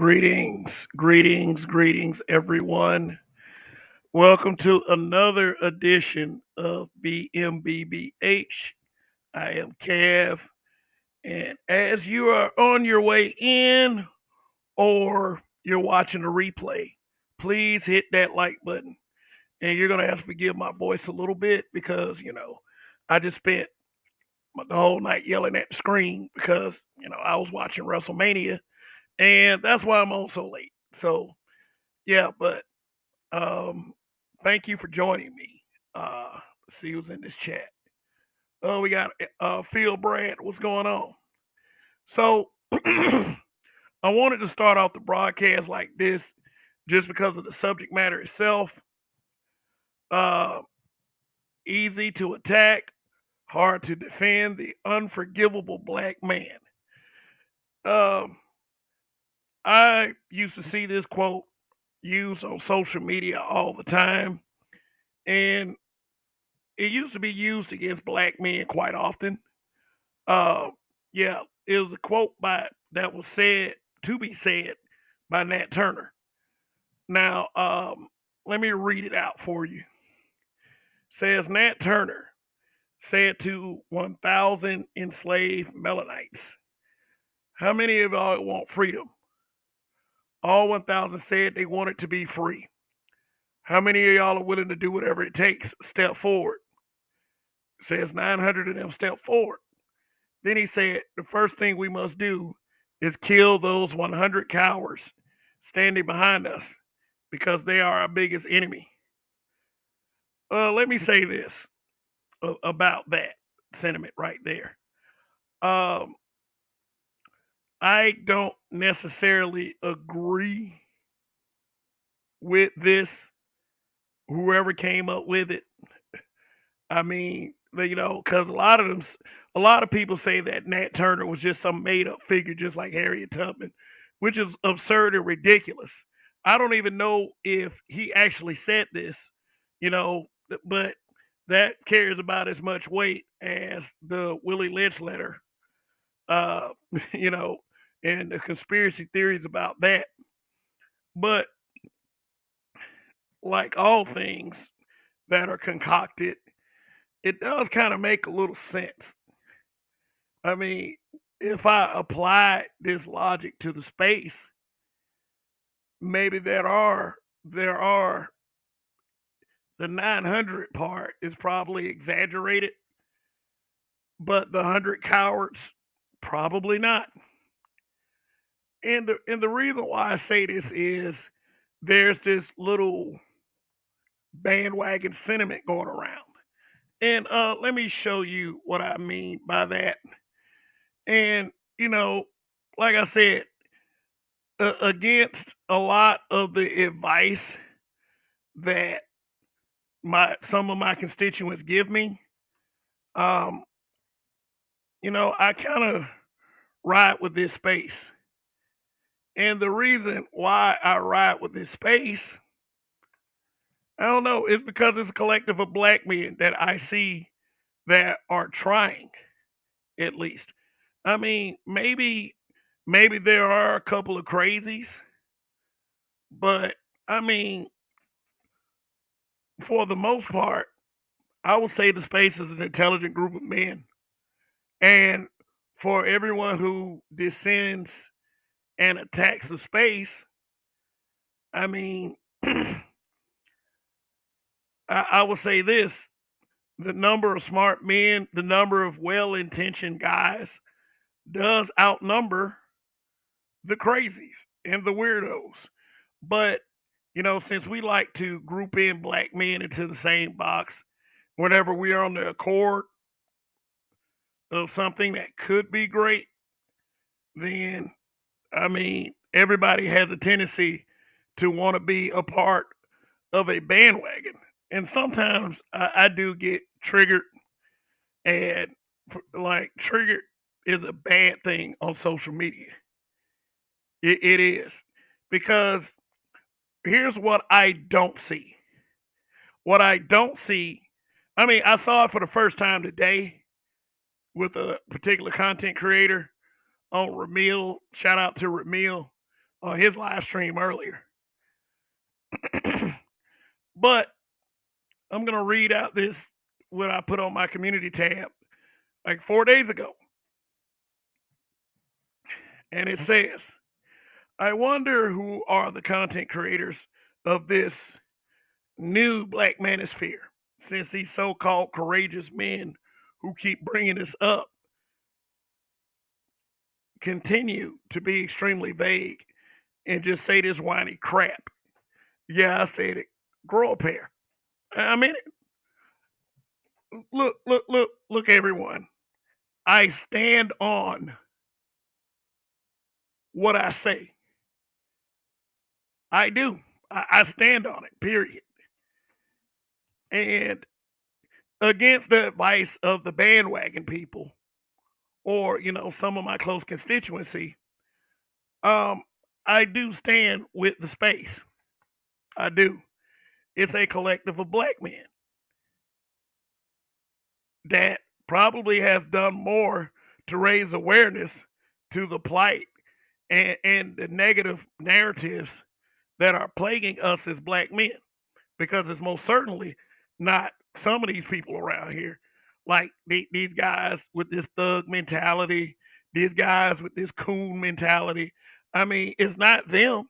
Greetings, everyone. Welcome to another edition of BMBBH. I am Cav, and as you are on your way in or you're watching a replay, please hit that like button. And you're going to have to forgive my voice a little bit because, I just spent the whole night yelling at the screen because, I was watching WrestleMania, and that's why I'm on so late. So, yeah, but Um, thank you for joining me. Let's see who's in this chat. Oh, we got Phil Brad. What's going on? So I wanted to start off the broadcast like this just because of the subject matter itself. Uh, Easy to attack, hard to defend, the unforgivable black man. Um, I used to see this quote used on social media all the time, and it used to be used against black men quite often. Uh, yeah, it was a quote by that was said to be said by Nat Turner. Now, let me read it out for you. Says Nat Turner said to 1,000 enslaved Melanites, "How many of y'all want freedom?" All 1,000 said they wanted to be free. How many of y'all are willing to do whatever it takes? Step forward. Says 900 of them step forward. Then he said, the first thing we must do is kill those 100 cowards standing behind us because they are our biggest enemy. Let me say this about that sentiment right there. Um, I don't necessarily agree with this, whoever came up with it. I mean, because a lot of people say that Nat Turner was just some made up figure, just like Harriet Tubman, which is absurd and ridiculous. I don't even know if he actually said this, you know, but that carries about as much weight as the Willie Lynch letter, uh, you know, and the conspiracy theories about that. But like all things that are concocted, it does kind of make a little sense. I mean, if I apply this logic to the space, maybe there are the 900 part is probably exaggerated, but the 100 cowards probably not. And the reason why I say this is there's this little bandwagon sentiment going around. And let me show you what I mean by that. And like I said, against a lot of the advice that my some of my constituents give me, um, I kind of ride with this space. And the reason why I ride with this space, I don't know, it's because it's a collective of black men that I see that are trying, at least. I mean, maybe there are a couple of crazies, but I mean, for the most part, I would say the space is an intelligent group of men. And for everyone who descends and attacks the space, I mean, I would say this: the number of smart men, the number of well intentioned guys does outnumber the crazies and the weirdos. But, since we like to group in black men into the same box whenever we are on the accord of something that could be great, then I mean, everybody has a tendency to want to be a part of a bandwagon. And sometimes I do get triggered, and like, triggered is a bad thing on social media. It is. Because here's what I don't see. What I don't see, I mean, I saw it for the first time today with a particular content creator on Ramil. Shout out to Ramil. on his live stream earlier. But I'm gonna read out this what I put on my community tab like 4 days ago, and it says, "I wonder who are the content creators of this new Black manosphere, since these so-called courageous men who keep bringing this up continue to be extremely vague and just say this whiny crap." Yeah, I said it. Grow a pair. I mean, look, everyone. I stand on what I say. I do. I stand on it, period. And against the advice of the bandwagon people or, some of my close constituency, um, I do stand with the space. I do. It's a collective of black men that probably has done more to raise awareness to the plight and the negative narratives that are plaguing us as black men, because it's most certainly not some of these people around here, like these guys with this thug mentality, these guys with this coon mentality. I mean, it's not them.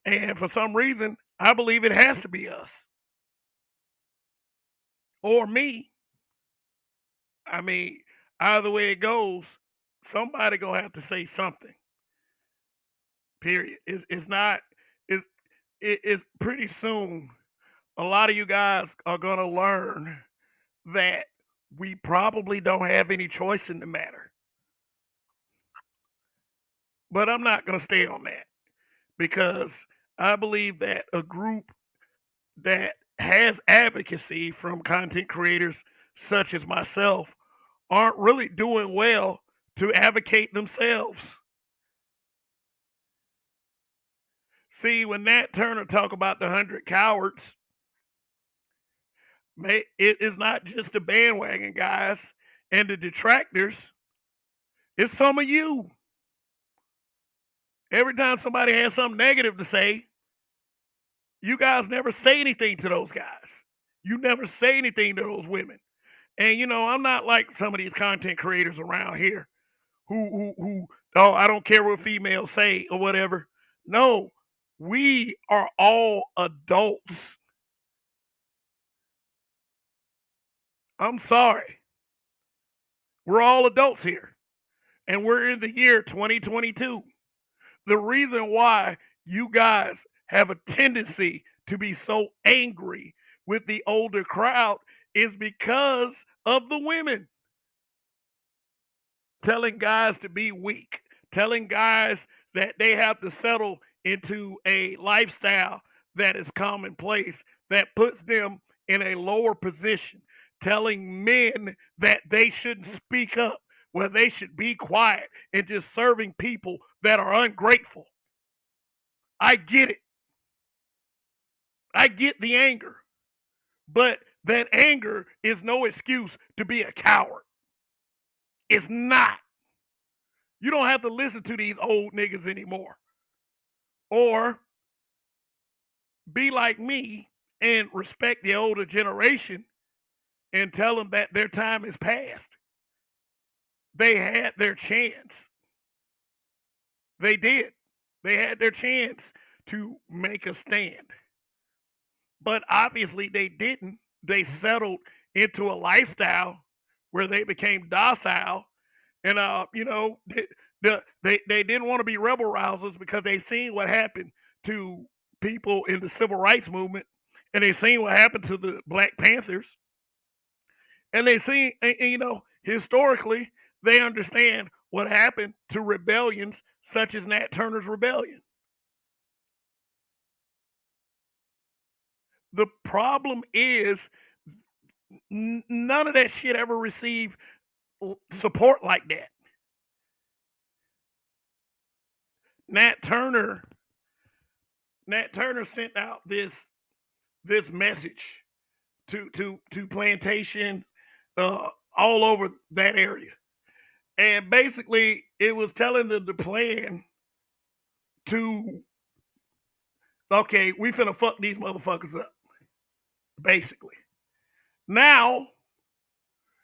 And for some reason, I believe it has to be us or me. I mean, either way it goes, somebody gonna have to say something. Period. It's not. It's it's pretty soon. A lot of you guys are gonna learn that we probably don't have any choice in the matter. But I'm not gonna stay on that because I believe that a group that has advocacy from content creators such as myself aren't really doing well to advocate themselves. See, when Nat Turner talk about the 100 cowards, it is not just the bandwagon guys and the detractors. It's some of you. Every time somebody has something negative to say, you guys never say anything to those guys. You never say anything to those women. And I'm not like some of these content creators around here who oh, I don't care what females say or whatever. No, we are all adults. I'm sorry. We're all adults here. And we're in the year 2022. The reason why you guys have a tendency to be so angry with the older crowd is because of the women telling guys to be weak, telling guys that they have to settle into a lifestyle that is commonplace, that puts them in a lower position, telling men that they shouldn't speak up, where they should be quiet, and just serving people that are ungrateful. I get it. I get the anger. But that anger is no excuse to be a coward. It's not. You don't have to listen to these old niggas anymore. Or be like me and respect the older generation and tell them that their time is past. They had their chance. They did. They had their chance to make a stand. But obviously they didn't. They settled into a lifestyle where they became docile, and they didn't want to be rebel rousers because they seen what happened to people in the civil rights movement, and they seen what happened to the Black Panthers, and they seen, and historically they understand what happened to rebellions such as Nat Turner's rebellion. The problem is none of that shit ever received support like that. Nat Turner sent out this message to plantation all over that area, and basically it was telling them the plan to, okay, we finna fuck these motherfuckers up, basically. Now,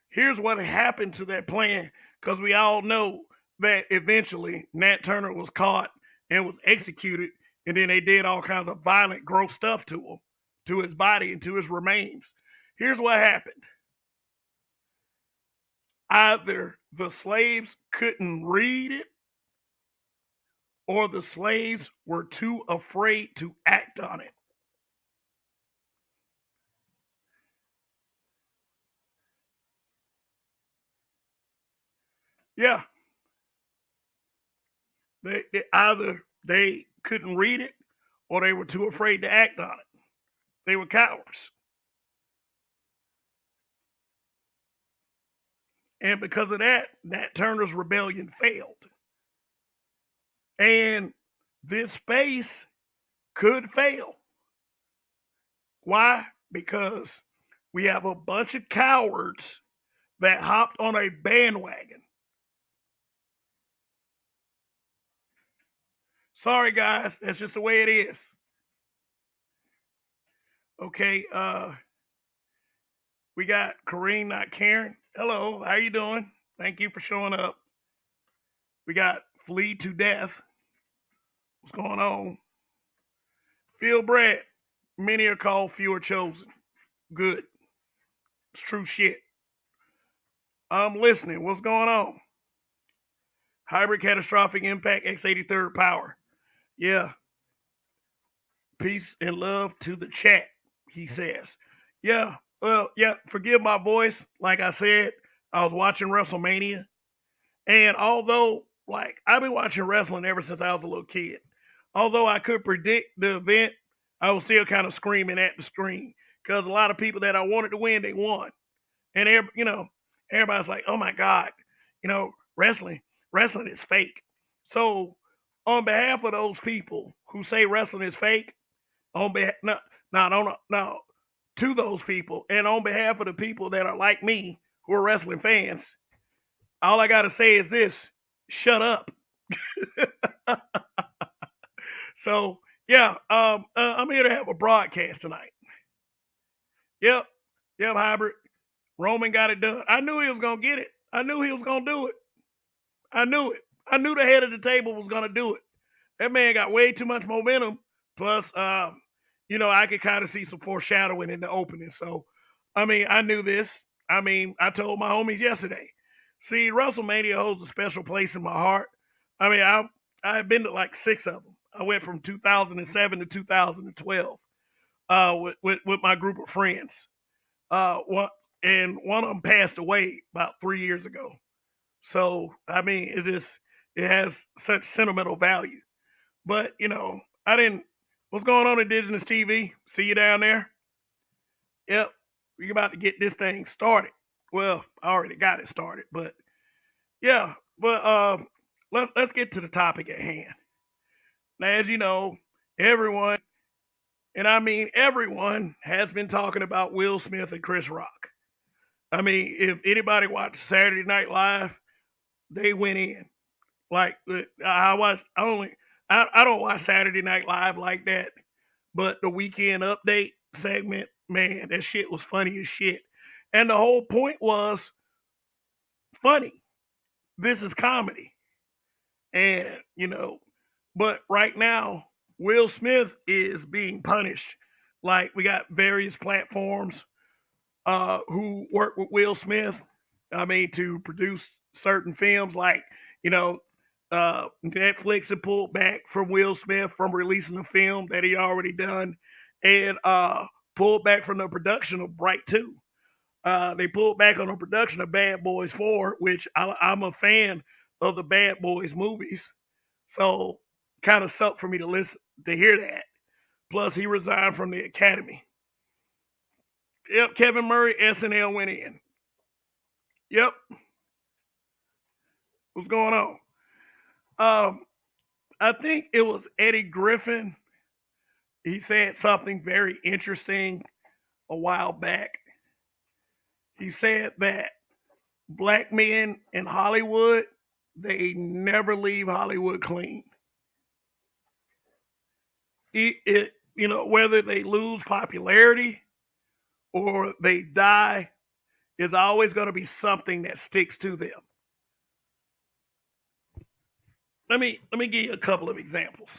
here's what happened to that plan, because we all know that eventually Nat Turner was caught and was executed, and then they did all kinds of violent, gross stuff to him, to his body, and to his remains. Here's what happened. Either the slaves couldn't read it, or the slaves were too afraid to act on it. Yeah, either they couldn't read it, or they were too afraid to act on it. They were cowards. And because of that, Nat Turner's rebellion failed. And this space could fail. Why? Because we have a bunch of cowards that hopped on a bandwagon. Sorry, guys, that's just the way it is. Okay, we got Kareem, not Karen. Hello, how you doing? Thank you for showing up. We got Flee to Death. What's going on? Phil Brett. Many are called, few are chosen. Good. It's true shit. I'm listening. What's going on? Hybrid catastrophic impact X83rd power. Yeah. Peace and love to the chat, he says. Yeah. Well, yeah. Forgive my voice. Like I said, I was watching WrestleMania. And although, like, I've been watching wrestling ever since I was a little kid. Although I could predict the event, I was still kind of screaming at the screen because a lot of people that I wanted to win, they won. And everybody's like, "Oh my god, wrestling is fake." So, on behalf of those people who say wrestling is fake, on behalf no, to those people, and on behalf of the people that are like me who are wrestling fans, all I gotta say is this: shut up. So yeah, I'm here to have a broadcast tonight. Yep, yep, hybrid. Roman got it done. I knew he was gonna get it. I knew he was gonna do it. I knew it. I knew the head of the table was gonna do it. That man got way too much momentum. Plus, I could kind of see some foreshadowing in the opening. So, I mean, I knew this. I mean, I told my homies yesterday. See, WrestleMania holds a special place in my heart. I mean, I've been to like 6 of them. I went from 2007 to 2012 with my group of friends. One of them passed away about 3 years ago. So I mean, it has such sentimental value. But I didn't. What's going on, Indigenous TV? See you down there. Yep, we're about to get this thing started. Well, I already got it started, but yeah. But let's get to the topic at hand. Now, as you know, everyone, and I mean everyone, has been talking about Will Smith and Chris Rock. I mean, if anybody watched Saturday Night Live, they went in. Like I watched, I don't watch Saturday Night Live like that, but the weekend update segment, man, that shit was funny as shit. And the whole point was funny. This is comedy. And, but right now, Will Smith is being punished. Like we got various platforms who work with Will Smith. I mean, to produce certain films, like Netflix had pulled back from Will Smith from releasing a film that he already done, and pulled back from the production of Bright Two. They pulled back on the production of Bad Boys 4, which I'm a fan of the Bad Boys movies, so kind of sucked for me to hear that. Plus, he resigned from the Academy. Yep, Kevin Murray, SNL went in. Yep, what's going on? I think it was Eddie Griffin. He said something very interesting a while back. He said that black men in Hollywood, they never leave Hollywood clean. Whether they lose popularity or they die, is always going to be something that sticks to them. Let me give you a couple of examples.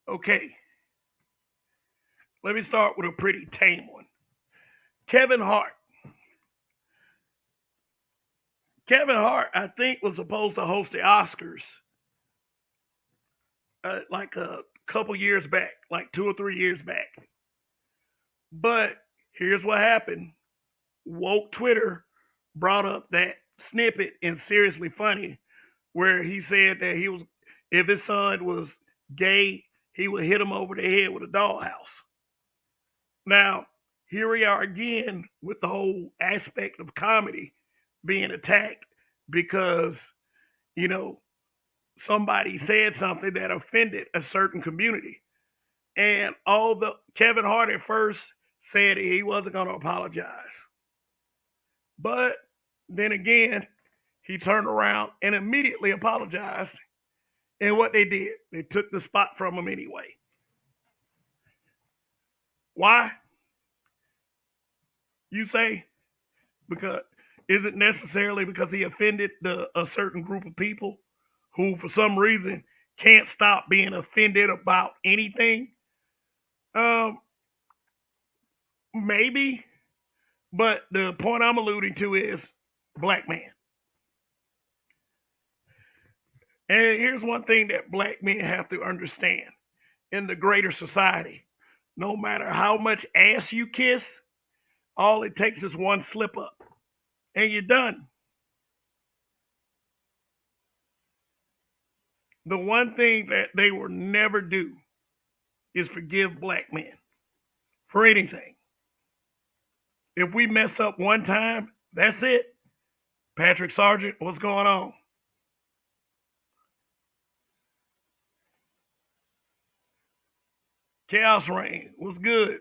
Okay, let me start with a pretty tame one. Kevin Hart. Kevin Hart, I think, was supposed to host the Oscars like a couple years back, like 2 or 3 years back. But here's what happened: woke Twitter brought up that snippet in Seriously Funny, where he said that if his son was gay, he would hit him over the head with a dollhouse. Now, here we are again with the whole aspect of comedy being attacked because, you know, somebody said something that offended a certain community. And although Kevin Hart at first said he wasn't going to apologize, but then again, he turned around and immediately apologized. And what they did, they took the spot from him anyway. Why? You say? Because is it necessarily because he offended a certain group of people who, for some reason, can't stop being offended about anything? Um, Maybe, but the point I'm alluding to is black man. And here's one thing that black men have to understand in the greater society: no matter how much ass you kiss, all it takes is one slip up, and you're done. The one thing that they will never do is forgive black men for anything. If we mess up one time, that's it. Patrick Sargent, what's going on? Chaos Reign, what's good?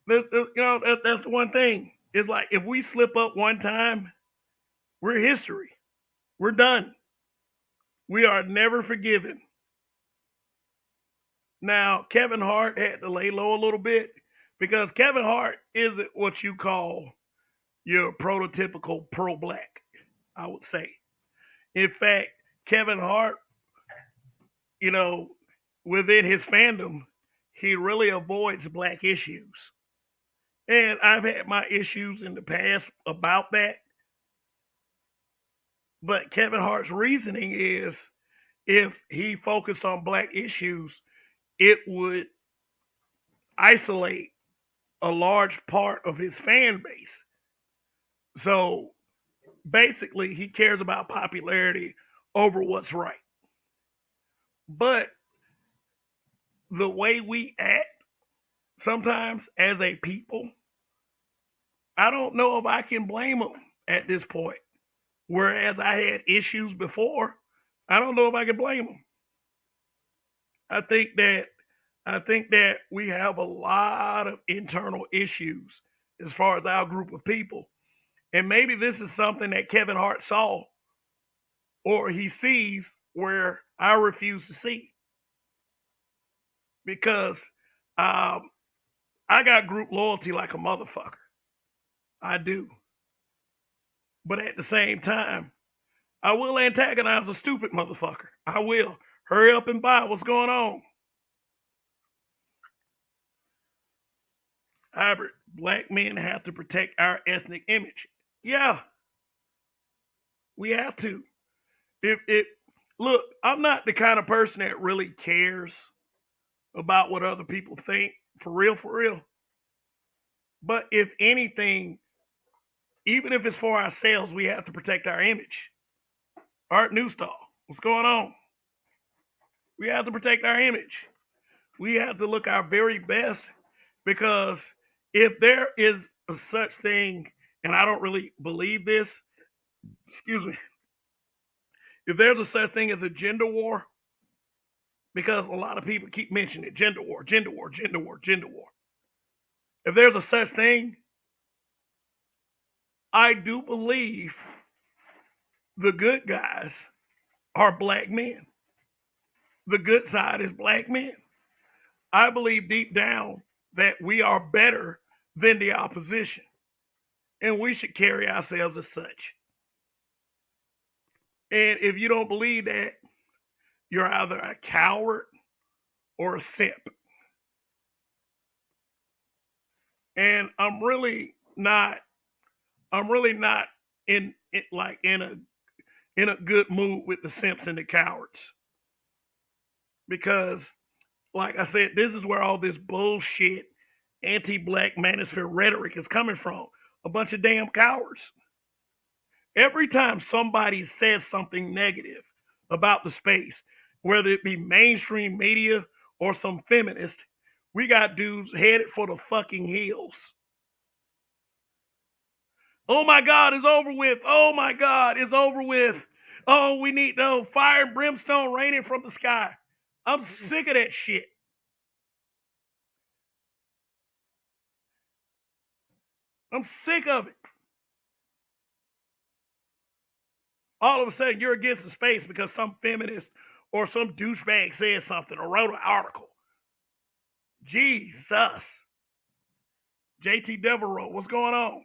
That's the one thing. It's like if we slip up one time, we're history. We're done. We are never forgiven. Now, Kevin Hart had to lay low a little bit because Kevin Hart isn't what you call your prototypical pro black, I would say. In fact, Kevin Hart, you know, within his fandom, he really avoids black issues. And I've had my issues in the past about that. But Kevin Hart's reasoning is if he focused on black issues, it would isolate a large part of his fan base. So basically, he cares about popularity over what's right. But the way we act sometimes as a people, I don't know if I can blame them at this point. Whereas I had issues before, I don't know if I can blame them. I think that I think that we have a lot of internal issues as far as our group of people. And maybe this is something that Kevin Hart saw or he sees where I refuse to see because um, I got group loyalty like a motherfucker. I do. But at the same time, I will antagonize a stupid motherfucker. I will. Hurry up and buy what's going on. Hybrid, black men have to protect our ethnic image. Yeah, we have to. If it look, I'm not the kind of person that really cares about what other people think. For real, for real. But if anything, even if it's for ourselves, we have to protect our image. Art Newstall, what's going on? We have to protect our image. We have to look our very best because if there is a such thing, and I don't really believe this, excuse me, if there's a such thing as a gender war, because a lot of people keep mentioning it, gender war, gender war, gender war, gender war. If there's a such thing, I do believe The good guys are black men. The good side is black men. I believe deep down that we are better than the opposition, and we should carry ourselves as such. And if you don't believe that, you're either a coward or a simp. And I'm really not in it like in a good mood with the simps and the cowards because like I said, this is where all this bullshit anti-black manosphere rhetoric is coming from. A bunch of damn cowards. Every time somebody says something negative about the space, whether it be mainstream media or some feminist, we got dudes headed for the fucking hills. Oh my God, it's over with. Oh my God, it's over with. Oh, we need no fire and brimstone raining from the sky. I'm sick of that shit. I'm sick of it. All of a sudden, you're against the space because some feminist or some douchebag said something or wrote an article. Jesus. JT Devereaux, what's going on?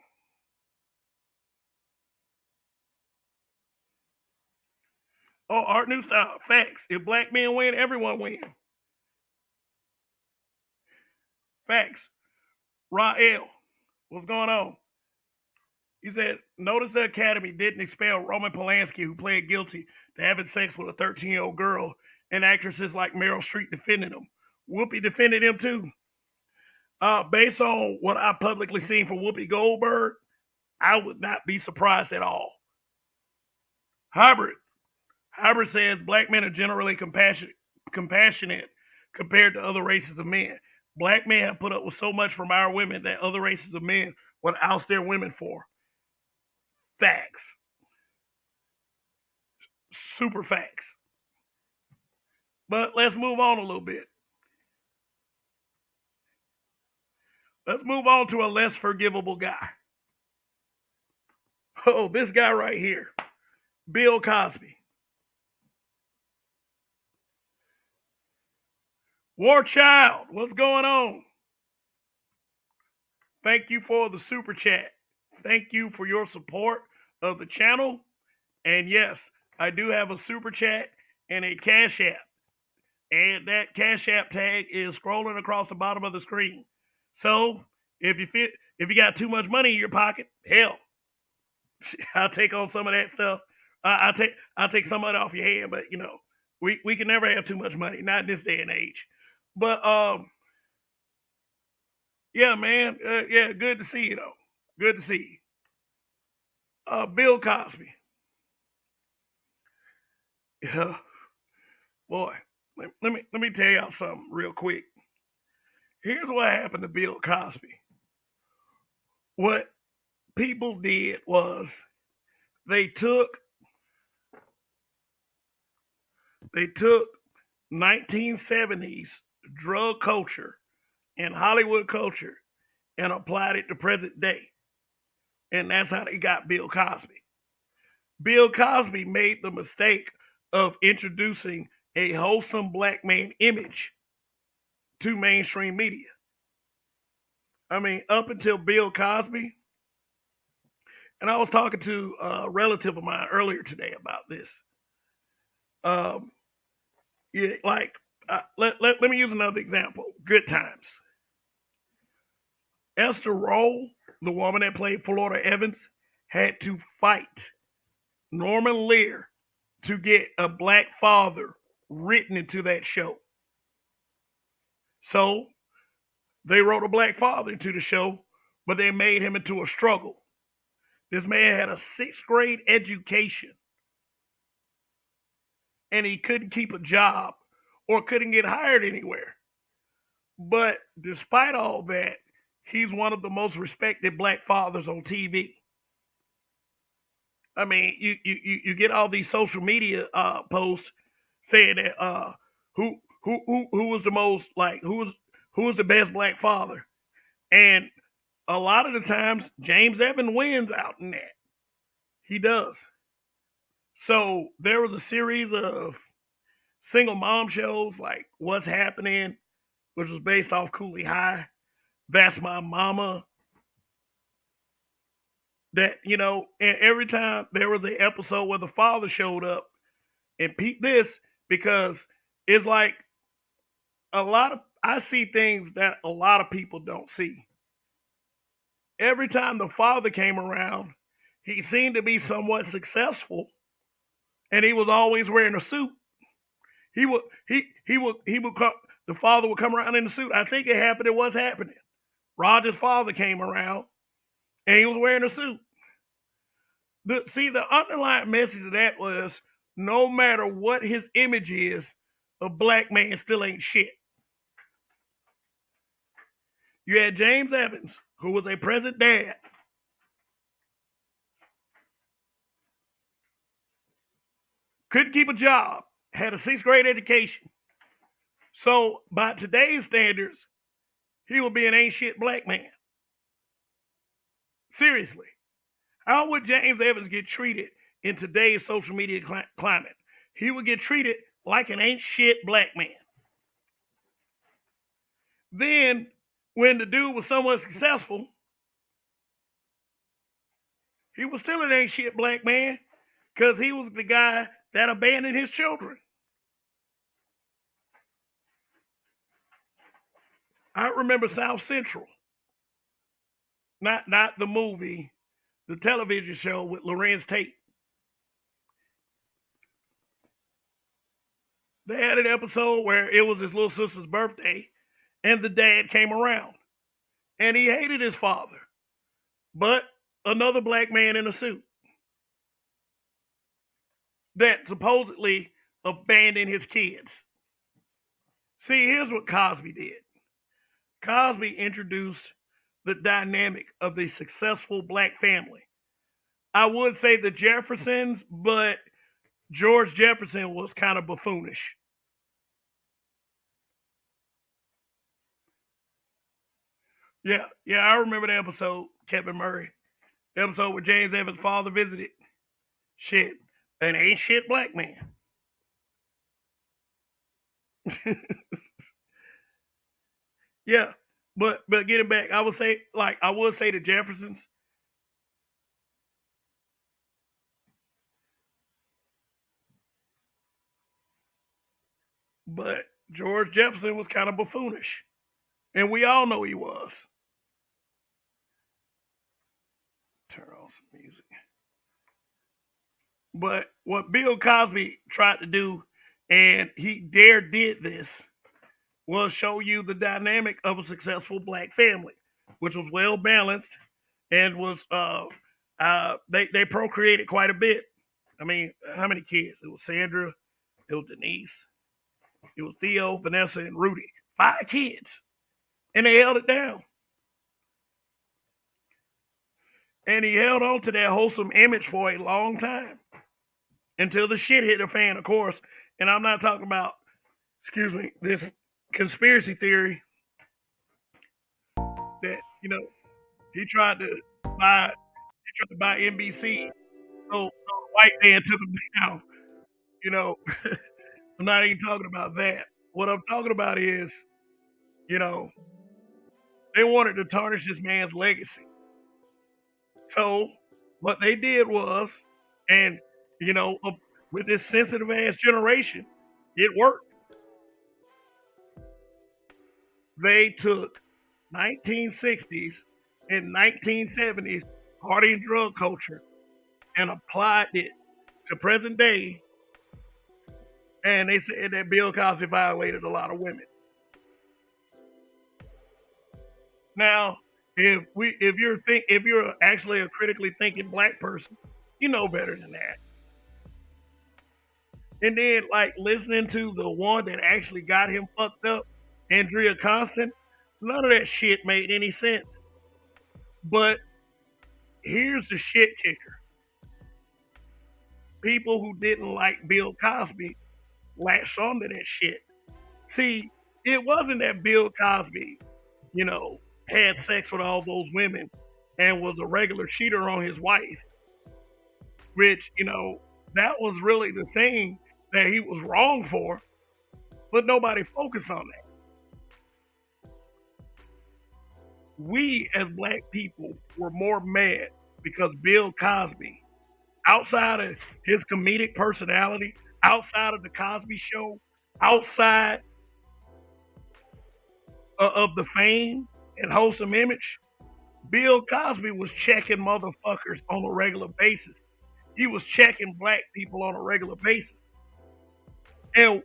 Oh, art new style. Facts. If black men win, everyone wins. Facts. Rael, what's going on? He said, notice the Academy didn't expel Roman Polanski, who pled guilty to having sex with a 13-year-old girl, and actresses like Meryl Streep defended him. Whoopi defended him too. Based on what I publicly seen from Whoopi Goldberg, I would not be surprised at all. Hybrid. Hybrid says black men are generally compassionate compared to other races of men. Black men have put up with so much from our women that other races of men would oust their women for. Facts. Super facts. But let's move on a little bit. Let's move on to a less forgivable guy. Oh, this guy right here, Bill Cosby. War Child, what's going on? Thank you for the super chat. Thank you for your support of the channel. And yes, I do have a super chat and a cash app. And that cash app tag is scrolling across the bottom of the screen. So if you got too much money in your pocket, hell, I'll take on some of that stuff. I'll take some of it off your hand, but we can never have too much money, not in this day and age. But yeah, man, yeah, good to see you though. Good to see you. Bill Cosby. Yeah, boy, let me tell y'all something real quick. Here's what happened to Bill Cosby. What people did was they took they took 1970s drug culture and Hollywood culture and applied it to present day. And that's how they got Bill Cosby. Bill Cosby made the mistake of introducing a wholesome black man image to mainstream media. I mean, up until Bill Cosby, and I was talking to a relative of mine earlier today about this. Um, yeah, like, let me use another example. Good Times. Esther Roll, the woman that played Florida Evans, had to fight Norman Lear to get a black father written into that show. So they wrote a black father into the show, but they made him into a struggle. This man had a sixth grade education and he couldn't keep a job or couldn't get hired anywhere. But despite all that, he's one of the most respected black fathers on TV. I mean, you get all these social media posts saying that who was the most like who was the best black father, and a lot of the times James Evan wins out in that. He does. So there was a series of single mom shows like What's Happening, which was based off Cooley High. That's My Mama. And every time there was an episode where the father showed up, and peep this, because it's like a lot of I see things that a lot of people don't see. Every time the father came around, he seemed to be somewhat successful, and he was always wearing a suit. He would come. The father would come around in the suit. I think it happened. It was happening. Roger's father came around, and he was wearing a suit. The underlying message of that was no matter what his image is, a black man still ain't shit. You had James Evans, who was a present dad, couldn't keep a job, had a sixth grade education. So by today's standards, he would be an ain't shit black man. Seriously. How would James Evans get treated in today's social media climate? He would get treated like an ain't shit black man. Then, when the dude was somewhat successful, he was still an ain't shit black man because he was the guy that abandoned his children. I remember South Central, not the movie, the television show with Lorenz Tate. They had an episode where it was his little sister's birthday, and the dad came around, and he hated his father, but another black man in a suit that supposedly abandoned his kids. See, here's what Cosby did. Cosby introduced the dynamic of the successful black family. I would say the Jeffersons, but George Jefferson was kind of buffoonish. Yeah, I remember the episode, Kevin Murray. The episode where James Evans' father visited. Shit, an ain't shit black man. Yeah, but getting back, I would say the Jeffersons, but George Jefferson was kind of buffoonish, and we all know he was. Turn on some music. But what Bill Cosby tried to do, and he did this, was show you the dynamic of a successful black family, which was well balanced and was they procreated quite a bit. I mean, how many kids? It was Sandra, it was Denise, it was Theo, Vanessa, and Rudy. 5 kids, and they held it down. And he held on to that wholesome image for a long time until the shit hit the fan, of course. And I'm not talking about, excuse me, this conspiracy theory that he tried to buy NBC, so the white man took him down. You know, I'm not even talking about that. What I'm talking about is, you know, they wanted to tarnish this man's legacy. So what they did was, and you know, uh, with this sensitive ass generation, it worked. They took 1960s and 1970s party and drug culture and applied it to present day, and they said that Bill Cosby violated a lot of women. Now, if you're actually a critically thinking black person, you know better than that. And then like listening to the one that actually got him fucked up, Andrea Constant, none of that shit made any sense. But here's the shit kicker. People who didn't like Bill Cosby latched onto that shit. See, it wasn't that Bill Cosby, you know, had sex with all those women and was a regular cheater on his wife, which, That was really the thing that he was wrong for, but nobody focused on that. We as black people were more mad because Bill Cosby, outside of his comedic personality, outside of the Cosby Show, outside of the fame and wholesome image, Bill Cosby was checking motherfuckers on a regular basis. He was checking black people on a regular basis. And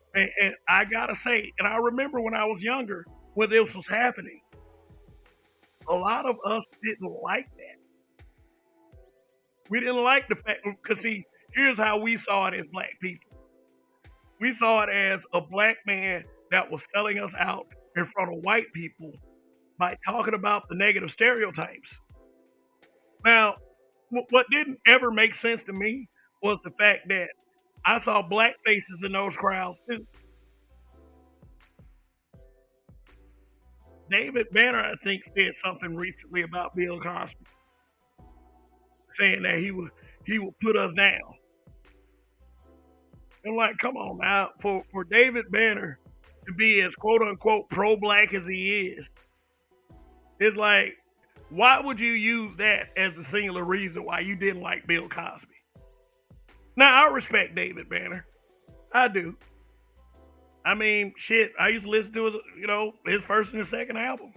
I gotta say, and I remember when I was younger when this was happening, a lot of us didn't like that. We didn't like the fact because see, here's how we saw it as black people. We saw it as a black man that was selling us out in front of white people by talking about the negative stereotypes. Now, what didn't ever make sense to me was the fact that I saw black faces in those crowds too. David Banner, I think, said something recently about Bill Cosby, saying that he would put us down. I'm like, come on now, for David Banner to be as quote unquote pro black as he is, it's like, why would you use that as the singular reason why you didn't like Bill Cosby? Now I respect David Banner, I do. I mean, shit, I used to listen to his first and his second album.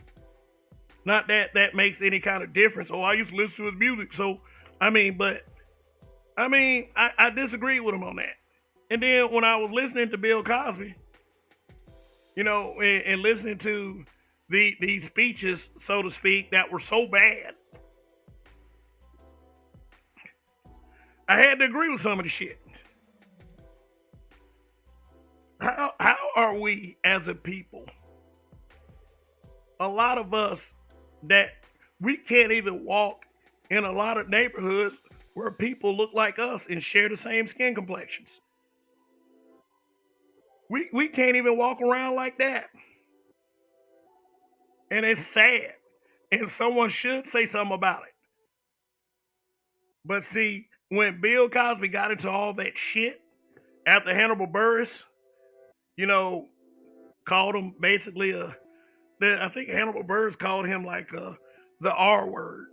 Not that that makes any kind of difference. Oh, I used to listen to his music, so but I disagree with him on that. And then when I was listening to Bill Cosby, and listening to these speeches, so to speak, that were so bad, I had to agree with some of the shit. How are we as a people? A lot of us that we can't even walk in a lot of neighborhoods where people look like us and share the same skin complexions. We can't even walk around like that. And it's sad. And someone should say something about it. But see, when Bill Cosby got into all that shit after Hannibal Buress, you know, called him basically I think Hannibal Buress called him like the R word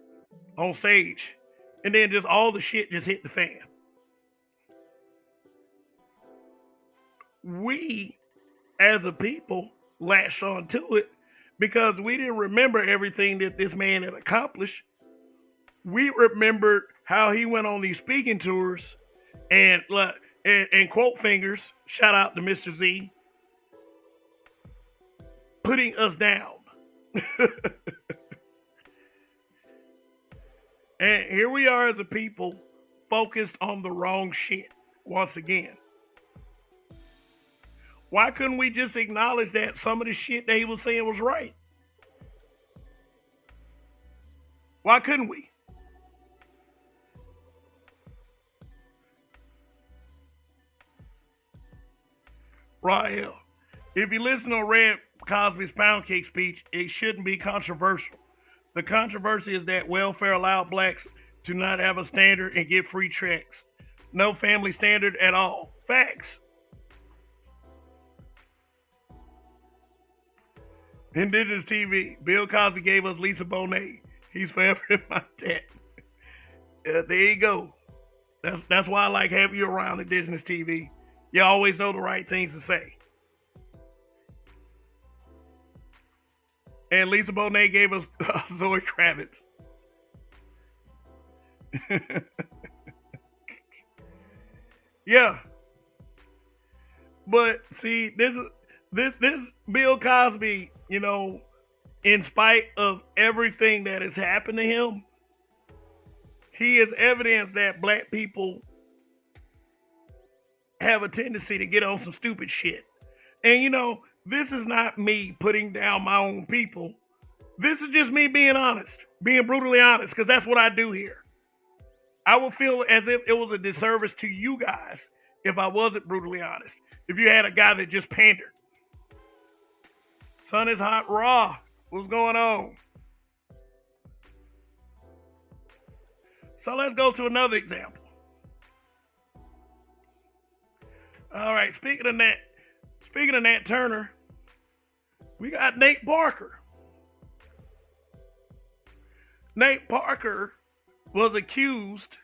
on stage. And then just all the shit just hit the fan. We as a people latched on to it because we didn't remember everything that this man had accomplished. We remembered how he went on these speaking tours and and quote fingers, shout out to Mr. Z, putting us down. And here we are as a people focused on the wrong shit once again. Why couldn't we just acknowledge that some of the shit that he was saying was right? Why couldn't we? Rael, if you listen to Red Cosby's pound cake speech, it shouldn't be controversial. The controversy is that welfare allowed blacks to not have a standard and get free checks. No family standard at all. Facts. Indigenous TV. Bill Cosby gave us Lisa Bonet. He's forever in my debt. There you go. That's why I like having you around Indigenous TV. You always know the right things to say. And Lisa Bonet gave us Zoe Kravitz. Yeah, but see, this Bill Cosby, in spite of everything that has happened to him, he is evidence that black people have a tendency to get on some stupid shit. And this is not me putting down my own people. This is just me being honest, being brutally honest, because that's what I do here. I would feel as if it was a disservice to you guys if I wasn't brutally honest. If you had a guy that just pandered. Sun is hot raw. What's going on? So let's go to another example. All right, speaking of Nat Turner, we got Nate Parker. Nate Parker was accused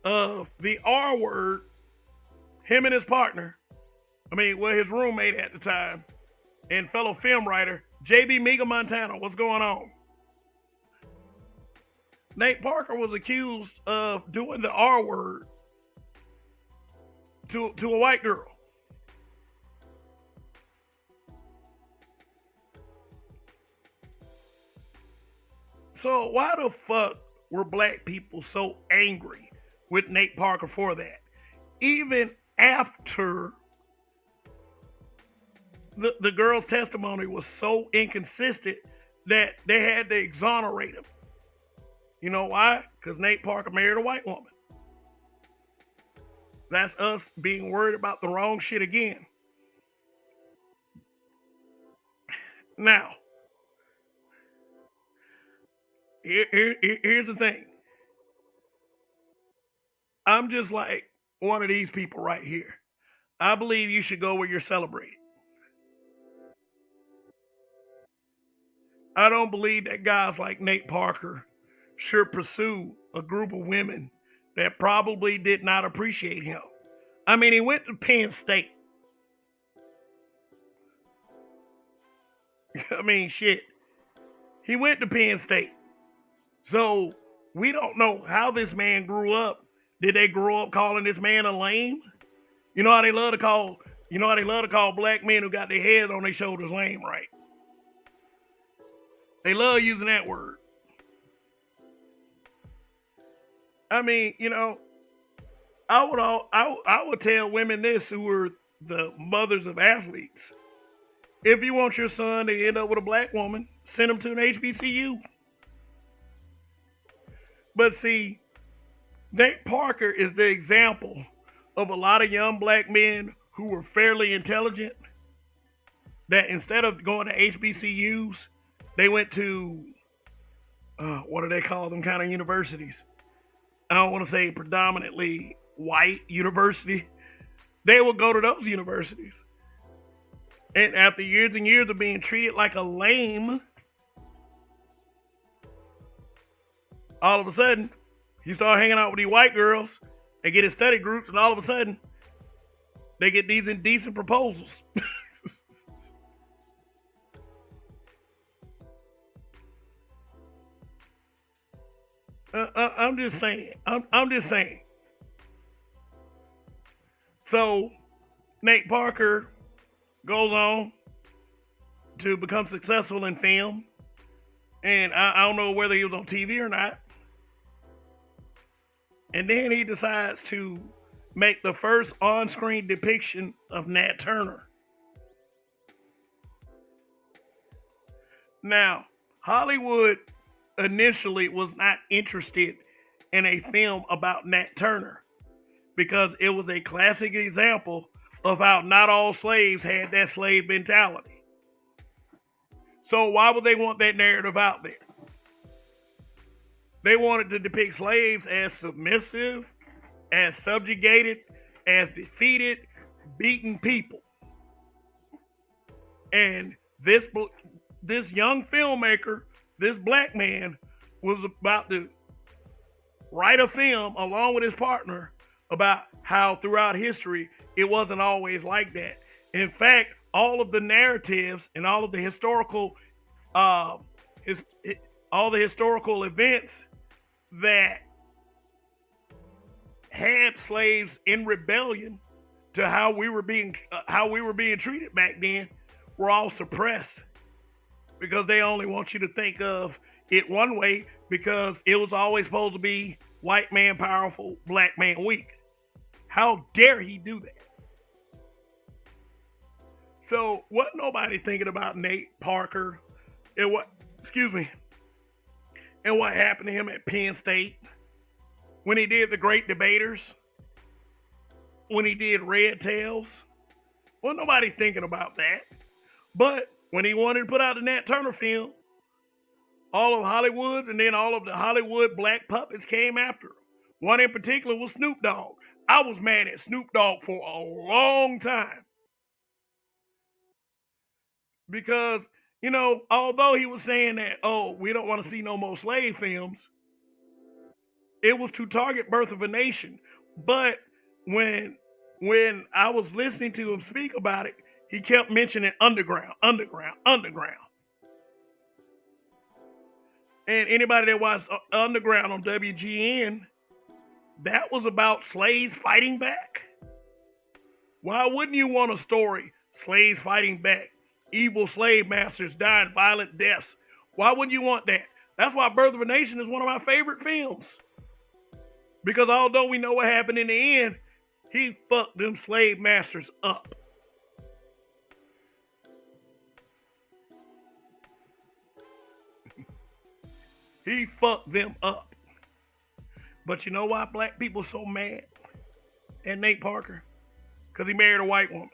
of the R word, him and his partner, his roommate at the time, and fellow film writer, JB Mega Montana. What's going on? Nate Parker was accused of doing the R word to a white girl. So why the fuck were black people so angry with Nate Parker for that? Even after the girl's testimony was so inconsistent that they had to exonerate him. You know why? Because Nate Parker married a white woman. That's us being worried about the wrong shit again. Now, here's the thing. I'm just like one of these people right here. I believe you should go where you're celebrated. I don't believe that guys like Nate Parker should pursue a group of women that probably did not appreciate him. He went to Penn State. Shit. He went to Penn State. So we don't know how this man grew up. Did they grow up calling this man a lame? You know how they love to call black men who got their head on their shoulders lame, right? They love using that word. I would tell women this who are the mothers of athletes. If you want your son to end up with a black woman, send him to an HBCU. But see, Nate Parker is the example of a lot of young black men who were fairly intelligent that instead of going to HBCUs, they went to, what do they call them kind of universities? I don't want to say predominantly white university. They would go to those universities. And after years and years of being treated like a lame, all of a sudden, you start hanging out with these white girls, they get in study groups, and all of a sudden, they get these indecent proposals. I'm just saying. I'm just saying. So, Nate Parker goes on to become successful in film. And I don't know whether he was on TV or not. And then he decides to make the first on-screen depiction of Nat Turner. Now, Hollywood initially was not interested in a film about Nat Turner because it was a classic example of how not all slaves had that slave mentality. So why would they want that narrative out there? They wanted to depict slaves as submissive, as subjugated, as defeated, beaten people. And this young filmmaker, this black man, was about to write a film along with his partner about how throughout history it wasn't always like that. In fact, all of the narratives and all of the historical events that had slaves in rebellion to how we were being treated back then were all suppressed because they only want you to think of it one way because it was always supposed to be white man powerful, black man weak. How dare he do that? So what nobody thinking about Nate Parker and what happened to him at Penn State when he did The Great Debaters, when he did Red Tails. Well, nobody thinking about that. But when he wanted to put out the Nat Turner film, all of Hollywood and then all of the Hollywood black puppets came after him. One in particular was Snoop Dogg. I was mad at Snoop Dogg for a long time because, although he was saying that, oh, we don't want to see no more slave films, it was to target Birth of a Nation. But when when I was listening to him speak about it, he kept mentioning underground, underground, underground. And anybody that watched Underground on WGN, that was about slaves fighting back. Why wouldn't you want a story? Slaves fighting back, evil slave masters dying violent deaths. Why wouldn't you want that? That's why Birth of a Nation is one of my favorite films. Because although we know what happened in the end, he fucked them slave masters up. He fucked them up. But you know why black people so mad at Nate Parker? Because he married a white woman.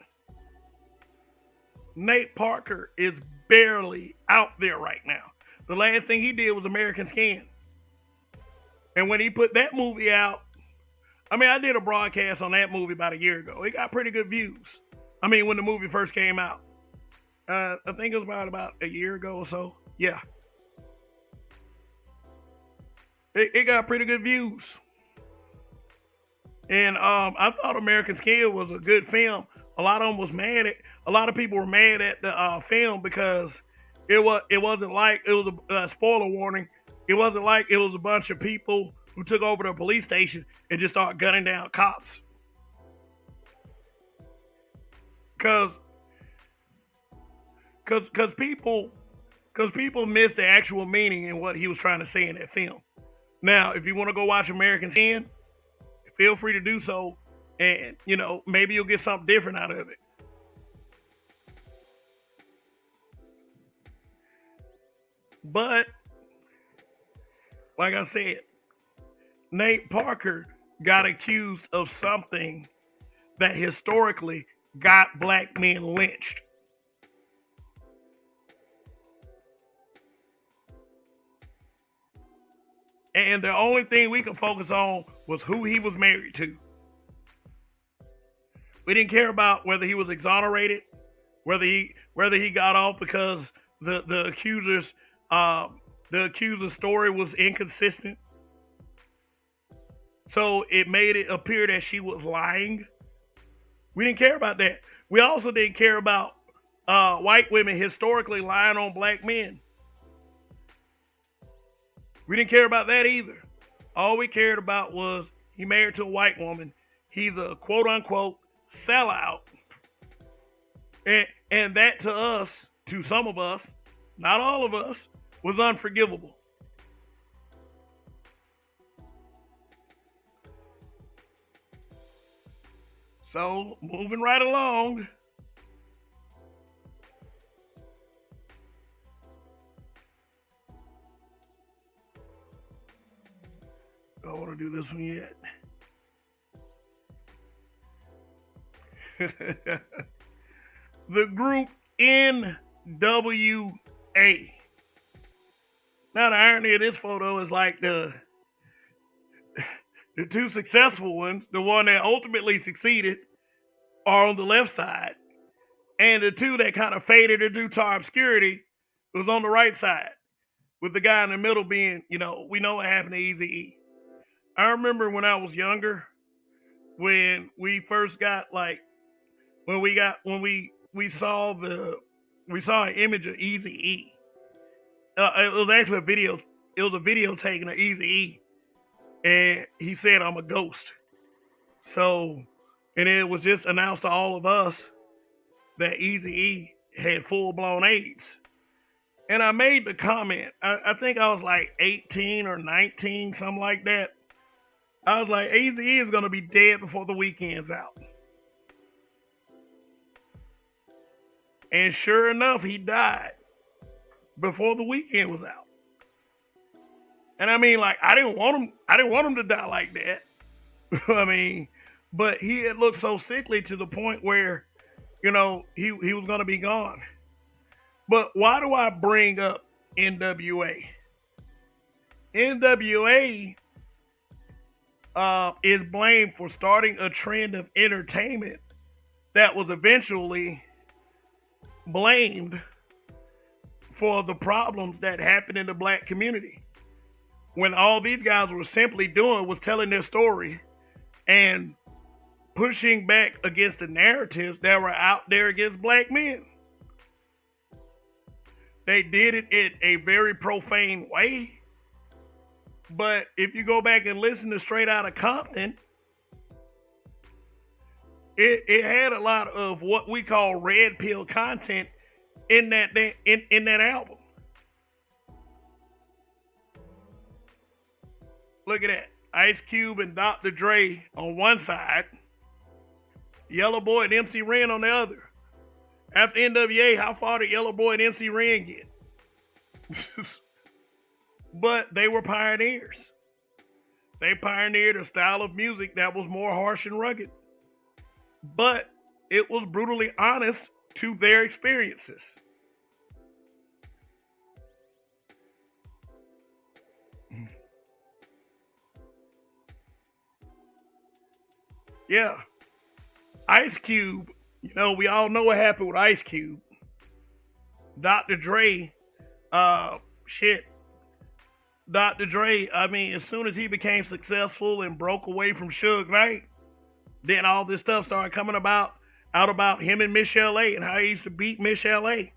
Nate Parker is barely out there right now. The last thing he did was American Skin. And when he put that movie out, I did a broadcast on that movie about a year ago. It got pretty good views. When the movie first came out. I think it was about a year ago or so. Yeah. It got pretty good views. And I thought American Skin was a good film. A lot of people were mad at the film because it wasn't like it was a spoiler warning. It wasn't like it was a bunch of people who took over the police station and just started gunning down cops. Cause people missed the actual meaning in what he was trying to say in that film. Now, if you want to go watch American Skin, feel free to do so, and maybe you'll get something different out of it. But like I said, Nate Parker got accused of something that historically got black men lynched. And the only thing we could focus on was who he was married to. We didn't care about whether he was exonerated, whether he got off because the accuser's story was inconsistent. So it made it appear that she was lying. We didn't care about that. We also didn't care about white women historically lying on black men. We didn't care about that either. All we cared about was he married to a white woman. He's a quote unquote sellout. And that to us, to some of us, not all of us, was unforgivable. So, moving right along. I don't want to do this one yet. The group NWA. Now the irony of this photo is like the two successful ones, the one that ultimately succeeded, are on the left side, and the two that kind of faded into obscurity was on the right side, with the guy in the middle being, we know what happened to Eazy-E. I remember when I was younger, when we first got when we saw an image of Eazy-E. It was actually a video. It was a video taken of Eazy-E, and he said, "I'm a ghost." So, and it was just announced to all of us that Eazy-E had full blown AIDS. And I made the comment. I think I was like 18 or 19, something like that. I was like, Eazy-E is gonna be dead before the weekend's out. And sure enough, he died before the weekend was out. And I didn't want him to die like that. But he had looked so sickly to the point where, he was gonna be gone. But why do I bring up NWA? NWA is blamed for starting a trend of entertainment that was eventually blamed for the problems that happened in the black community. When all these guys were simply doing was telling their story and pushing back against the narratives that were out there against black men. They did it in a very profane way. But if you go back and listen to Straight Outta Compton, it had a lot of what we call red pill content in that album. Look at that. Ice Cube and Dr. Dre on one side, Yellow Boy and MC Ren on the other. After NWA, how far did Yellow Boy and MC Ren get? But they were pioneers. They pioneered a style of music that was more harsh and rugged. But it was brutally honest to their experiences. Yeah. Ice Cube, we all know what happened with Ice Cube. Dr. Dre, shit. Dr. Dre, I mean, as soon as he became successful and broke away from Suge Knight, then all this stuff started coming out about him and Miss LA and how he used to beat Miss LA.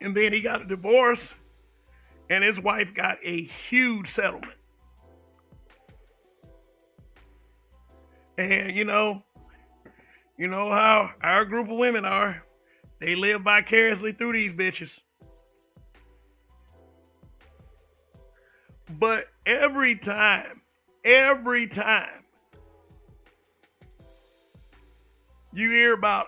And then he got a divorce, and his wife got a huge settlement. And you know how our group of women are. They live vicariously through these bitches. But every time you hear about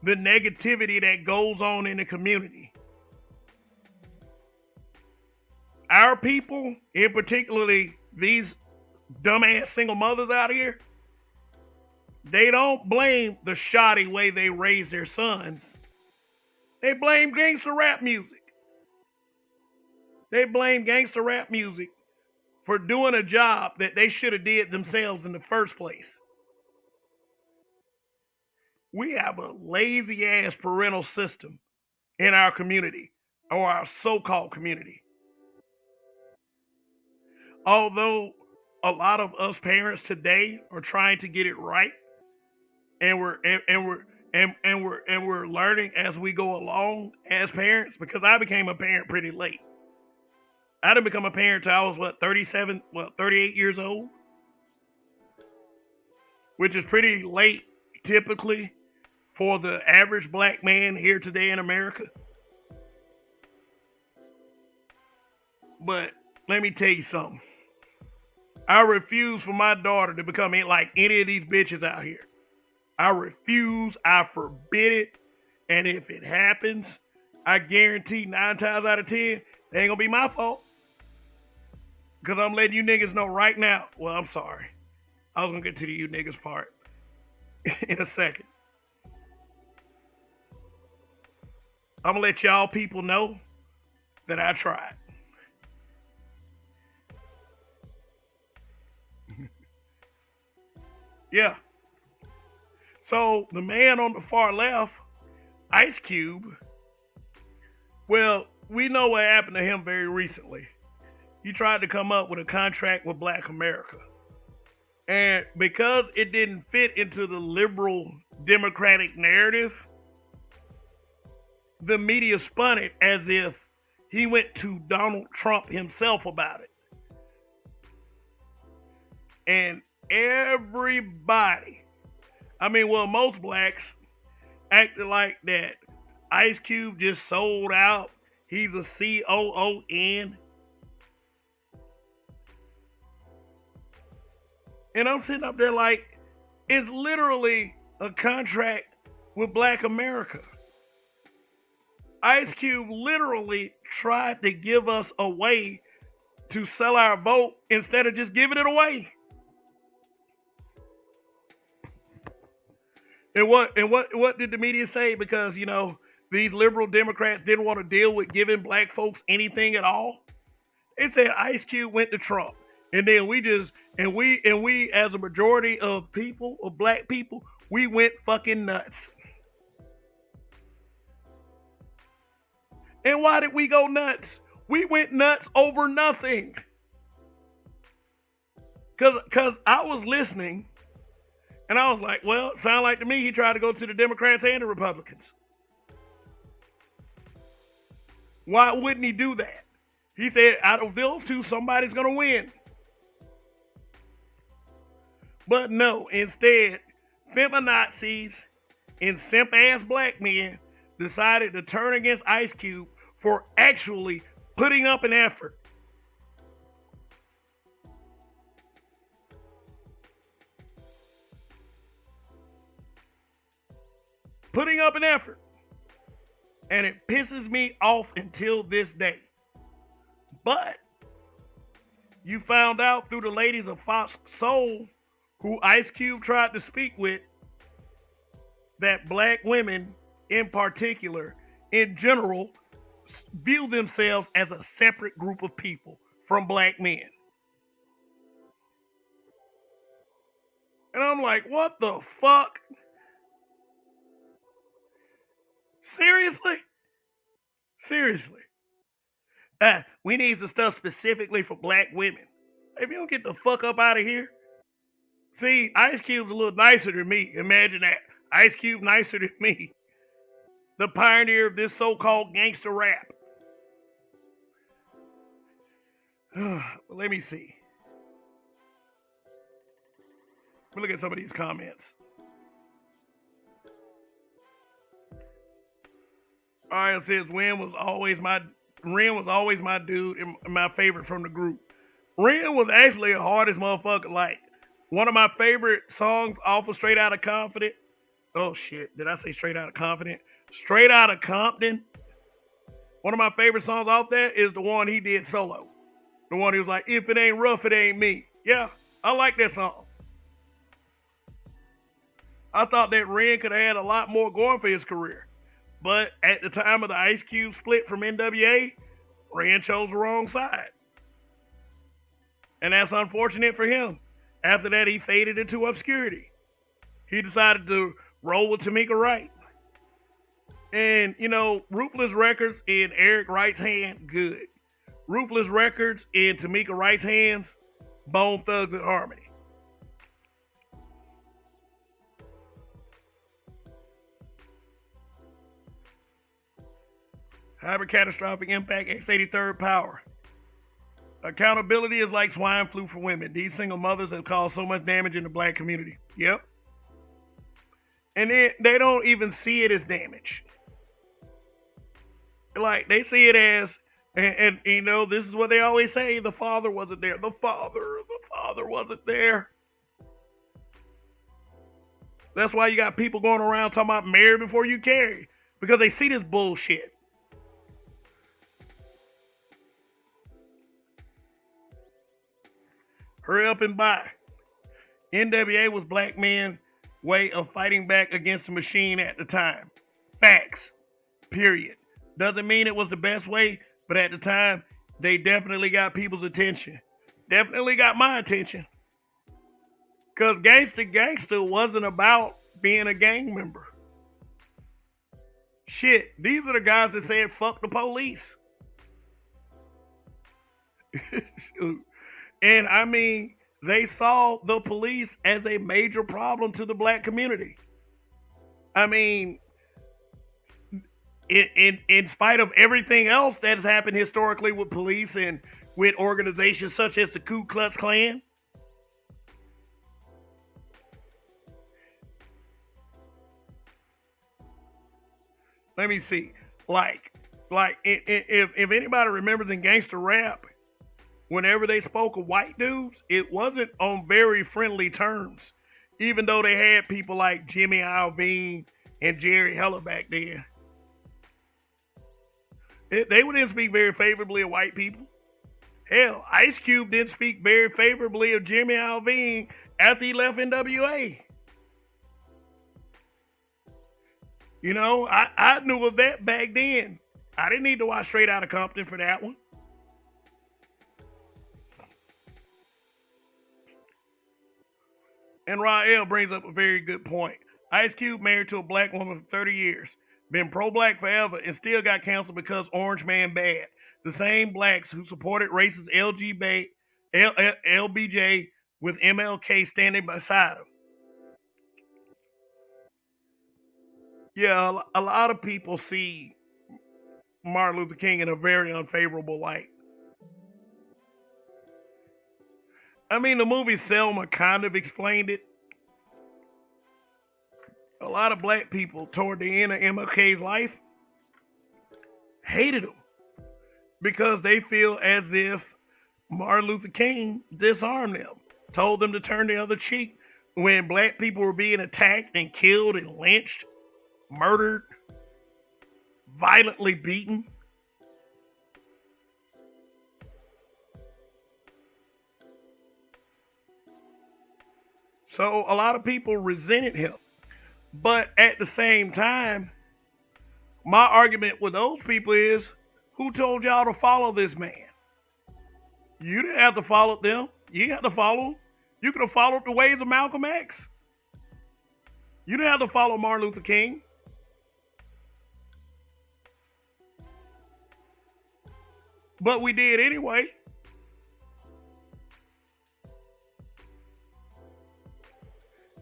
the negativity that goes on in the community, our people, in particularly these dumbass single mothers out here, they don't blame the shoddy way they raise their sons. They blame gangster rap music. They blame gangster rap music for doing a job that they should have did themselves in the first place. We have a lazy ass parental system in our community, or our so-called community. Although a lot of us parents today are trying to get it right, and we're learning as we go along as parents, because I became a parent pretty late. I didn't become a parent till I was 38 years old, which is pretty late typically for the average black man here today in America. But let me tell you something. I refuse for my daughter to become like any of these bitches out here. I refuse. I forbid it. And if it happens, I guarantee 9 times out of 10, it ain't gonna be my fault. Because I'm letting you niggas know right now. Well, I'm sorry. I was gonna get to the you niggas part in a second. I'm gonna let y'all people know that I tried. Yeah. So the man on the far left, Ice Cube, well, we know what happened to him very recently. He tried to come up with a contract with Black America. And because it didn't fit into the liberal democratic narrative, the media spun it as if he went to Donald Trump himself about it. And everybody, most blacks acted like that Ice Cube just sold out. He's a COON. And I'm sitting up there like, it's literally a contract with Black America. Ice Cube literally tried to give us a way to sell our vote instead of just giving it away. And what did the media say? Because, the these liberal Democrats didn't want to deal with giving black folks anything at all. They said Ice Cube went to Trump. And then we as a majority of people, of black people, we went fucking nuts. And why did we go nuts? We went nuts over nothing. Cause I was listening and I was like, well, it sounded like to me he tried to go to the Democrats and the Republicans. Why wouldn't he do that? He said, out of those two, somebody's going to win. But no, instead, feminazis and simp-ass black men decided to turn against Ice Cube for actually putting up an effort. Putting up an effort. And it pisses me off until this day. But you found out through the ladies of Fox Soul, who Ice Cube tried to speak with, that black women in particular, in general, view themselves as a separate group of people from black men. And I'm like, what the fuck? Seriously? Seriously. We need some stuff specifically for black women. If you don't get the fuck up out of here. See, Ice Cube's a little nicer than me. Imagine that. Ice Cube nicer than me. The pioneer of this so-called gangster rap. Let me see. Let me look at some of these comments. All right, it says Ren was always my dude and my favorite from the group. Ren was actually the hardest motherfucker. Like, one of my favorite songs off of Straight Outta Confident. Oh shit, did I say Straight Outta Confident? Straight Outta Compton. One of my favorite songs off there is the one he did solo. The one he was like, if it ain't rough, it ain't me. Yeah, I like that song. I thought that Ren could have had a lot more going for his career. But at the time of the Ice Cube split from NWA, Ren chose the wrong side. And that's unfortunate for him. After that, he faded into obscurity. He decided to roll with Tamika Wright. And, you know, Ruthless Records in Eric Wright's hand, good. Ruthless Records in Tamika Wright's hands, Bone Thugs and Harmony. Hyper catastrophic impact, X83rd power. Accountability is like swine flu for women. These single mothers have caused so much damage in the black community. Yep. And they don't even see it as damage. Like, they see it as, and you know, this is what they always say, the father wasn't there. The father wasn't there. That's why you got people going around talking about marry before you carry. Because they see this bullshit. Hurry up and buy. NWA was black men's way of fighting back against the machine at the time. Facts. Period. Doesn't mean it was the best way, but at the time, they definitely got people's attention. Definitely got my attention. Because Gangsta wasn't about being a gang member. Shit, these are the guys that said fuck the police. And I mean, they saw the police as a major problem to the black community. I mean, in spite of everything else that has happened historically with police and with organizations such as the Ku Klux Klan. Let me see. Like if anybody remembers in gangster rap, whenever they spoke of white dudes, it wasn't on very friendly terms. Even though they had people like Jimmy Iovine and Jerry Heller back then. They didn't speak very favorably of white people. Hell, Ice Cube didn't speak very favorably of Jimmy Iovine after he left NWA. I knew of that back then. I didn't need to watch Straight Outta Compton for that one. And Rael brings up a very good point. Ice Cube married to a black woman for 30 years, been pro-black forever, and still got canceled because Orange Man bad. The same blacks who supported racist LBJ with MLK standing beside him. Yeah, a lot of people see Martin Luther King in a very unfavorable light. I mean, the movie Selma kind of explained it. A lot of black people toward the end of MLK's life hated him because they feel as if Martin Luther King disarmed them, told them to turn the other cheek when black people were being attacked and killed and lynched, murdered, violently beaten. So a lot of people resented him. But at the same time, my argument with those people is who told y'all to follow this man? You didn't have to follow them. You didn't have to follow him. You could have followed the ways of Malcolm X. You didn't have to follow Martin Luther King. But we did anyway.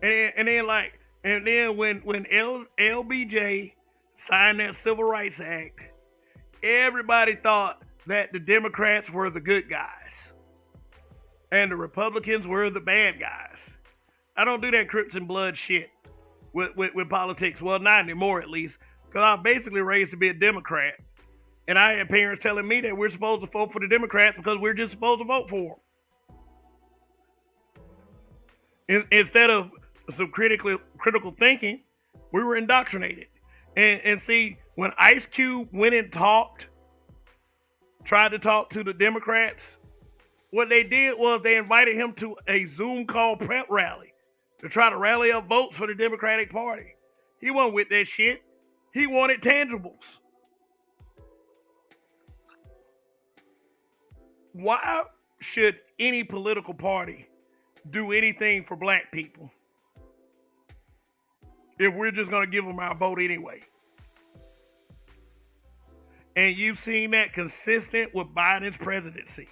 And then when LBJ signed that Civil Rights Act, everybody thought that the Democrats were the good guys and the Republicans were the bad guys. I don't do that Crips and Blood shit with politics. Well, not anymore, at least, because I'm basically raised to be a Democrat, and I had parents telling me that we're supposed to vote for the Democrats because we're just supposed to vote for them. Instead of some critical thinking, we were indoctrinated. And see, when Ice Cube went and tried to talk to the Democrats, what they did was they invited him to a Zoom call prep rally to try to rally up votes for the Democratic Party. He wasn't with that shit. He wanted tangibles. Why should any political party do anything for black people if we're just going to give them our vote anyway? And you've seen that consistent with Biden's presidency.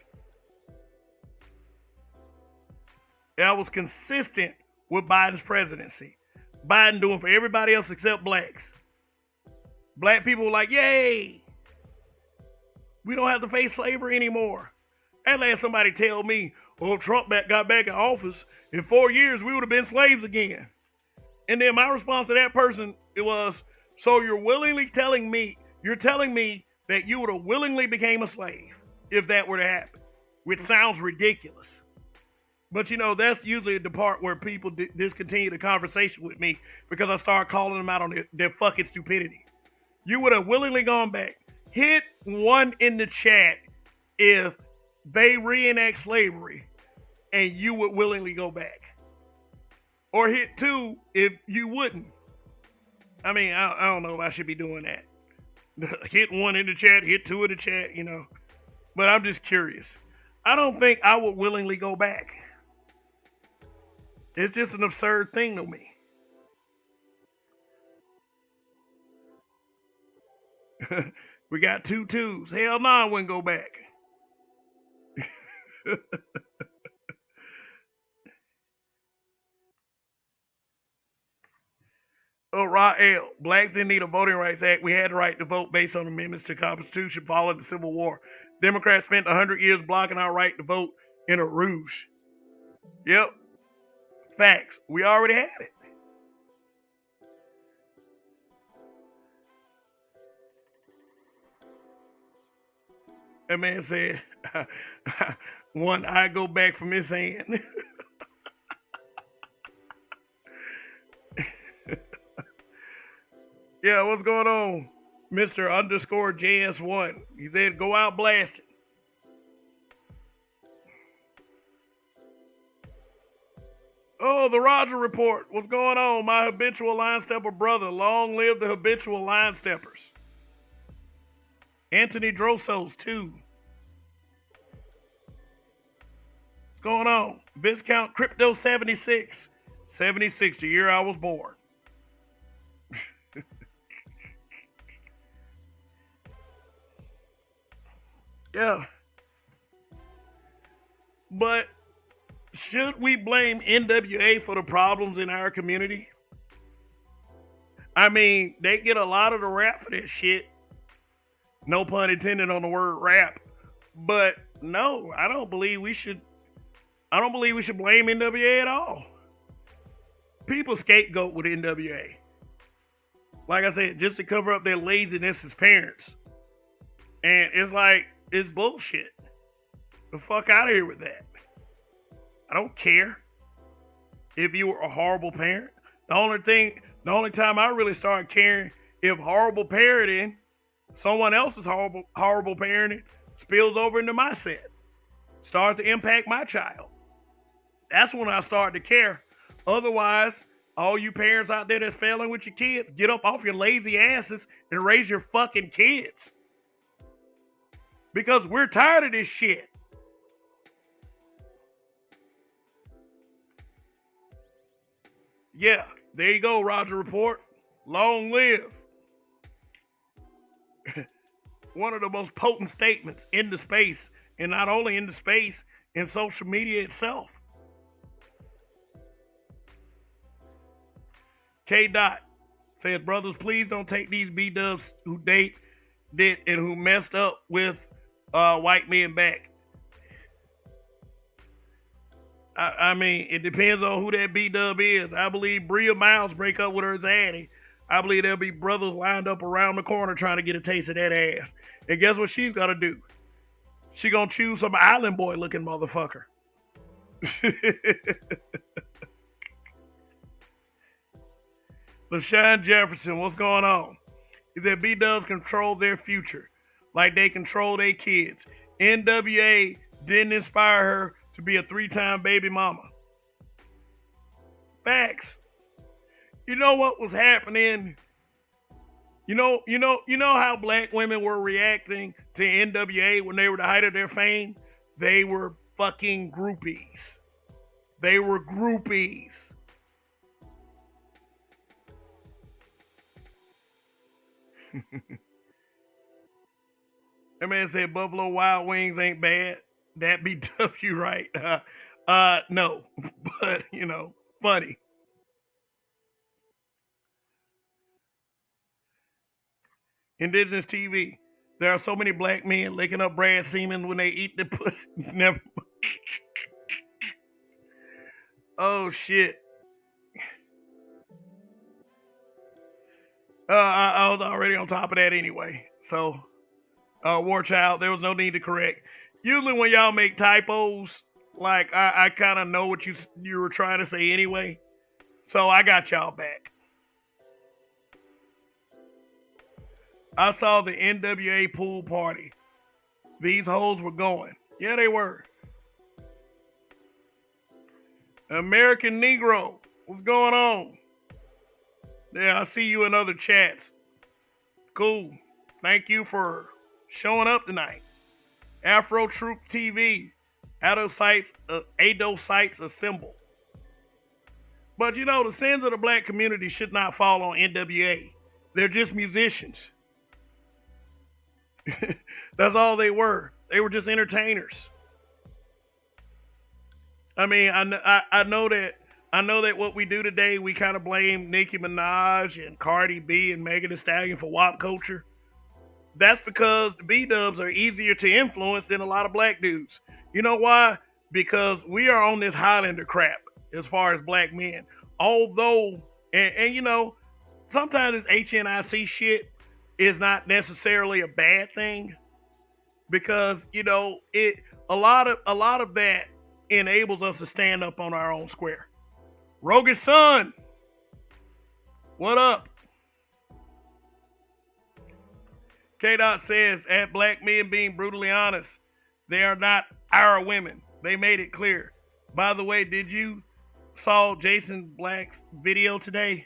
That was consistent with Biden's presidency. Biden doing for everybody else except blacks. Black people were like, yay, we don't have to face slavery anymore. I had somebody tell me, well, Trump got back in office, in 4 years we would have been slaves again. And then my response to that person, it was, so you're telling me that you would have willingly became a slave if that were to happen, which sounds ridiculous. But that's usually the part where people discontinue the conversation with me because I start calling them out on their fucking stupidity. You would have willingly gone back. Hit 1 in the chat if they reenact slavery and you would willingly go back. Or hit 2 if you wouldn't. I mean, I don't know if I should be doing that. Hit 1 in the chat, hit 2 in the chat, But I'm just curious. I don't think I would willingly go back. It's just an absurd thing to me. We got 2 twos. Hell no, I wouldn't go back. Oh, Rael, blacks didn't need a Voting Rights Act. We had the right to vote based on amendments to the Constitution following the Civil War. Democrats spent 100 years blocking our right to vote in a rouge. Yep. Facts. We already had it. That man said, one eye go back from his hand. Yeah, what's going on? Mr. underscore JS1. He said, go out blasting. Oh, the Roger Report. What's going on? My habitual line stepper brother. Long live the habitual line steppers. Anthony Drossos, too. What's going on? Viscount Crypto 76. 76, the year I was born. Yeah. But should we blame NWA for the problems in our community? I mean, they get a lot of the rap for that shit. No pun intended on the word rap. But no, I don't believe we should blame NWA at all. People scapegoat with NWA. Like I said, just to cover up their laziness as parents. And it's like, it's bullshit. The fuck out of here with that. I don't care if you were a horrible parent. The only time I really started caring if horrible parenting, someone else's horrible parenting spills over into my set, starts to impact my child. That's when I started to care. Otherwise, all you parents out there that's failing with your kids, get up off your lazy asses and raise your fucking kids. Because we're tired of this shit. Yeah, there you go, Roger Report. Long live. One of the most potent statements in the space, and not only in the space, in social media itself. K. Dot says, brothers, please don't take these B-dubs who did and who messed up with white men back. I mean, it depends on who that B-dub is. I believe Bria Miles break up with her zaddy. I believe there'll be brothers lined up around the corner trying to get a taste of that ass. And guess what she's gonna do? She gonna choose some island boy looking motherfucker. LaShawn Jefferson, what's going on? Is that B-dubs control their future like they control their kids. NWA didn't inspire her to be a 3-time baby mama. Facts. You know what was happening? You know how black women were reacting to NWA when they were the height of their fame? They were fucking groupies. They were groupies. That man said Buffalo Wild Wings ain't bad. That be W, right? No, but funny. Indigenous TV. There are so many black men licking up Brad semen when they eat the pussy. Never. Oh shit. I was already on top of that anyway. So, War Child, there was no need to correct. Usually when y'all make typos, like I kind of know what you were trying to say anyway. So I got y'all back. I saw the NWA pool party. These hoes were going. Yeah, they were. American Negro, what's going on? Yeah, I see you in other chats. Cool. Thank you for showing up tonight. Afro Troop TV. Ado sites assemble. But the sins of the black community should not fall on NWA. They're just musicians. That's all they were. They were just entertainers. I mean, I know that what we do today, we kind of blame Nicki Minaj and Cardi B and Megan Thee Stallion for WAP culture. That's because the B-dubs are easier to influence than a lot of black dudes. You know why? Because we are on this Highlander crap as far as black men. Although, and sometimes this HNIC shit is not necessarily a bad thing because a lot of that enables us to stand up on our own square. Rogan son, what up? K. Dot says, at black men being brutally honest, they are not our women. They made it clear. By the way, did you saw Jason Black's video today?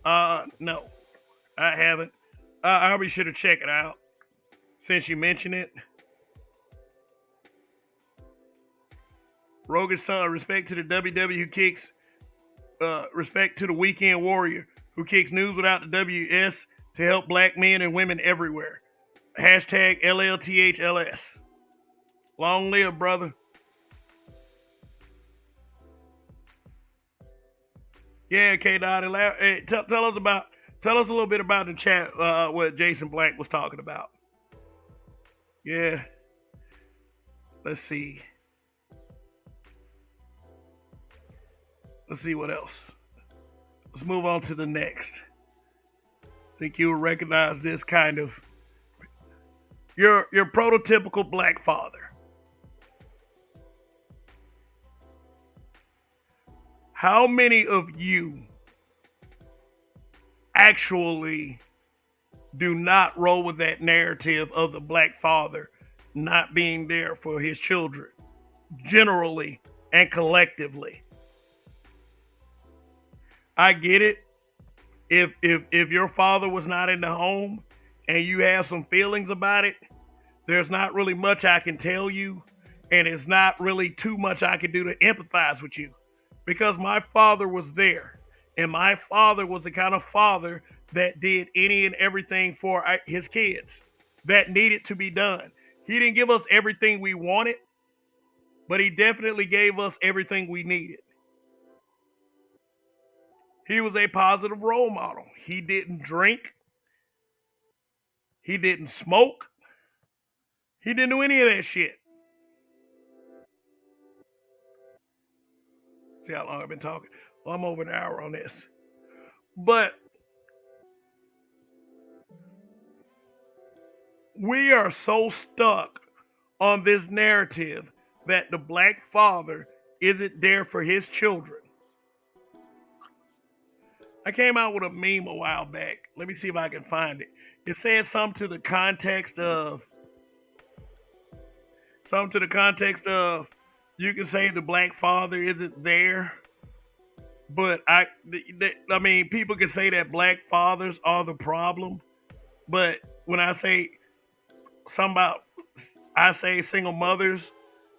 No, I haven't. I probably should have checked it out since you mentioned it. Rogan's son, respect to the WW who kicks, respect to the weekend warrior who kicks news without the WS to help black men and women everywhere. Hashtag LLTHLS. Long live, brother. Yeah, K Dot. Hey, tell us about. Tell us a little bit about the chat. What Jason Black was talking about. Yeah. Let's see. Let's see what else. Let's move on to the next. I think you'll recognize this kind of your prototypical black father. How many of you actually do not roll with that narrative of the black father not being there for his children, generally and collectively? I get it. If your father was not in the home and you have some feelings about it, there's not really much I can tell you, and it's not really too much I can do to empathize with you, because my father was there, and my father was the kind of father that did any and everything for his kids that needed to be done. He didn't give us everything we wanted, but he definitely gave us everything we needed. He was a positive role model. He didn't drink. He didn't smoke. He didn't do any of that shit. See how long I've been talking? Well, I'm over an hour on this. But we are so stuck on this narrative that the black father isn't there for his children. I came out with a meme a while back. Let me see if I can find it. It said something to the context of you can say the black father isn't there, but I mean people can say that black fathers are the problem, but when I say something about I say single mothers,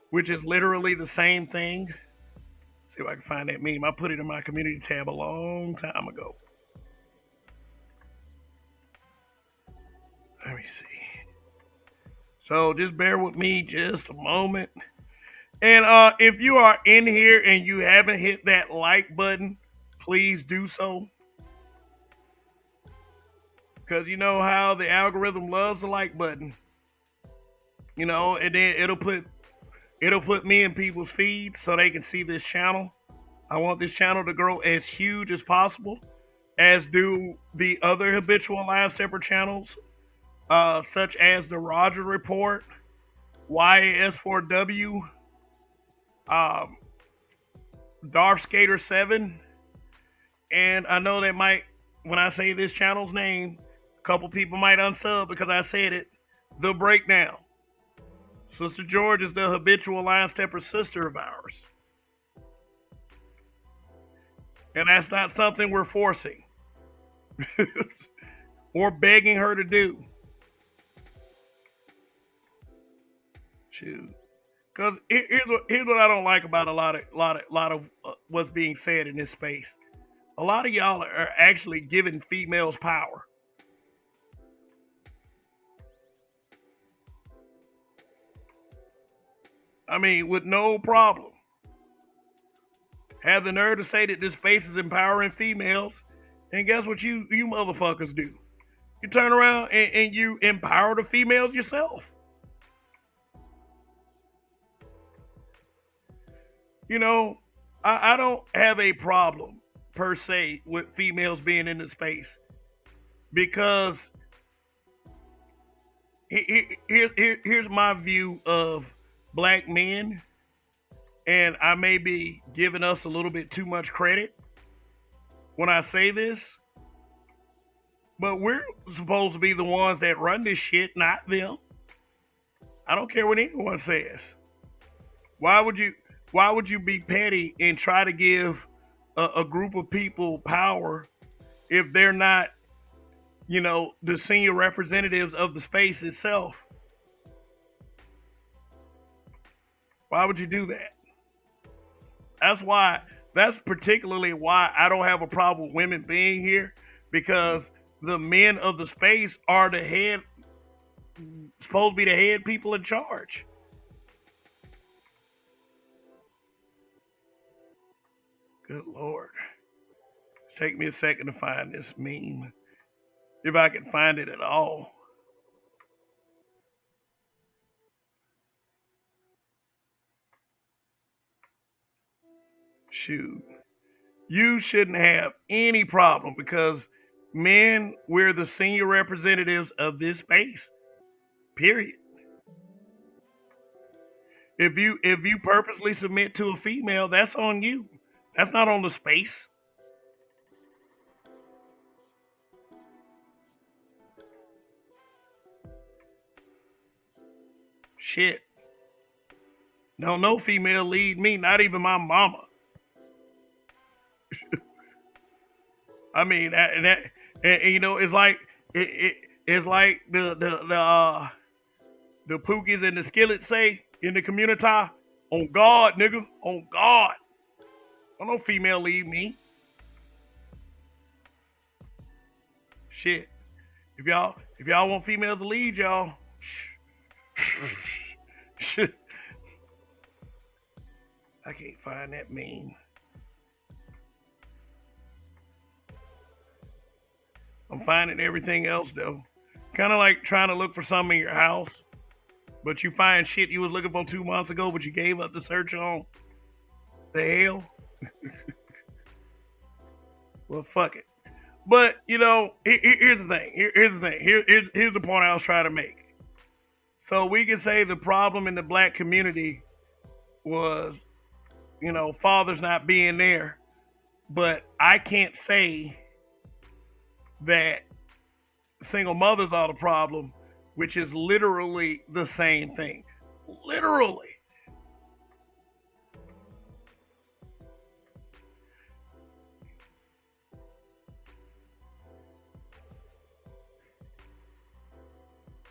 which is literally the same thing. See if I can find that meme. I put it in my community tab a long time ago. Let me see. So just bear with me just a moment. And if you are in here and you haven't hit that like button, please do so. Because you know how the algorithm loves the like button. You know, and then it'll put me in people's feeds so they can see this channel. I want this channel to grow as huge as possible, as do the other habitual line stepper channels, such as the Roger Report, YS4W, Darth Skater 7, and I know that might, when I say this channel's name, a couple people might unsub because I said it. The Breakdown. Sister George is the habitual line stepper sister of ours. And that's not something we're forcing or begging her to do. Shoot. Because here's what I don't like about a lot of what's being said in this space. A lot of y'all are actually giving females power. I mean, with no problem. Have the nerve to say that this space is empowering females, and guess what you motherfuckers do? You turn around and you empower the females yourself. You know, I don't have a problem per se with females being in the space, because here's my view of black men, and I may be giving us a little bit too much credit when I say this, but we're supposed to be the ones that run this shit, not them. I don't care what anyone says. Why would you Why would you be petty and try to give a group of people power if they're not, the senior representatives of the space itself? Why would you do that? That's why. That's particularly why I don't have a problem with women being here, because the men of the space are the head, supposed to be the head people in charge. Good Lord. Take me a second to find this meme, if I can find it at all. Shoot. You shouldn't have any problem because men, we're the senior representatives of this space. Period. If you purposely submit to a female, that's on you. That's not on the space. Shit. No female lead me, not even my mama. I mean that it's like it's like the Pookies and the Skillets say in the community. On God, nigga. On God. Don't no female lead me. Shit. If y'all want females to lead y'all, I can't find that meme. I'm finding everything else though. Kind of like trying to look for something in your house, but you find shit you was looking for 2 months ago, but you gave up the search on. The hell? Well, fuck it. But here's the thing. Here's the thing. Here's the point I was trying to make. So we can say the problem in the black community was, fathers not being there, but I can't say that single mothers are the problem, which is literally the same thing. Literally.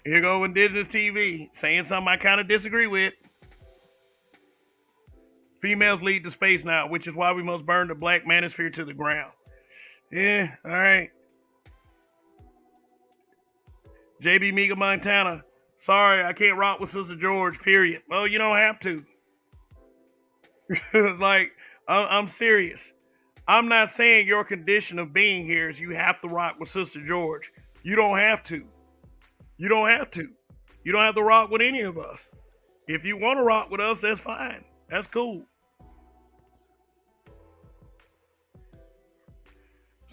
Here go Indigenous TV saying something I kind of disagree with. Females lead the space now, which is why we must burn the black manosphere to the ground. Yeah, all right. JB Mega Montana. Sorry, I can't rock with Sister George, period. Well, you don't have to. Like, I'm serious. I'm not saying your condition of being here is you have to rock with Sister George. You don't have to. You don't have to. You don't have to rock with any of us. If you want to rock with us, that's fine. That's cool.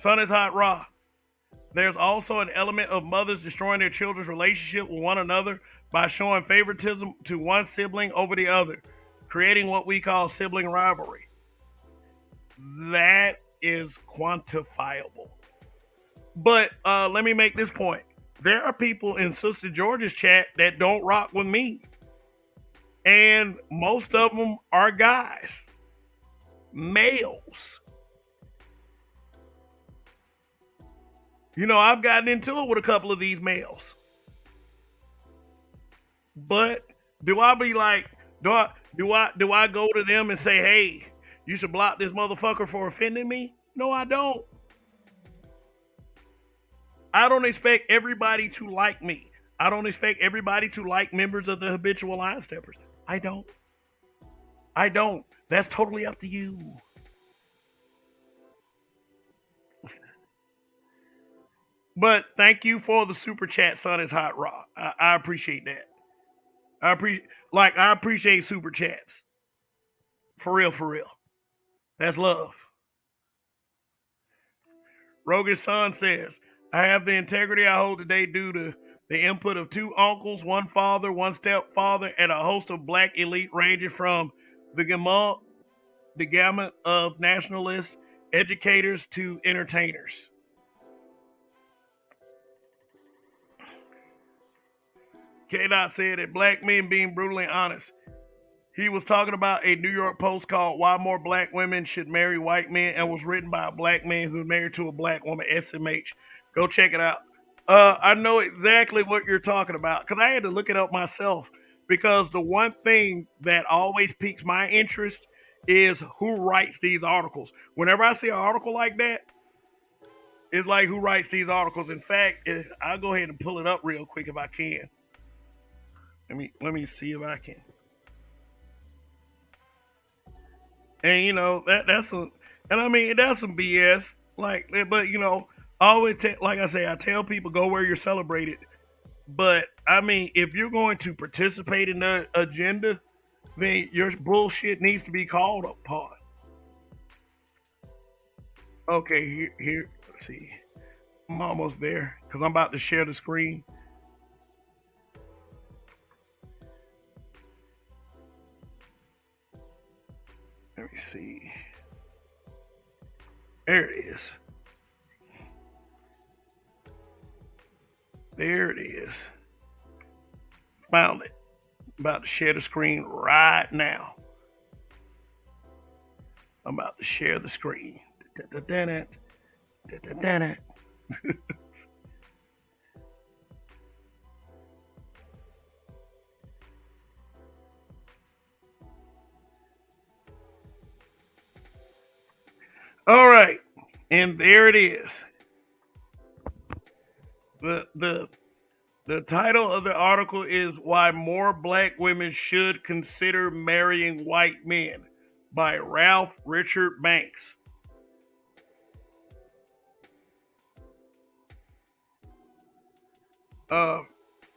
Sun is hot raw. There's also an element of mothers destroying their children's relationship with one another by showing favoritism to one sibling over the other, creating what we call sibling rivalry. That is quantifiable. But let me make this point. There are people in Sister George's chat that don't rock with me. And most of them are guys, males. I've gotten into it with a couple of these males. But do I be like, do I go to them and say, hey, you should block this motherfucker for offending me? No, I don't. I don't expect everybody to like me. I don't expect everybody to like members of the habitual line steppers. I don't. That's totally up to you. But thank you for the super chat, Son is hot raw. I appreciate that. I appreciate super chats. For real, for real. That's love. Rogan's son says, I have the integrity I hold today due to the input of two uncles, one father, one stepfather, and a host of black elite ranging from the gamut of nationalists, educators to entertainers. K. Dot said that black men being brutally honest. He was talking about a New York Post called "Why More Black Women Should Marry White Men" and was written by a black man who's married to a black woman. SMH. Go check it out. I know exactly what you're talking about because I had to look it up myself. Because the one thing that always piques my interest is who writes these articles. Whenever I see an article like that, it's like who writes these articles. In fact, I'll go ahead and pull it up real quick if I can. Let me see if I can. And that's some, and I mean that's some BS. Like, but I always like I say, I tell people go where you're celebrated. But I mean, if you're going to participate in the agenda, then your bullshit needs to be called upon. Okay, here. Let's see. I'm almost there because I'm about to share the screen. Let me see. There it is. There it is. Found it. About to share the screen right now. I'm about to share the screen. All right, and there it is. The title of the article is "Why More Black Women Should Consider Marrying White Men" by Ralph Richard Banks. Uh,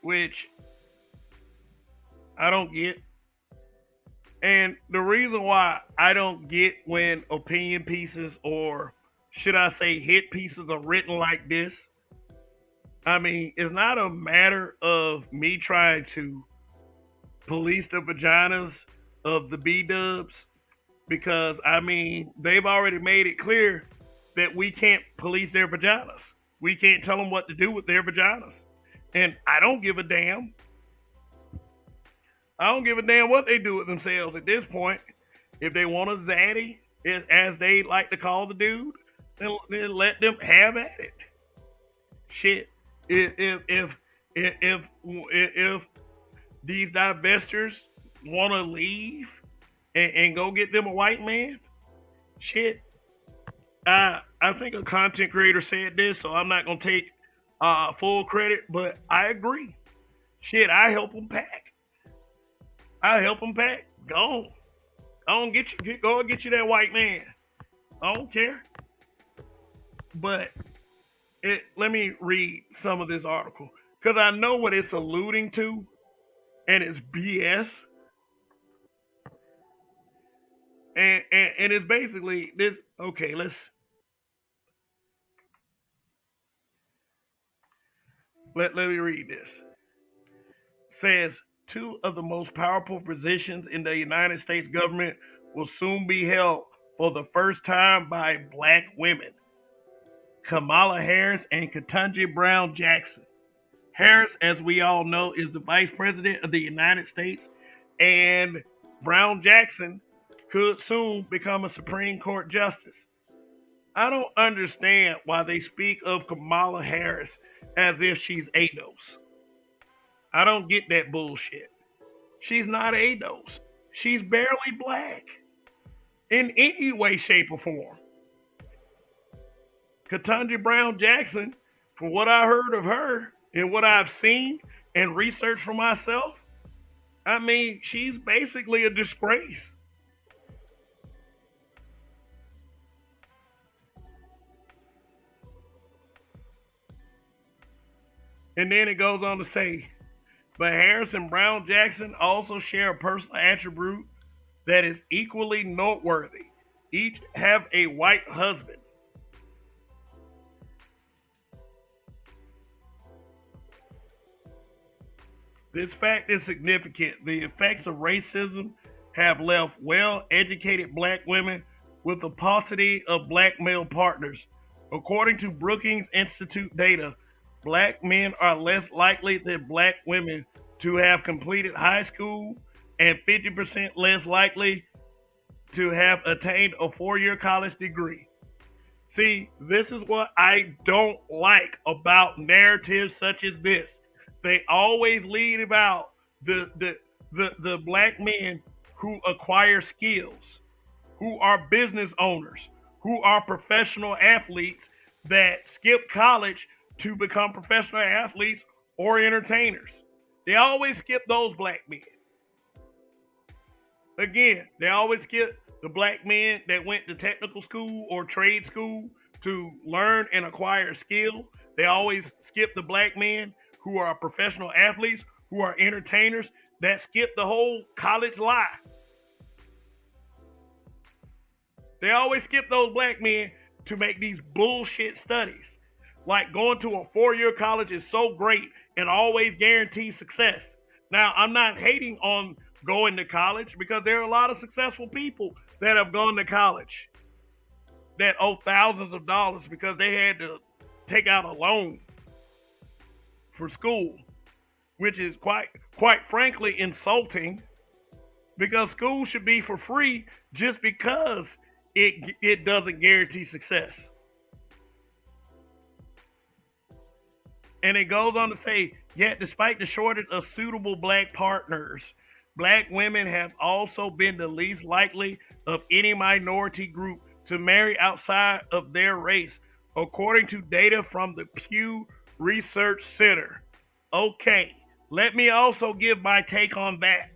which I don't get. And the reason why I don't get when opinion pieces, or should I say hit pieces, are written like this, I mean, it's not a matter of me trying to police the vaginas of the B dubs, because I mean, they've already made it clear that we can't police their vaginas. We can't tell them what to do with their vaginas. And I don't give a damn. I don't give a damn what they do with themselves at this point. If they want a zaddy, as they like to call the dude, then let them have at it. Shit. If these divestors want to leave and go get them a white man, shit. I think a content creator said this, so I'm not gonna take full credit, but I agree. Shit, I help them pack. I help them pack. Go on, go and get you that white man. I don't care. But let me read some of this article because I know what it's alluding to, and it's BS. And it's basically this. Okay, let me read this. Says two of the most powerful positions in the United States government will soon be held for the first time by black women: Kamala Harris and Ketanji Brown Jackson. Harris, as we all know, is the Vice President of the United States, and Brown Jackson could soon become a Supreme Court justice. I don't understand why they speak of Kamala Harris as if she's ADOS. I don't get that bullshit. She's not ADOS. She's barely black in any way, shape, or form. Ketanji Brown Jackson, from what I heard of her and what I've seen and researched for myself, I mean, she's basically a disgrace. And then it goes on to say, but Harris and Brown Jackson also share a personal attribute that is equally noteworthy. Each have a white husband. This fact is significant. The effects of racism have left well educated black women with a paucity of black male partners. According to Brookings Institute data, black men are less likely than black women to have completed high school, and 50% less likely to have attained a 4-year college degree. See, this is what I don't like about narratives such as this. They always lead about the black men who acquire skills, who are business owners, who are professional athletes that skip college to become professional athletes or entertainers. They always skip those black men. Again, they always skip the black men that went to technical school or trade school to learn and acquire skill. They always skip the black men who are professional athletes, who are entertainers, that skip the whole college lie. They always skip those black men to make these bullshit studies. Like going to a 4-year college is so great and always guarantees success. Now, I'm not hating on going to college because there are a lot of successful people that have gone to college that owe thousands of dollars because they had to take out a loan for school, which is quite frankly insulting because school should be for free just because it doesn't guarantee success. And it goes on to say, yet despite the shortage of suitable black partners, black women have also been the least likely of any minority group to marry outside of their race, according to data from the Pew Research Center. Okay, let me also give my take on that.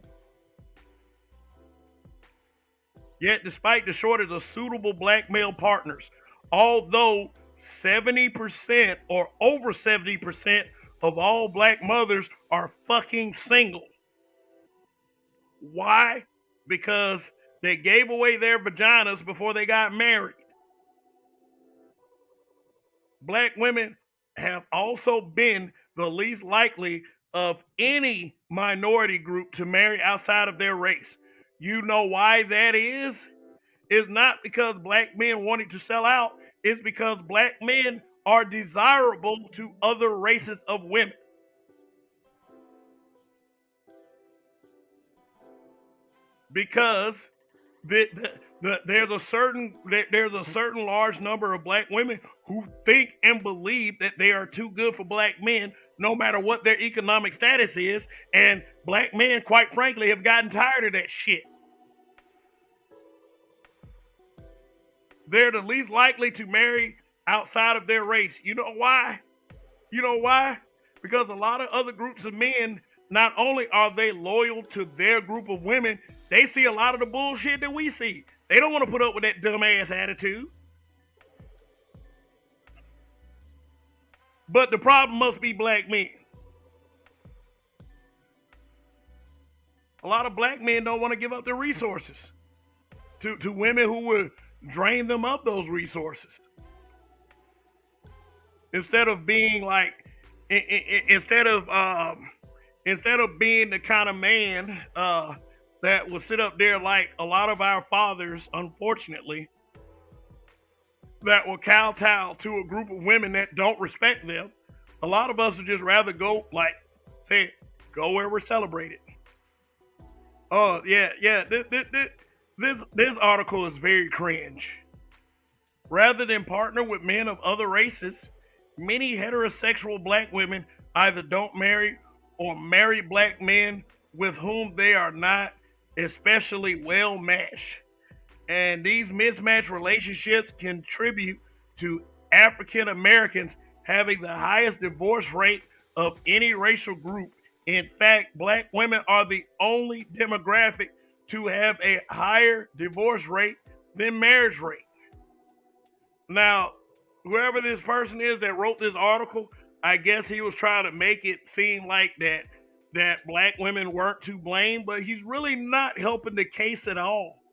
Yet despite the shortage of suitable black male partners, although 70% or over 70% of all black mothers are fucking single. Why? Because they gave away their vaginas before they got married. Black women have also been the least likely of any minority group to marry outside of their race. You know why that is? It's not because black men wanted to sell out, it's because black men are desirable to other races of women. Because there's a certain large number of black women who think and believe that they are too good for black men no matter what their economic status is, and black men quite frankly have gotten tired of that shit. They're the least likely to marry outside of their race. You know why? You know why? Because a lot of other groups of men, not only are they loyal to their group of women, they see a lot of the bullshit that we see. They don't want to put up with that dumbass attitude. But the problem must be black men. A lot of black men don't want to give up their resources to women who will drain them of those resources. Instead of being like, instead of being the kind of man that will sit up there like a lot of our fathers, unfortunately, that will kowtow to a group of women that don't respect them. A lot of us would just rather go, like, say, go where we're celebrated. Oh yeah. This article is very cringe. Rather than partner with men of other races, many heterosexual black women either don't marry or marry black men with whom they are not especially well matched. And these mismatched relationships contribute to African Americans having the highest divorce rate of any racial group. In fact, black women are the only demographic to have a higher divorce rate than marriage rate. Now, whoever this person is that wrote this article, I guess he was trying to make it seem like that black women weren't to blame, but he's really not helping the case at all.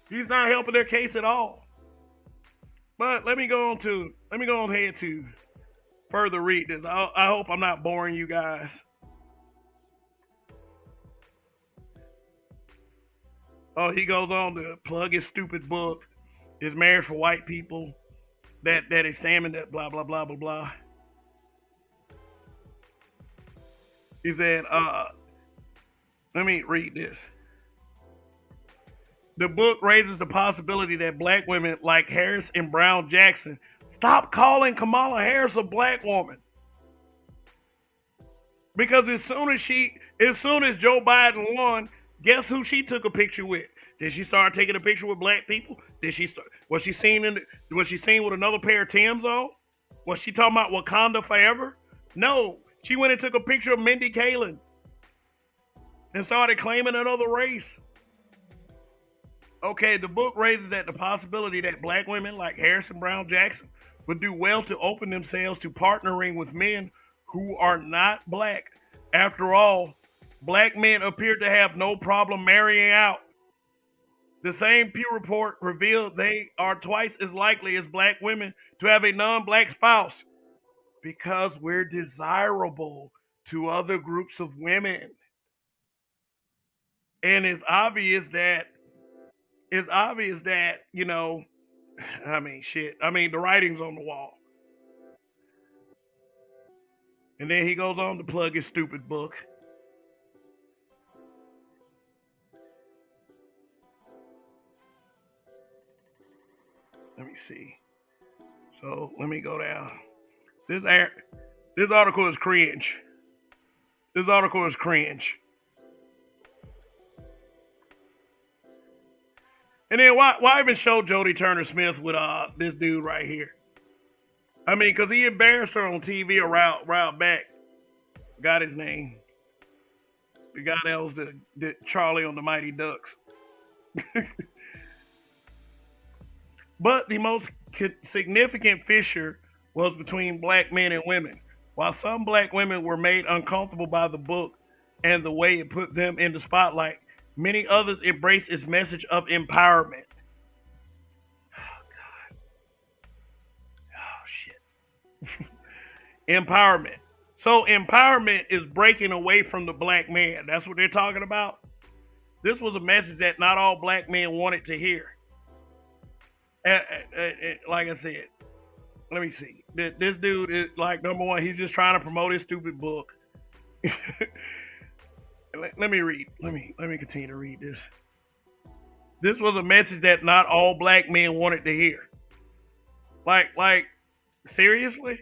He's not helping their case at all. But let me go on ahead to further read this. I hope I'm not boring you guys. Oh, he goes on to plug his stupid book, Is Marriage for White People, that examined that blah blah blah blah blah. He said, Let me read this. The book raises the possibility that black women like Harris and Brown Jackson stop calling Kamala Harris a black woman. Because as soon as Joe Biden won, guess who she took a picture with? Did she start taking a picture with black people? Did she start? Was she seen with another pair of Timbs on? Was she talking about Wakanda forever? No, she went and took a picture of Mindy Kaling and started claiming another race. Okay, the book raises that the possibility that black women like Harrison Brown Jackson would do well to open themselves to partnering with men who are not black. After all, black men appear to have no problem marrying out. The same Pew report revealed they are twice as likely as black women to have a non black spouse because we're desirable to other groups of women. And it's obvious that, I mean, shit. I mean, the writing's on the wall. And then he goes on to plug his stupid book. Let me see. So let me go down. This this article is cringe. This article is cringe. And then why even show Jodie Turner Smith with this dude right here? I mean, because he embarrassed her on TV a route back. Got his name. The guy that was the Charlie on the Mighty Ducks. But the most significant fissure was between black men and women. While some black women were made uncomfortable by the book and the way it put them in the spotlight, many others embraced its message of empowerment. Oh, shit. Empowerment. So, empowerment is breaking away from the black man. That's what they're talking about. This was a message that not all black men wanted to hear. Like I said, let me see. This dude is like number one. He's just trying to promote his stupid book. Let me read. Let me continue to read this. This was a message that not all black men wanted to hear. Like seriously,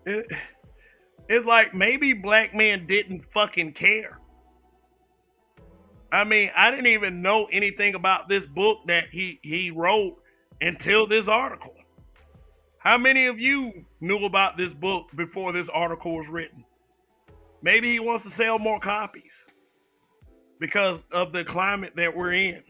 it's like maybe black men didn't fucking care. I mean, I didn't even know anything about this book that he wrote until this article. How many of you knew about this book before this article was written? Maybe he wants to sell more copies because of the climate that we're in.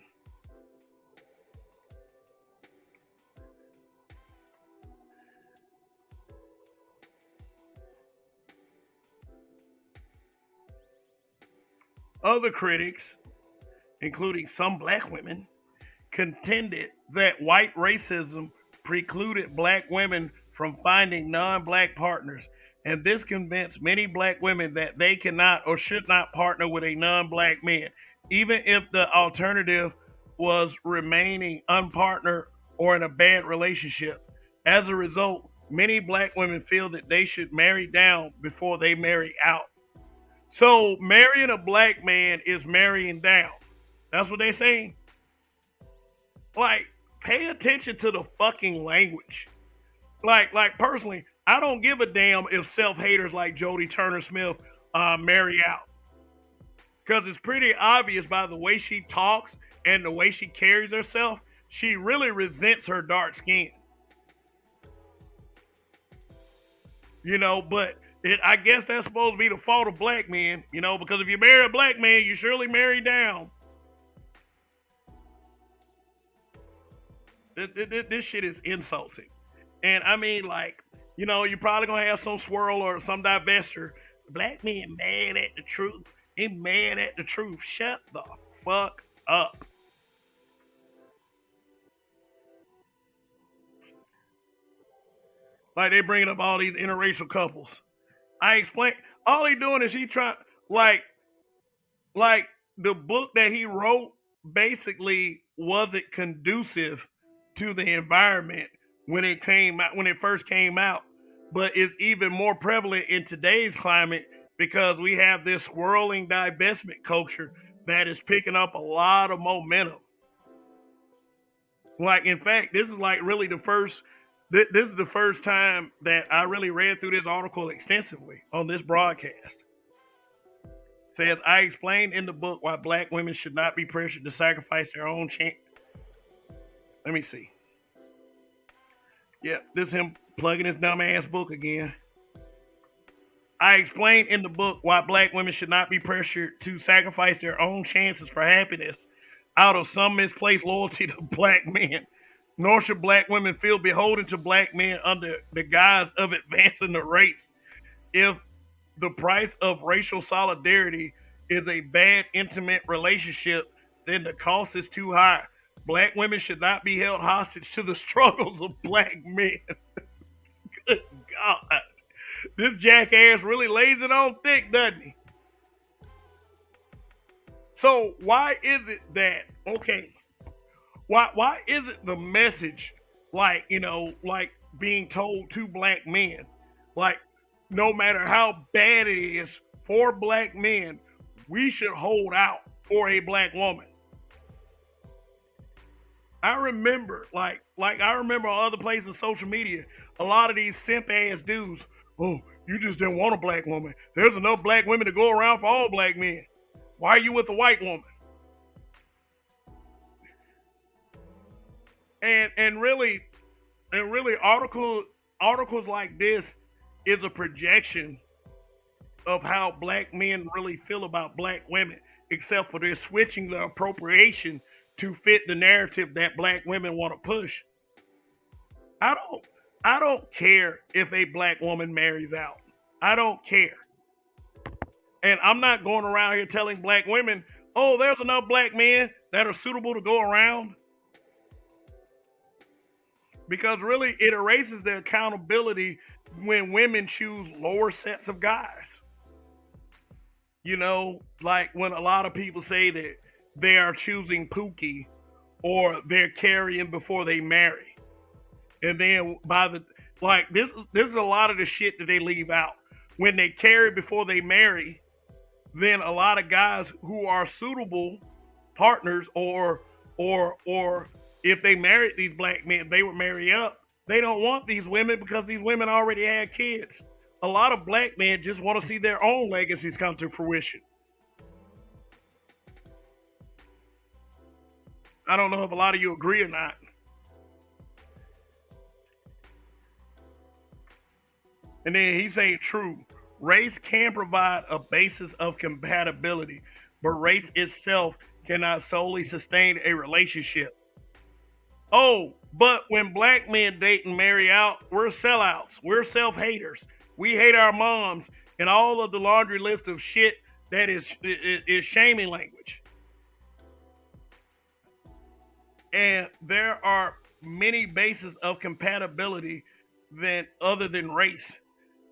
Other critics, including some black women, contended that white racism precluded black women from finding non black partners, and this convinced many black women that they cannot or should not partner with a non black man, even if the alternative was remaining unpartnered or in a bad relationship. As a result, many black women feel that they should marry down before they marry out. So, marrying a black man is marrying down. That's what they're saying. Like, pay attention to the fucking language. Like personally, I don't give a damn if self haters like Jodie Turner Smith marry out, because it's pretty obvious by the way she talks and the way she carries herself, she really resents her dark skin. But I guess that's supposed to be the fault of black men, because if you marry a black man, you surely marry down. This shit is insulting. And I mean, like, you're probably gonna have some swirl or some divester. Black men mad at the truth. They mad at the truth. Shut the fuck up. Like they bringing up all these interracial couples. I explain. All he doing is he trying like like the book that he wrote basically wasn't conducive to the environment when it first came out, but it's even more prevalent in today's climate because we have this swirling divestment culture that is picking up a lot of momentum. Like, in fact, this is like really the first. This is the first time that I really read through this article extensively on this broadcast. It says, I explained in the book why black women should not be pressured to sacrifice their own chance. Let me see. Yeah, this is him plugging his dumb ass book again. I explained in the book why black women should not be pressured to sacrifice their own chances for happiness out of some misplaced loyalty to black men. Nor should black women feel beholden to black men under the guise of advancing the race. If the price of racial solidarity is a bad, intimate relationship, then the cost is too high. Black women should not be held hostage to the struggles of black men. Good God. This jackass really lays it on thick, doesn't he? So why is it that, okay, why is it the message, like, like being told to black men, like, no matter how bad it is for black men, we should hold out for a black woman? I remember, I remember on other places of social media, a lot of these simp ass dudes. Oh, you just didn't want a black woman. There's enough black women to go around for all black men. Why are you with a white woman? And really articles like this is a projection of how black men really feel about black women, except for they're switching the appropriation to fit the narrative that black women want to push. I don't I don't care if a black woman marries out. I don't care. And I'm not going around here telling black women, oh, there's enough black men that are suitable to go around. Because really, it erases the accountability when women choose lower sets of guys. You know, like when a lot of people say that they are choosing Pookie or they're carrying before they marry. And then by the like this is a lot of the shit that they leave out. When they carry before they marry, then a lot of guys who are suitable partners or if they married these black men, they would marry up. They don't want these women because these women already had kids. A lot of black men just want to see their own legacies come to fruition. I don't know if a lot of you agree or not. And then he's saying true. Race can provide a basis of compatibility, but race itself cannot solely sustain a relationship. Oh, but when black men date and marry out, we're sellouts. We're self-haters. We hate our moms and all of the laundry list of shit that is shaming language. And there are many bases of compatibility than other than race.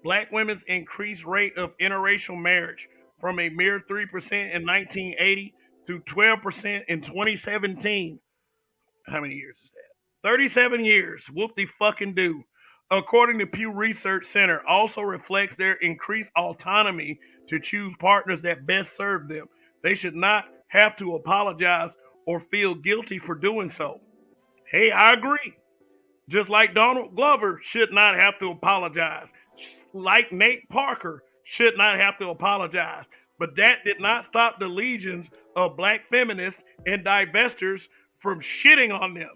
Black women's increased rate of interracial marriage from a mere 3% in 1980 to 12% in 2017. How many years is that? 37 years. Whoop de fucking do. According to Pew Research Center, also reflects their increased autonomy to choose partners that best serve them. They should not have to apologize or feel guilty for doing so. Hey, I agree. Just like Donald Glover should not have to apologize. Like Nate Parker should not have to apologize. But that did not stop the legions of black feminists and divestors from shitting on them.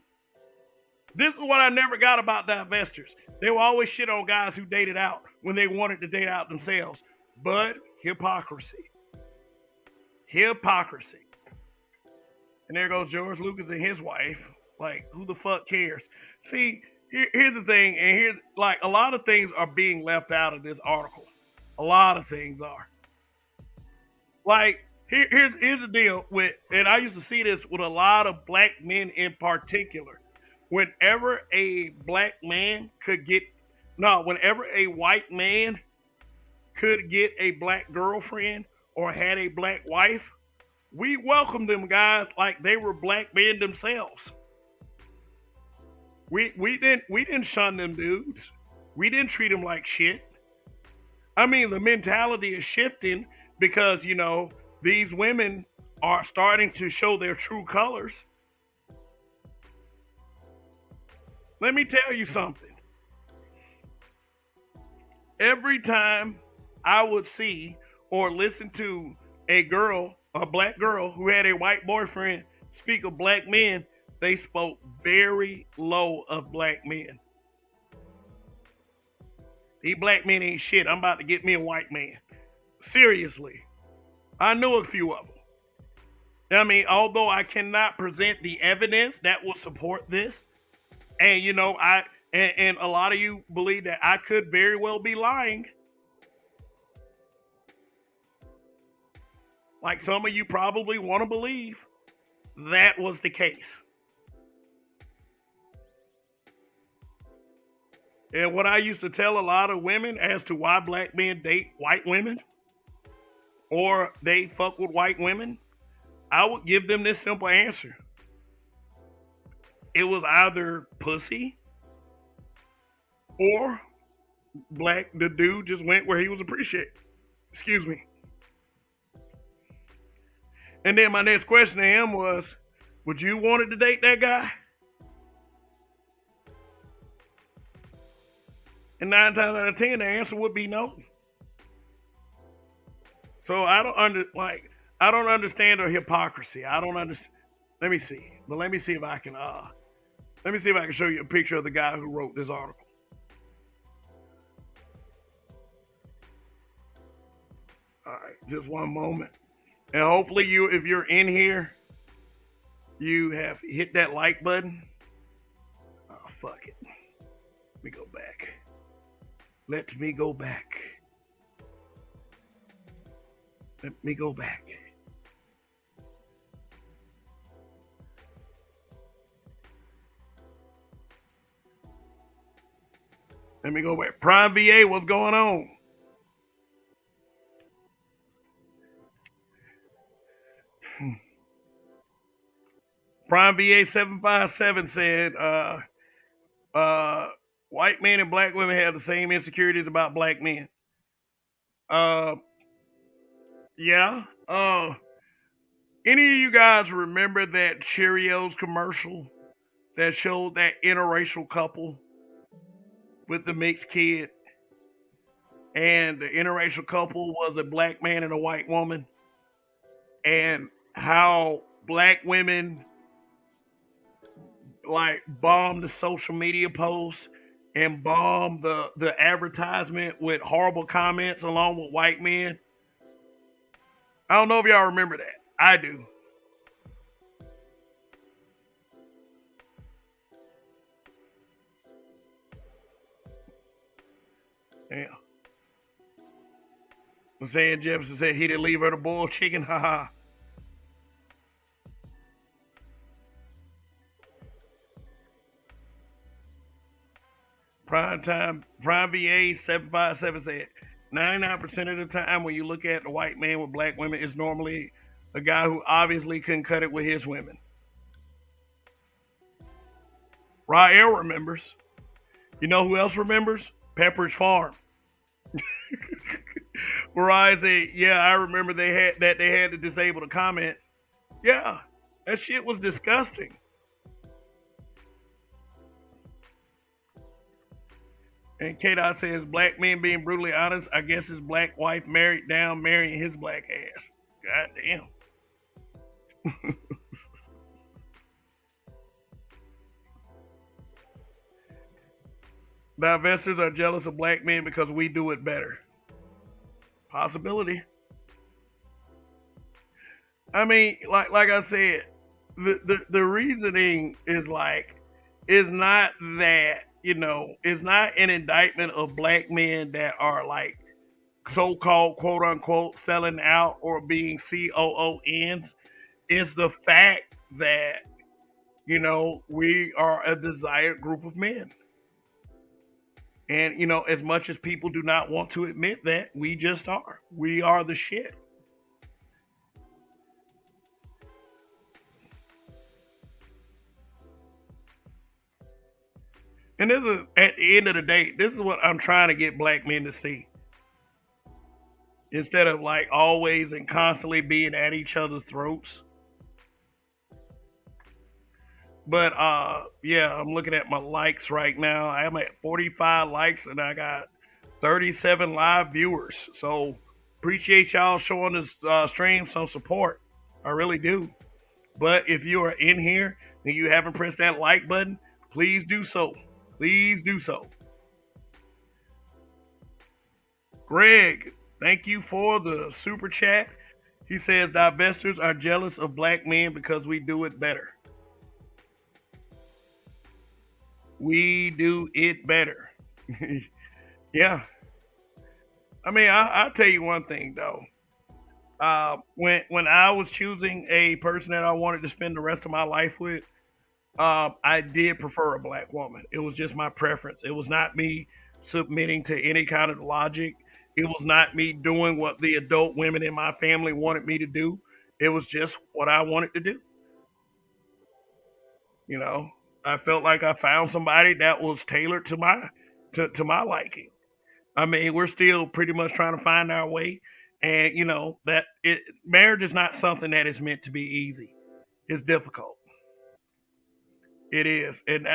This is what I never got about divestors. They will always shit on guys who dated out when they wanted to date out themselves. But hypocrisy. Hypocrisy. And there goes George Lucas and his wife. Like, who the fuck cares? See, here's the thing, and here's like a lot of things are being left out of this article. A lot of things are. Like, here's the deal with, and I used to see this with a lot of black men in particular. Whenever a black man could get, no, whenever a white man could get a black girlfriend or had a black wife, we welcomed them guys like they were black men themselves. We didn't shun them dudes. We didn't treat them like shit. I mean, the mentality is shifting because, these women are starting to show their true colors. Let me tell you something. Every time I would see or listen to a black girl who had a white boyfriend speak of black men, they spoke very low of black men. These black men ain't shit. I'm about to get me a white man. Seriously. I know a few of them. I mean, although I cannot present the evidence that will support this, and and a lot of you believe that I could very well be lying. Like some of you probably want to believe that was the case. And what I used to tell a lot of women as to why black men date white women or they fuck with white women, I would give them this simple answer. It was either pussy or the dude just went where he was appreciated. Excuse me. And then my next question to him was, would you wanted to date that guy? And 9 times out of 10, the answer would be no. So I don't understand their hypocrisy. I don't understand. Let me see. But let me see if I can show you a picture of the guy who wrote this article. All right, just one moment. And hopefully if you're in here, you have hit that like button. Oh, fuck it. Let me go back. Let me go back. Let me go back. Let me go back. Prime VA, what's going on? Prime VA 757 said, uh, white men and black women have the same insecurities about black men. Uh, yeah. Any of you guys remember that Cheerios commercial that showed that interracial couple with the mixed kid? And the interracial couple was a black man and a white woman, and how black women like bombed the social media post and bombed the advertisement with horrible comments along with white men. I don't know if y'all remember that. I do. Yeah. Saying Jefferson said he didn't leave her the boiled chicken. Haha. Prime VA 757 said 99% of the time when you look at the white man with black women, it's normally a guy who obviously couldn't cut it with his women. Rael remembers. You know who else remembers? Pepperidge Farm. Where I say, yeah, I remember they had to disable the comment. Yeah, that shit was disgusting. And K Dot says black men being brutally honest, I guess his black wife married down marrying his black ass. God damn. Divestors are jealous of black men because we do it better. Possibility. I mean, like I said, the reasoning is not that, it's not an indictment of black men that are like so called quote unquote selling out or being COONs. It's the fact that, we are a desired group of men. And, as much as people do not want to admit that, we just are. We are the shit. And this is, at the end of the day, this is what I'm trying to get black men to see. instead of like always and constantly being at each other's throats. But yeah, I'm looking at my likes right now. I'm at 45 likes and I got 37 live viewers. So appreciate y'all showing this stream some support. I really do. But if you are in here and you haven't pressed that like button, please do so. Please do so. Greg, thank you for the super chat. He says divestors are jealous of black men because we do it better. We do it better. Yeah. I mean, I'll tell you one thing though. When I was choosing a person that I wanted to spend the rest of my life with, I did prefer a black woman. It was just my preference. It was not me submitting to any kind of logic. It was not me doing what the adult women in my family wanted me to do. It was just what I wanted to do. You know, I felt like I found somebody that was tailored to my liking. I mean, we're still pretty much trying to find our way, and you know that marriage is not something that is meant to be easy. It's difficult. It is, and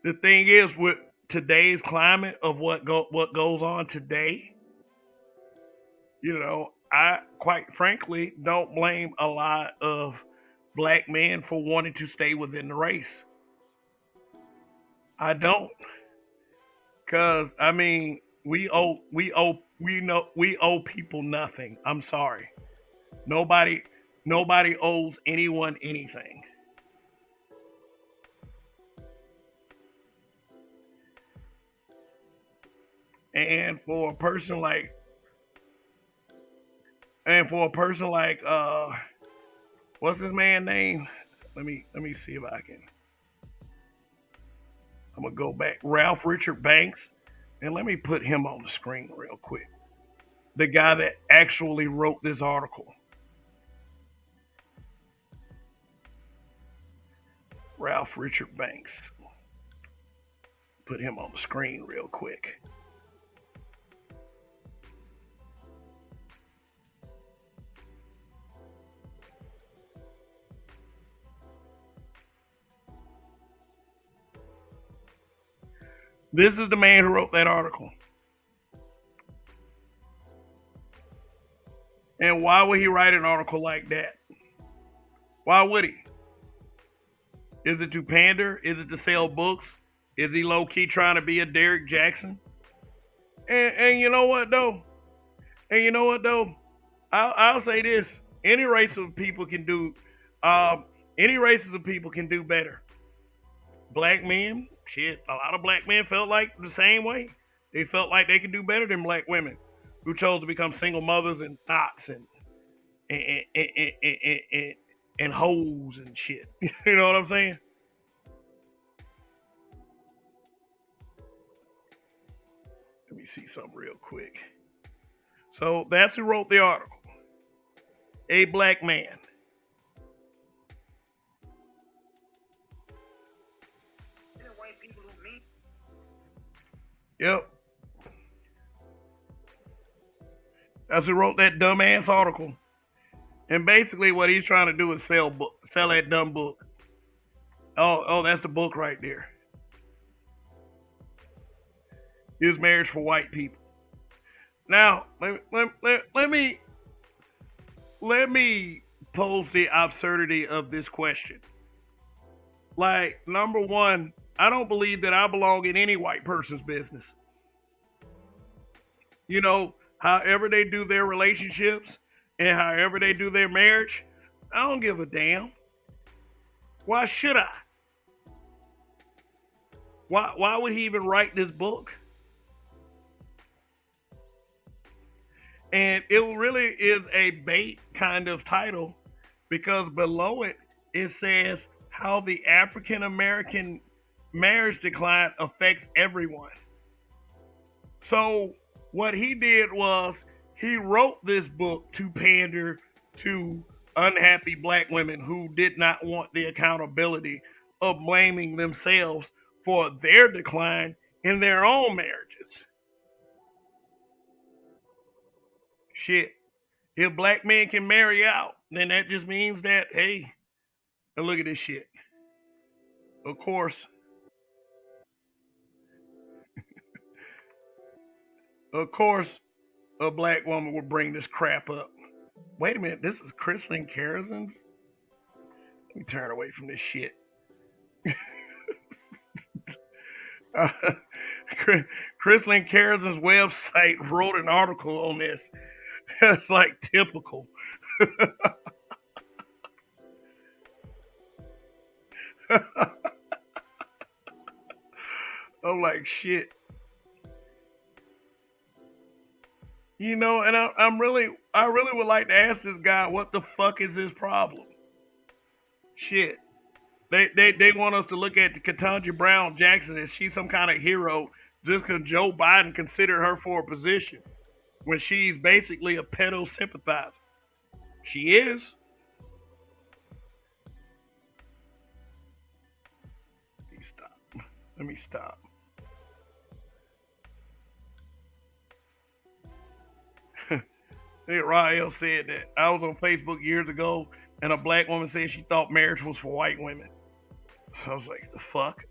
the thing is with today's climate of what goes on today, you know, I quite frankly don't blame a lot of black men for wanting to stay within the race. I don't, cause I mean we owe people nothing. I'm sorry, nobody nobody owes anyone anything. And for a person like and for a person like what's his man name? Let me see if I can. I'm gonna go back. Ralph Richard Banks, and let me put him on the screen real quick. The guy that actually wrote this article, Ralph Richard Banks. Put him on the screen real quick. This is the man who wrote that article. And why would he write an article like that? Why would he? Is it to pander? Is it to sell books? Is he low key trying to be a Derek Jackson? And you know what though? And you know what though? I'll say this: any race of people can do, any races of people can do better. Black men, shit, a lot of black men felt like the same way. They felt like they could do better than black women who chose to become single mothers and thoughts and and, and, and, and, and hoes and shit. You know what I'm saying? Let me see something real quick. So that's who wrote the article. A black man. Yep. That's who wrote that dumbass article. And basically what he's trying to do is sell that dumb book. Oh, that's the book right there. His marriage for white people. Now, let me pose the absurdity of this question. Like, number one, I don't believe that I belong in any white person's business. You know, however they do their relationships and however they do their marriage, I don't give a damn. Why should I? Why would he even write this book? And it really is a bait kind of title because below it it says how the African American marriage decline affects everyone. So what he did was he wrote this book to pander to unhappy black women who did not want the accountability of blaming themselves for their decline in their own marriages. Shit. If black men can marry out, then that just means that, hey, look at this shit. Of course, of course, a black woman would bring this crap up. Wait a minute, this is Chrislyn Kerrigan's? Let me turn away from this shit. Uh, Chrislyn Kerrigan's website wrote an article on this. It's like typical. I'm like, shit. And I really would like to ask this guy, what the fuck is his problem? Shit. They want us to look at Ketanji Brown Jackson as she's some kind of hero just because Joe Biden considered her for a position when she's basically a pedo sympathizer. She is. Let me stop. Let me stop. Rael said that I was on Facebook years ago and a black woman said she thought marriage was for white women. I was like, the fuck?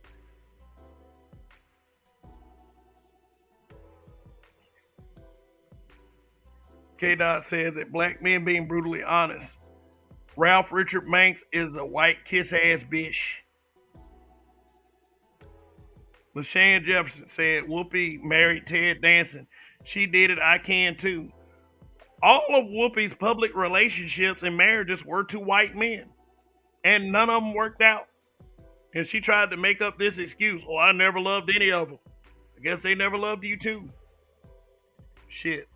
K Dot says that black men being brutally honest. Ralph Richard Manx is a white kiss ass bitch. LaShawn Jefferson said Whoopi married Ted Danson. She did it, I can too. All of Whoopi's public relationships and marriages were to white men, and none of them worked out. And she tried to make up this excuse. Oh, I never loved any of them. I guess they never loved you too. Shit.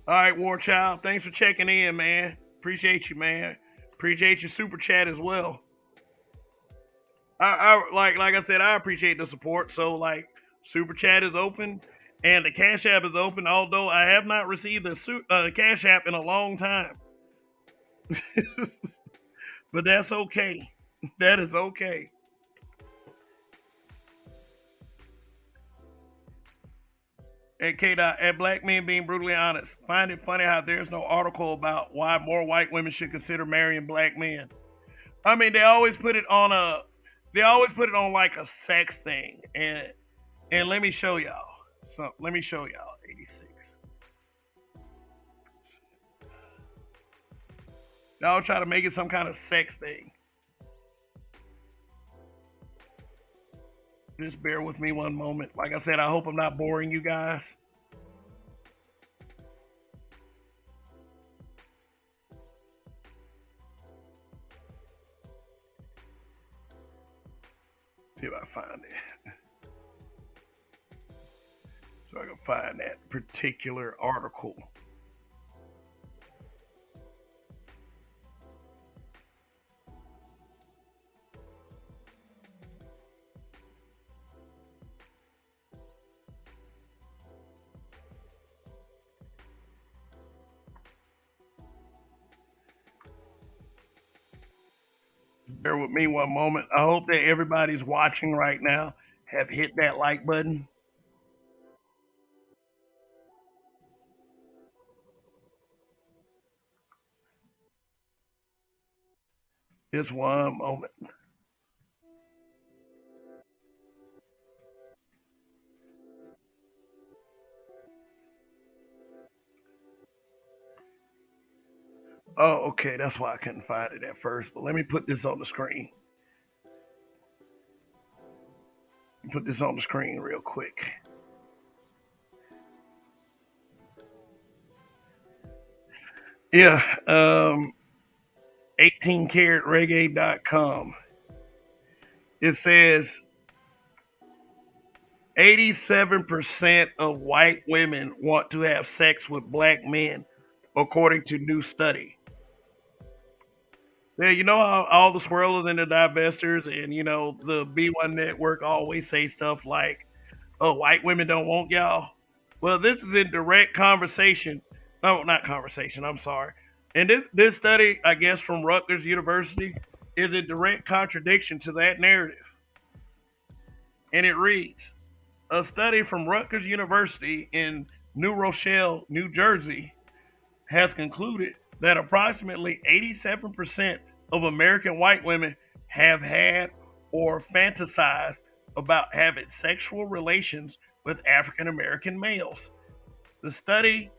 All right, War Child. Thanks for checking in, man. Appreciate you, man. Appreciate your super chat as well. Like I said, I appreciate the support. So like, super chat is open, and the Cash App is open. Although I have not received the Cash App in a long time, but that's okay. That is okay. And K Dot, at black men being brutally honest, find it funny how there's no article about why more white women should consider marrying black men. I mean, they always put it on like a sex thing, and let me show y'all. So let me show y'all 86. Y'all try to make it some kind of sex thing. Just bear with me one moment. Like I said, I hope I'm not boring you guys. See if I find it. So I can find that particular article. Bear with me one moment. I hope that everybody's watching right now have hit that like button. Just one moment. Oh, okay. That's why I couldn't find it at first. But let me put this on the screen. Put this on the screen real quick. Yeah. 18karatreggae.com. It says 87% of white women want to have sex with black men, according to new study. Yeah, you know how all the swirlers and the divestors and the B1 network always say stuff like, "Oh, white women don't want y'all." Well, this is in direct conversation. No, not conversation. I'm sorry. And this study, I guess, from Rutgers University, is a direct contradiction to that narrative. And it reads: A study from Rutgers University in New Rochelle, New Jersey, has concluded that approximately 87% of American white women have had or fantasized about having sexual relations with African American males. The study,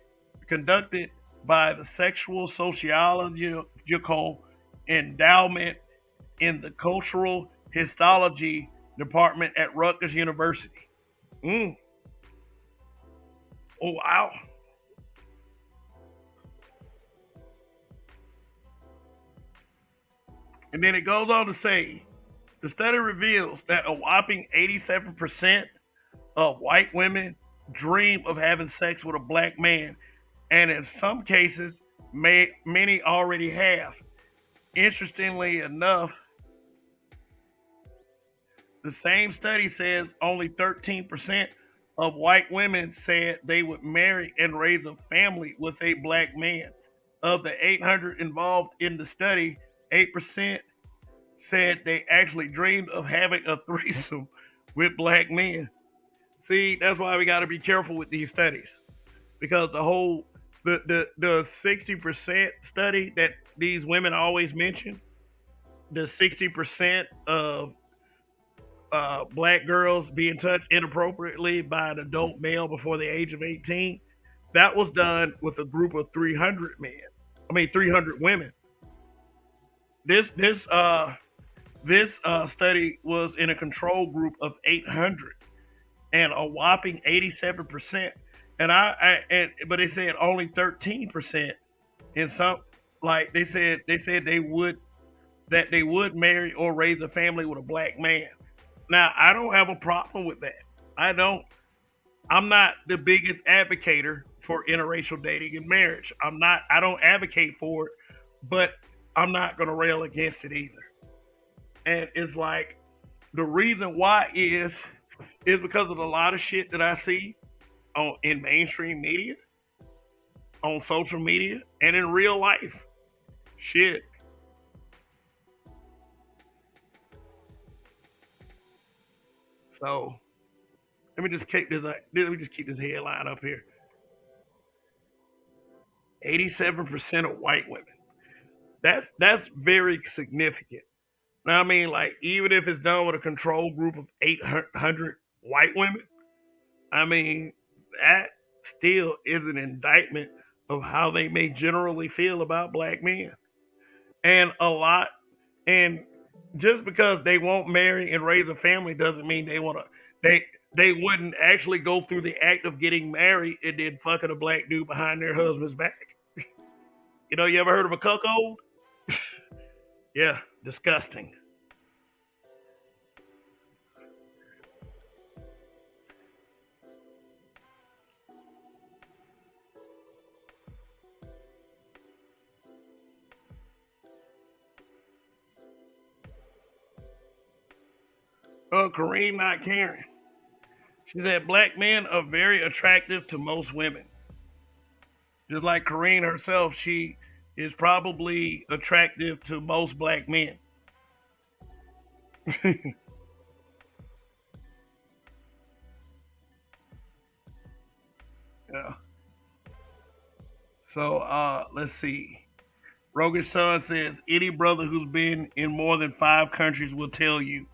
conducted by the Sexual Sociological Endowment in the Cultural Histology Department at Rutgers University. Mm. Oh, wow. And then it goes on to say the study reveals that a whopping 87% of white women dream of having sex with a black man, and in some cases, many already have. Interestingly enough, the same study says only 13% of white women said they would marry and raise a family with a black man. Of the 800 involved in the study, 8% said they actually dreamed of having a threesome with black men. See, that's why we got to be careful with these studies because the 60% study that these women always mention, the 60% of black girls being touched inappropriately by an adult male before the age of 18, that was done with a group of 300 men. I mean, 300 women. This this uh this study was in a control group of 800, and a whopping 87%. But they said only 13% in some, like they said they would marry or raise a family with a black man. Now, I don't have a problem with that. I don't. I'm not the biggest advocator for interracial dating and marriage. I'm not. I don't advocate for it, but I'm not going to rail against it either. And it's like the reason why is because of a lot of shit that I see on in mainstream media, on social media, and in real life. Shit. So let me just keep this headline up here. 87% of white women. That's very significant. Now I mean, like even if it's done with a control group of 800 white women, I mean that still is an indictment of how they may generally feel about black men. And a lot, and just because they won't marry and raise a family doesn't mean they want to. They wouldn't actually go through the act of getting married and then fucking a black dude behind their husband's back. You know, you ever heard of a cuckold? Yeah, disgusting. Oh, Kareem not caring. She said black men are very attractive to most women. Just like Kareen herself, she is probably attractive to most black men. Yeah. So let's see. Rogan's son says any brother who's been in more than 5 countries will tell you.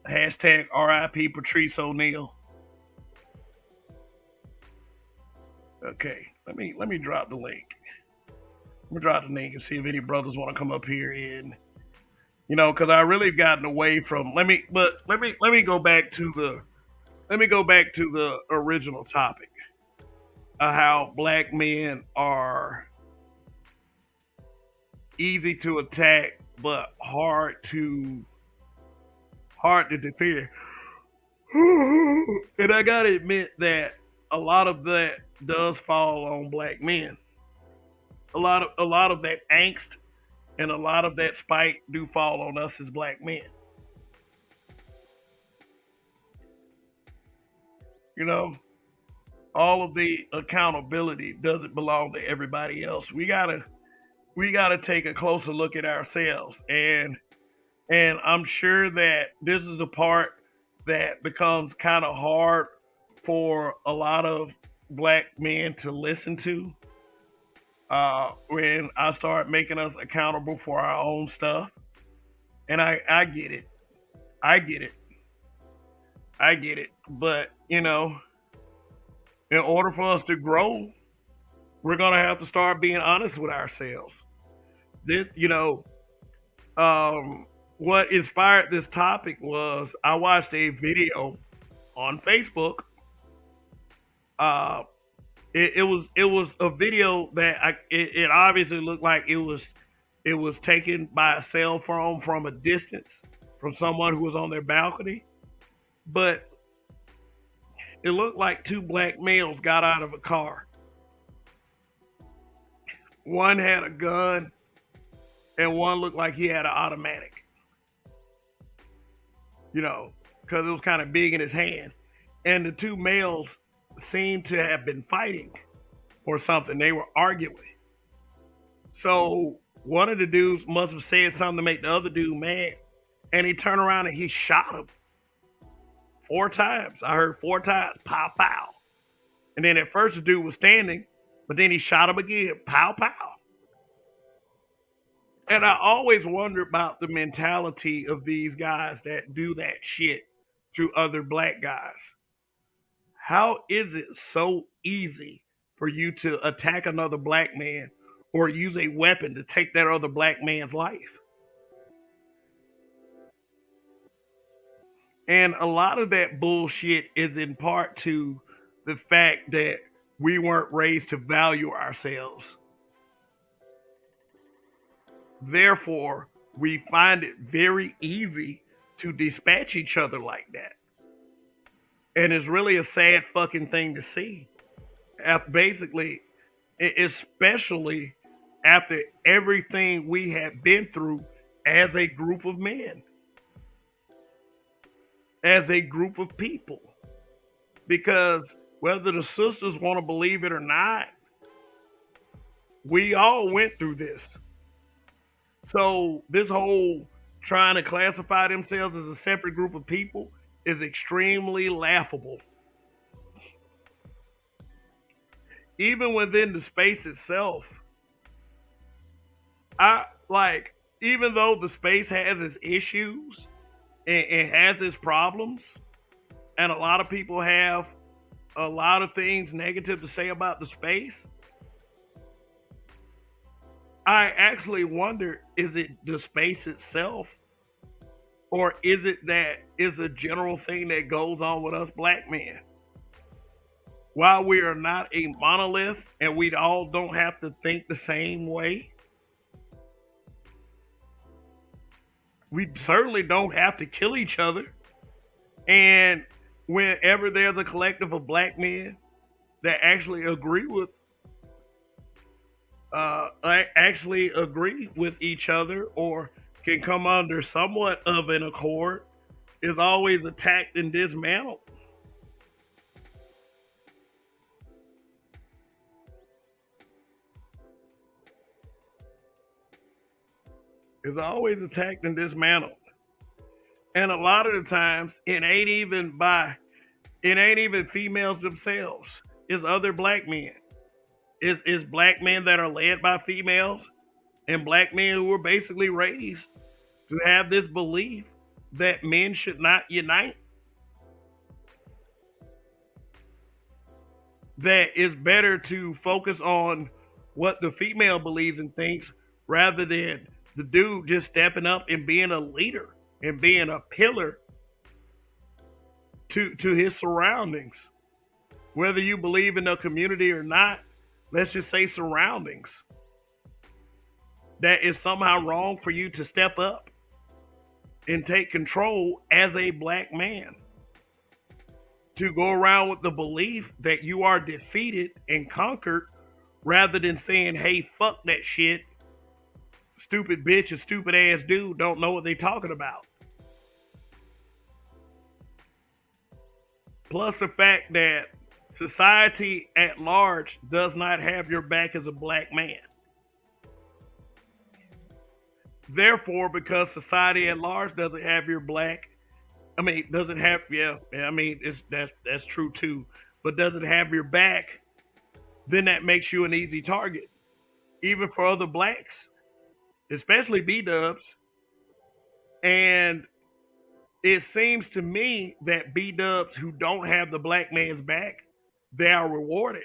Hashtag RIP Patrice O'Neal. Okay, let me drop the link. Let me drop the link and see if any brothers want to come up here and because I really gotten away from. Let me go back to the original topic of how black men are easy to attack but hard to defend. And I gotta admit that a lot of that does fall on black men. A lot of that angst and a lot of that spite do fall on us as black men. You know, all of the accountability doesn't belong to everybody else. We gotta take a closer look at ourselves, and I'm sure that this is the part that becomes kind of hard for a lot of black men to listen to when I start making us accountable for our own stuff. And I get it. I get it. I get it. But, in order for us to grow, we're going to have to start being honest with ourselves. This, what inspired this topic was I watched a video on Facebook. Uh, it was a video that it obviously looked like it was taken by a cell phone from a distance from someone who was on their balcony, but it looked like two black males got out of a car. One had a gun, and one looked like he had an automatic. Because it was kind of big in his hand, and the two males seemed to have been fighting or something. They were arguing. So one of the dudes must have said something to make the other dude mad, and he turned around and he shot him 4 times. I heard 4 times, pow pow. And then at first the dude was standing, but then he shot him again, pow pow. And I always wonder about the mentality of these guys that do that shit to other black guys. How is it so easy for you to attack another black man or use a weapon to take that other black man's life? And a lot of that bullshit is in part to the fact that we weren't raised to value ourselves. Therefore, we find it very easy to dispatch each other like that. And it's really a sad fucking thing to see. Basically, especially after everything we have been through as a group of men, as a group of people. Because whether the sisters want to believe it or not, we all went through this. So this whole trying to classify themselves as a separate group of people is extremely laughable. Even within the space itself, even though the space has its issues and has its problems, and a lot of people have a lot of things negative to say about the space, I actually wonder, is it the space itself? Or is it that it's a general thing that goes on with us black men? While we are not a monolith and we all don't have to think the same way, we certainly don't have to kill each other. And whenever there's a collective of black men that actually agree with each other or can come under somewhat of an accord, is always attacked and dismantled. Is always attacked and dismantled. And a lot of the times it ain't even females themselves. It's other black men. It's black men that are led by females and black men who were basically raised to have this belief that men should not unite. That it's better to focus on what the female believes and thinks rather than the dude just stepping up and being a leader and being a pillar to his surroundings. Whether you believe in a community or not, let's just say surroundings. That is somehow wrong for you to step up and take control as a black man. To go around with the belief that you are defeated and conquered rather than saying, hey, fuck that shit. Stupid bitch and stupid ass dude don't know what they talking about. Plus the fact that society at large does not have your back as a black man. Therefore, because society at large doesn't have your back, I mean, does it have? Yeah, yeah, I mean, it's that's true too. But does it have your back? Then that makes you an easy target, even for other blacks, especially B Dubs. And it seems to me that B Dubs who don't have the black man's back, they are rewarded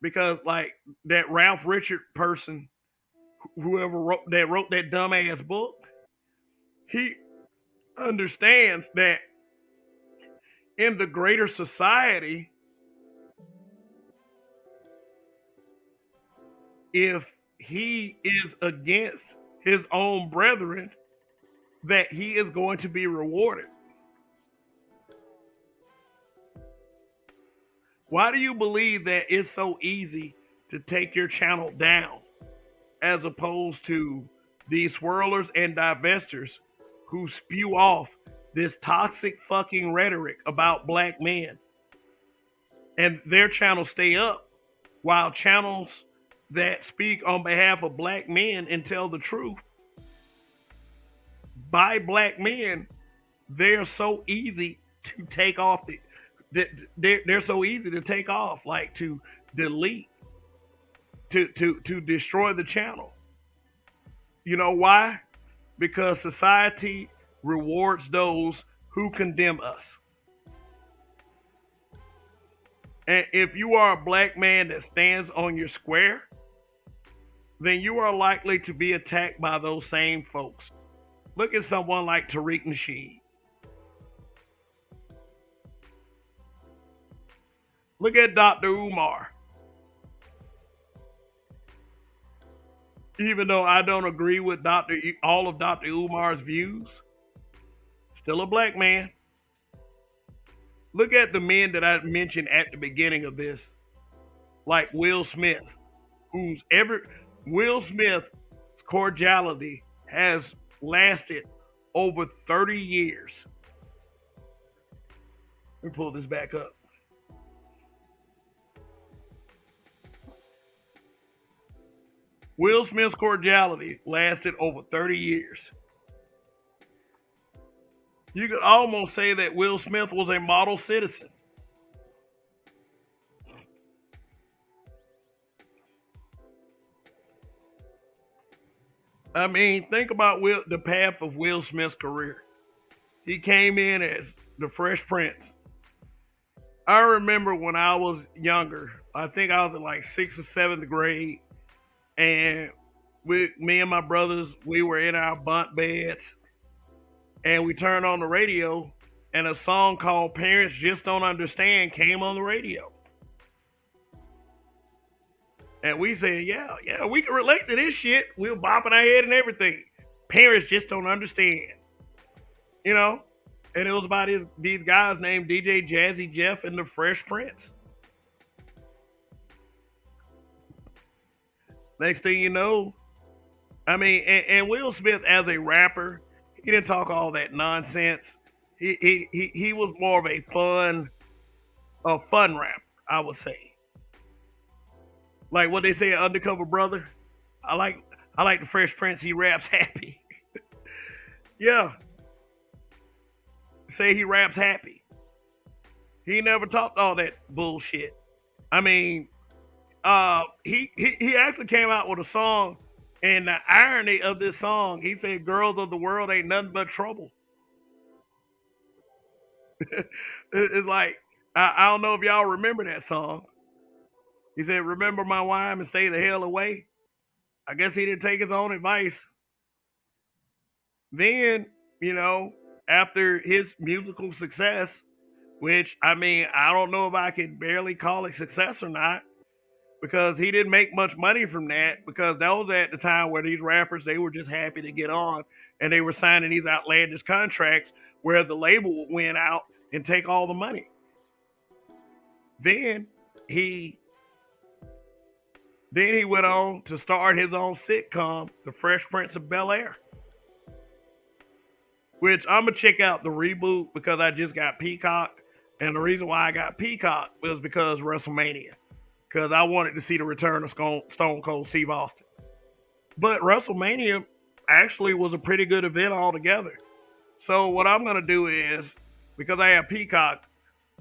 because, like that Ralph Richard person, whoever wrote that dumbass book, he understands that in the greater society, if he is against his own brethren, that he is going to be rewarded. Why do you believe that it's so easy to take your channel down as opposed to these swirlers and divestors who spew off this toxic fucking rhetoric about black men and their channels stay up while channels that speak on behalf of black men and tell the truth by black men, they're so easy to take off they're so easy to take off, like to delete, to destroy the channel. You know why? Because society rewards those who condemn us. And if you are a black man that stands on your square, then you are likely to be attacked by those same folks. Look at someone like Tariq Nasheed. Look at Dr. Umar. Even though I don't agree with all of Dr. Umar's views, still a black man. Look at the men that I mentioned at the beginning of this, like Will Smith, who's ever Will Smith's cordiality has lasted over 30 years. Let me pull this back up. Will Smith's cordiality lasted over 30 years. You could almost say that Will Smith was a model citizen. I mean, think about the path of Will Smith's career. He came in as the Fresh Prince. I remember when I was younger, I think I was in like sixth or seventh grade, and me and my brothers, we were in our bunk beds, and we turned on the radio, and a song called "Parents Just Don't Understand" came on the radio. And we said, yeah, we can relate to this shit. We were bopping our head and everything. Parents just don't understand, you know? And it was about these guys named DJ Jazzy Jeff and the Fresh Prince. Next thing you know, I mean, and Will Smith as a rapper, he didn't talk all that nonsense. He was more of a fun rapper, I would say. Like what they say, undercover brother. I like the Fresh Prince. He raps happy. Yeah, say he raps happy. He never talked all that bullshit. I mean, he actually came out with a song, and the irony of this song, he said, "Girls of the world ain't nothing but trouble." It's like I don't know if y'all remember that song. He said, "Remember my wine and stay the hell away." I guess he didn't take his own advice. Then, you know, after his musical success, which I mean, I don't know if I can barely call it success or not, because he didn't make much money from that, because that was at the time where these rappers, they were just happy to get on, and they were signing these outlandish contracts where the label would win out and take all the money. Then he went on to start his own sitcom, The Fresh Prince of Bel Air, which I'm gonna check out the reboot because I just got Peacock, and the reason why I got Peacock was because WrestleMania, because I wanted to see the return of Stone Cold Steve Austin. But WrestleMania actually was a pretty good event altogether. So what I'm gonna do is, because I have Peacock,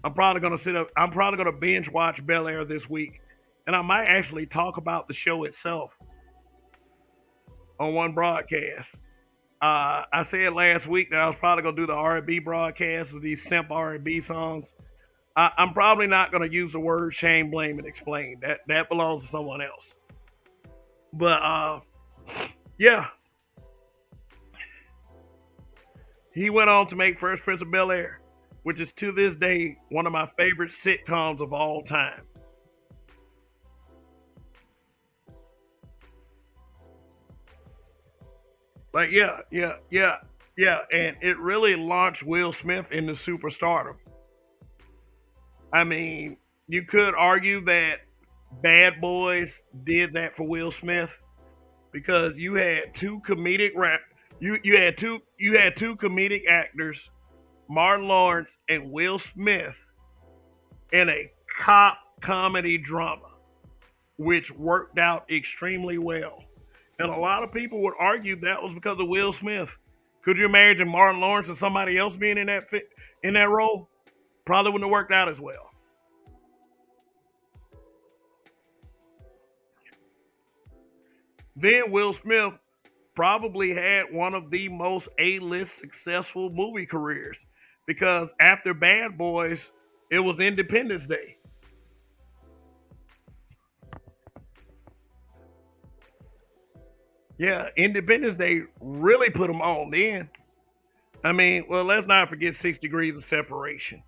I'm probably gonna sit up. I'm probably gonna binge watch Bel Air this week, and I might actually talk about the show itself on one broadcast. I said last week that I was probably gonna do the R&B broadcast of these simp R&B songs. I'm probably not gonna use the word shame, blame, and explain. That belongs to someone else. But yeah, he went on to make First Prince of Bel Air, which is to this day one of my favorite sitcoms of all time. Like yeah, and it really launched Will Smith into superstardom. I mean, you could argue that Bad Boys did that for Will Smith because you had two comedic rap you had two comedic actors, Martin Lawrence and Will Smith, in a cop comedy drama, which worked out extremely well. And a lot of people would argue that was because of Will Smith. Could you imagine Martin Lawrence and somebody else being in that role? Probably wouldn't have worked out as well. Then Will Smith probably had one of the most A-list successful movie careers because after Bad Boys, it was Independence Day. Yeah, Independence Day really put him on then. I mean, well, let's not forget 6 Degrees of Separation.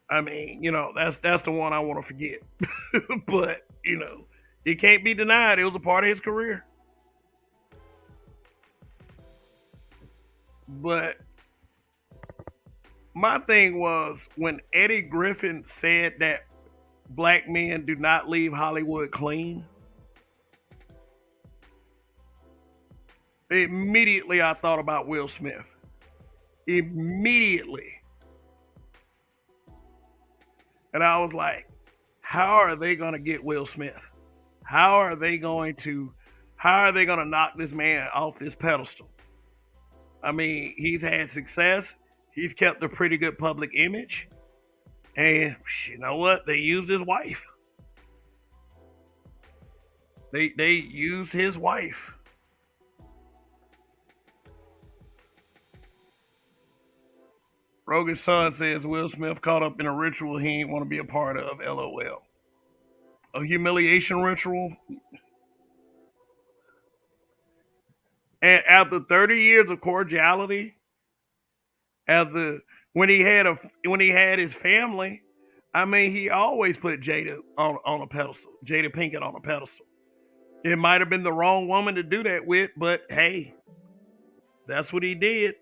I mean, that's the one I want to forget. But it can't be denied. It was a part of his career. But my thing was when Eddie Griffin said that black men do not leave Hollywood clean. Immediately, I thought about Will Smith. Immediately, and I was like, "How are they going to get Will Smith? How are they going to? How are they going to knock this man off this pedestal?" I mean, he's had success. He's kept a pretty good public image, and you know what? They used his wife. They used his wife. Rogan's son says Will Smith caught up in a ritual he didn't want to be a part of. LOL. A humiliation ritual. And after 30 years of cordiality, after when he had his family, I mean, he always put Jada on a pedestal. Jada Pinkett on a pedestal. It might have been the wrong woman to do that with, but hey, that's what he did.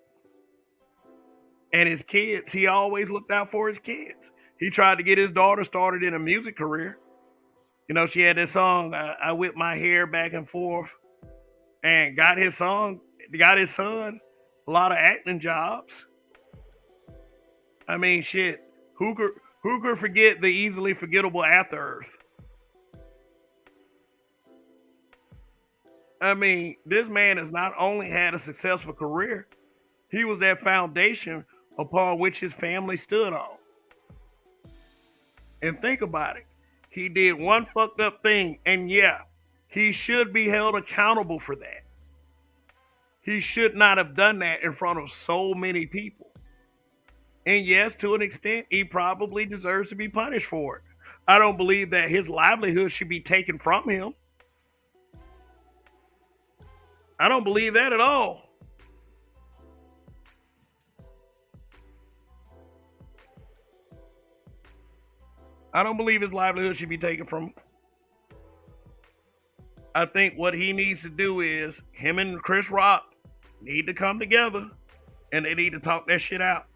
And his kids, he always looked out for his kids. He tried to get his daughter started in a music career. She had this song, I whip my hair back and forth, and got his son a lot of acting jobs. I mean, shit, who could who could forget the easily forgettable After Earth? I mean, this man has not only had a successful career, he was that foundation upon which his family stood on. And think about it. He did one fucked up thing, and yeah, he should be held accountable for that. He should not have done that in front of so many people. And yes, to an extent, he probably deserves to be punished for it. I don't believe that his livelihood should be taken from him. I don't believe that at all. I don't believe his livelihood should be taken from him. I think what he needs to do is him and Chris Rock need to come together and they need to talk that shit out.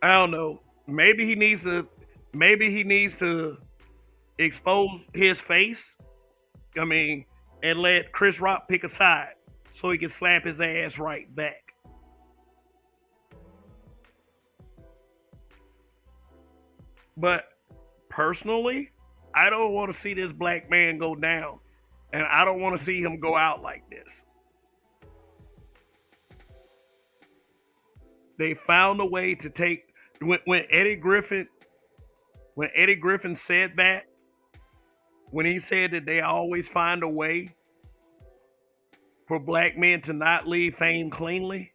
I don't know. Maybe he needs to expose his face. I mean, and let Chris Rock pick a side so he can slap his ass right back. But personally, I don't want to see this black man go down, and I don't want to see him go out like this. They found a way to take when Eddie Griffin said that, when he said that they always find a way for black men to not leave fame cleanly,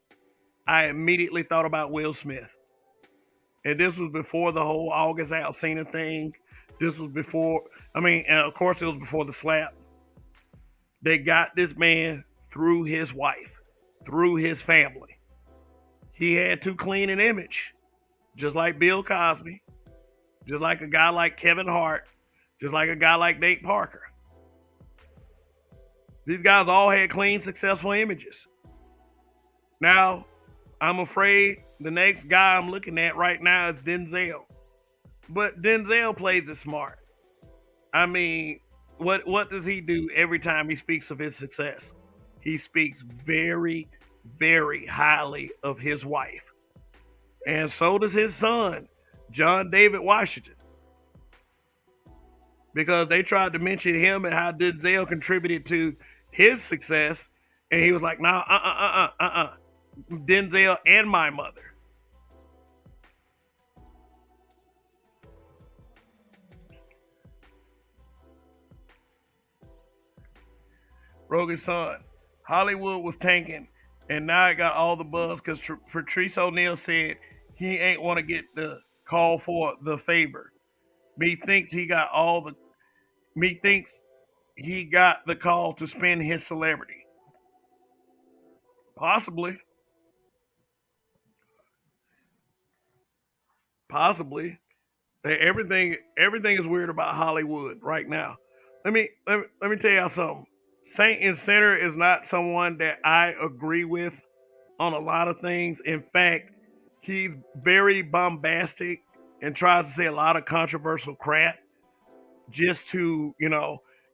I immediately thought about Will Smith. And this was before the whole August Alsina thing. This was before, I mean, and of course, it was before the slap. They got this man through his wife, through his family. He had to clean an image, just like Bill Cosby, just like a guy like Kevin Hart, just like a guy like Nate Parker. These guys all had clean, successful images. Now, I'm afraid the next guy I'm looking at right now is Denzel. But Denzel plays it smart. I mean, what does he do every time he speaks of his success? He speaks very, very highly of his wife. And so does his son, John David Washington, because they tried to mention him and how Denzel contributed to his success, and he was like, "No, Denzel and my mother." Rogan's son, Hollywood was tanking, and now it got all the buzz because Patrice O'Neal said he ain't want to get the call for the favor. Me thinks he got all the me thinks he got the call to spend his celebrity. Possibly, possibly. Everything is weird about Hollywood right now. Let me tell y'all something. Saint and Sinner is not someone that I agree with on a lot of things. In fact, he's very bombastic and tries to say a lot of controversial crap just to,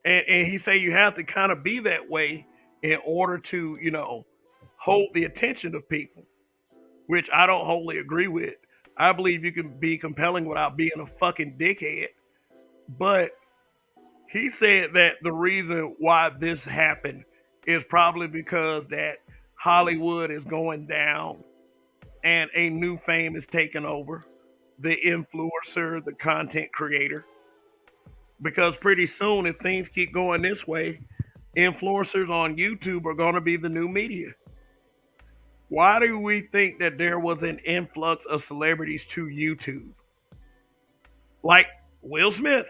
and he say you have to kind of be that way in order to, hold the attention of people, which I don't wholly agree with. I believe you can be compelling without being a fucking dickhead. But he said that the reason why this happened is probably because that Hollywood is going down and a new fame is taking over, the influencer, the content creator. Because pretty soon, if things keep going this way, influencers on YouTube are going to be the new media. Why do we think that there was an influx of celebrities to YouTube? Like Will Smith.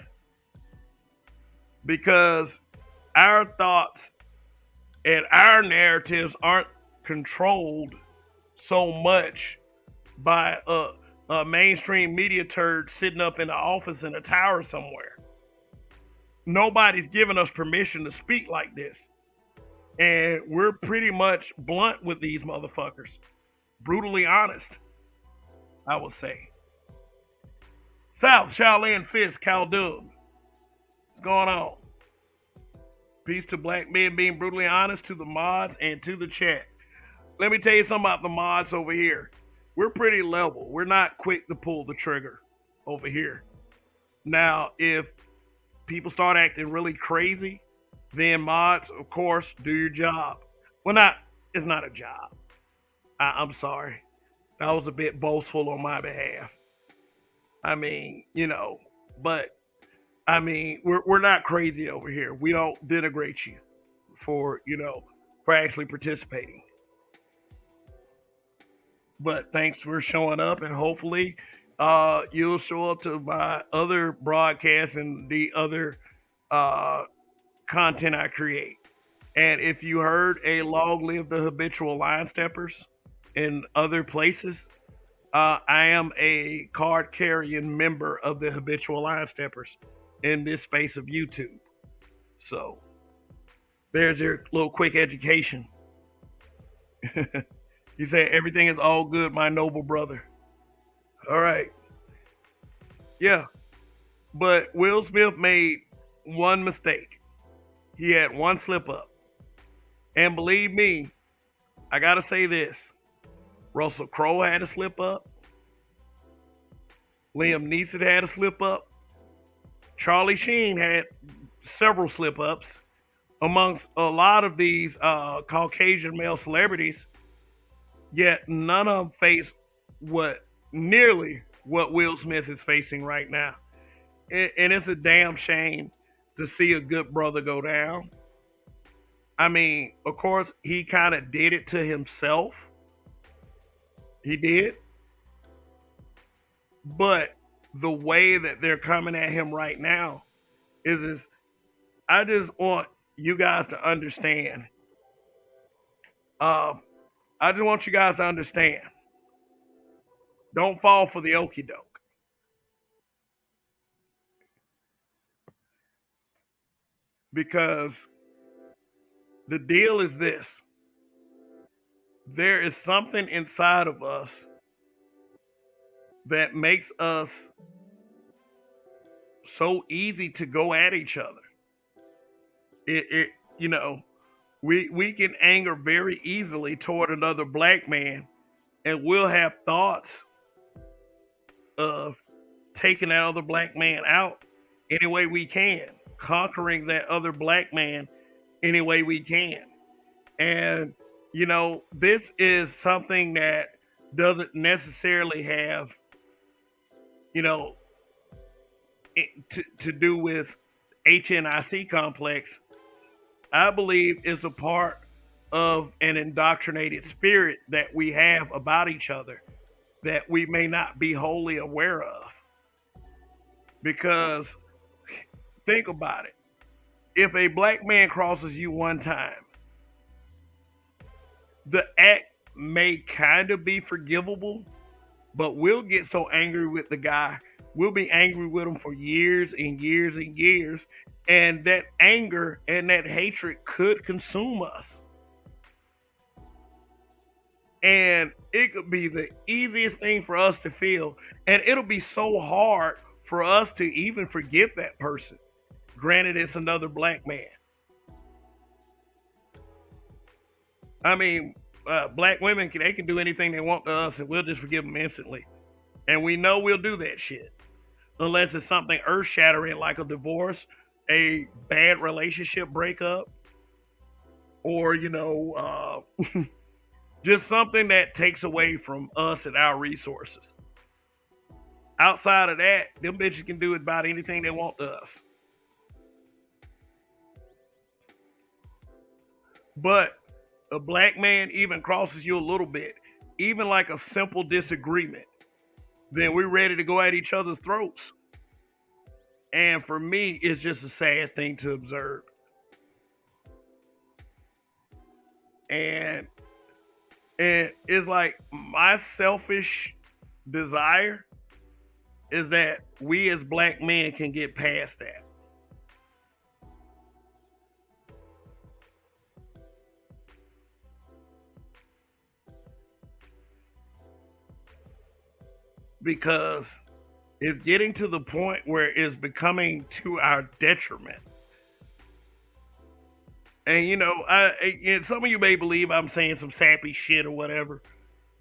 Because our thoughts and our narratives aren't controlled so much by a mainstream media turd sitting up in the office in a tower somewhere. Nobody's giving us permission to speak like this. And we're pretty much blunt with these motherfuckers. Brutally honest, I would say. South Shaolin Fist Khaldun. What's going on? Peace to black men being brutally honest, to the mods and to the chat. Let me tell you something about the mods over here. We're pretty level. We're not quick to pull the trigger over here. Now, if people start acting really crazy, then mods, of course, do your job. Well, it's not a job. I'm sorry. That was a bit boastful on my behalf. I mean, but I mean, we're not crazy over here. We don't denigrate you for, for actually participating. But thanks for showing up, and hopefully, you'll show up to my other broadcasts and the other uh, content I create. And if you heard a long live the habitual line steppers in other places, I am a card carrying member of the habitual line steppers in this space of YouTube. So there's your little quick education. You say everything is all good, my noble brother. All right. Yeah. But Will Smith made one mistake. He had one slip up. And believe me, I got to say this. Russell Crowe had a slip up. Liam Neeson had a slip up. Charlie Sheen had several slip ups amongst a lot of these Caucasian male celebrities, yet none of them face what nearly what Will Smith is facing right now. And it's a damn shame to see a good brother go down. I mean, of course, he kind of did it to himself. He did, but the way that they're coming at him right now is I just want you guys to understand. Uh, I just want you guys to understand. Don't fall for the okie doke because the deal is this: there is something inside of us that makes us so easy to go at each other. It you know, we can anger very easily toward another black man, and we'll have thoughts of taking that other black man out any way we can, conquering that other black man any way we can. And this is something that doesn't necessarily have you know to do with HNIC complex. I believe is a part of an indoctrinated spirit that we have about each other that we may not be wholly aware of. Because think about it. If a black man crosses you one time, the act may kind of be forgivable, but we'll get so angry with the guy. We'll be angry with him for years and years and years. And that anger and that hatred could consume us. And it could be the easiest thing for us to feel. And it'll be so hard for us to even forgive that person. Granted, it's another black man. I mean, black women they can do anything they want to us, and we'll just forgive them instantly. And we know we'll do that shit unless it's something earth shattering like a divorce, a bad relationship breakup, or just something that takes away from us and our resources. Outside of that, them bitches can do about anything they want to us. But a black man even crosses you a little bit, even like a simple disagreement, then we're ready to go at each other's throats. And for me, it's just a sad thing to observe. And it's like my selfish desire is that we as black men can get past that. Because it's getting to the point where it's becoming to our detriment. And and some of you may believe I'm saying some sappy shit or whatever,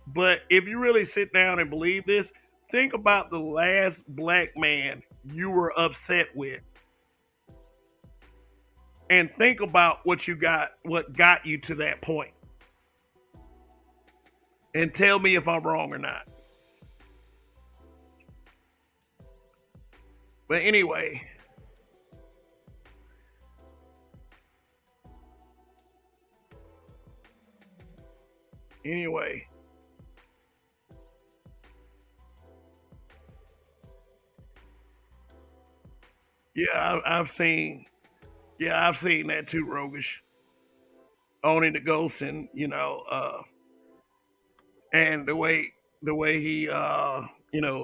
but if you really sit down and believe this, think about the last black man you were upset with, and think about what got you to that point, and tell me if I'm wrong or not. But anyway, yeah, I've seen that too, Rogish. Owning the ghost, and and the way he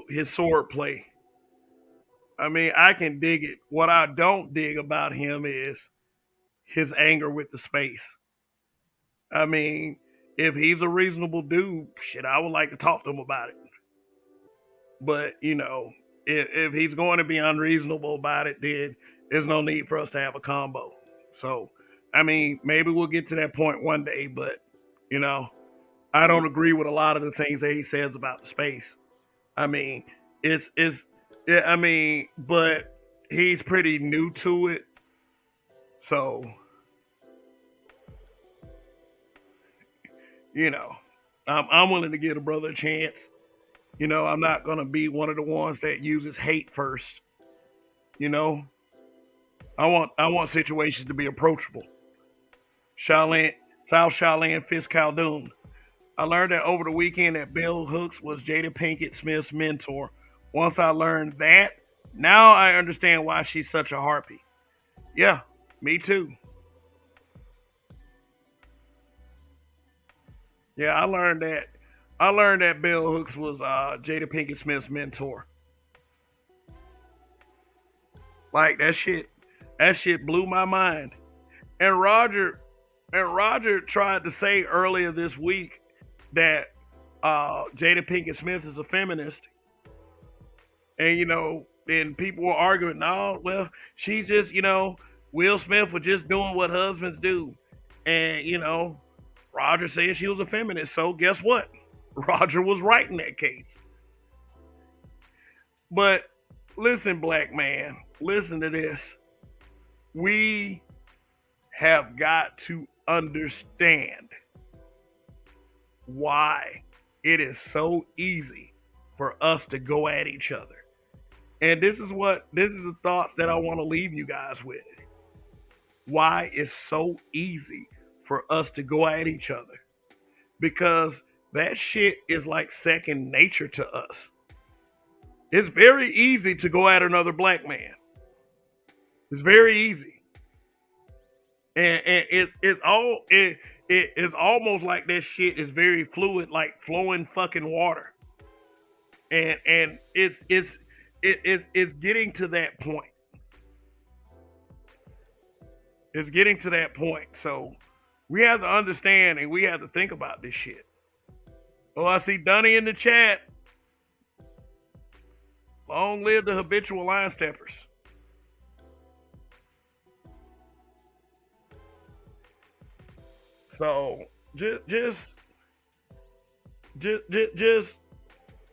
his sword play. I mean, I can dig it. What I don't dig about him is his anger with the space. I mean, if he's a reasonable dude, shit, I would like to talk to him about it. But if he's going to be unreasonable about it, then there's no need for us to have a combo. So, I mean, maybe we'll get to that point one day. But you know, I don't agree with a lot of the things that he says about the space. I mean, it's yeah, I mean, but he's pretty new to it, so you know, I'm willing to give a brother a chance. I'm not gonna be one of the ones that uses hate first. You know, I want situations to be approachable. Shaolin, South Shaolin Fist Khaldun. I learned that over the weekend that Bill Hooks was Jada Pinkett Smith's mentor. Once I learned that, now I understand why she's such a harpy. Yeah, me too. Yeah, I learned that. I learned that Bill Hooks was Jada Pinkett Smith's mentor. Like that shit blew my mind. And Roger tried to say earlier this week that Jada Pinkett Smith is a feminist, and and people were arguing, no, well, she's just, Will Smith was just doing what husbands do, and Roger said she was a feminist. So guess what? Roger was right in that case. But listen, black man, listen to this. We have got to understand why it is so easy for us to go at each other. And this is the thoughts that I want to leave you guys with. Why it's so easy for us to go at each other. Because that shit is like second nature to us. It's very easy to go at another black man. It's very easy. And it's almost like that shit is very fluid, like flowing fucking water. And it's getting to that point. It's getting to that point. So we have to understand and we have to think about this shit. Oh, I see Dunny in the chat. Long live the habitual line steppers. So just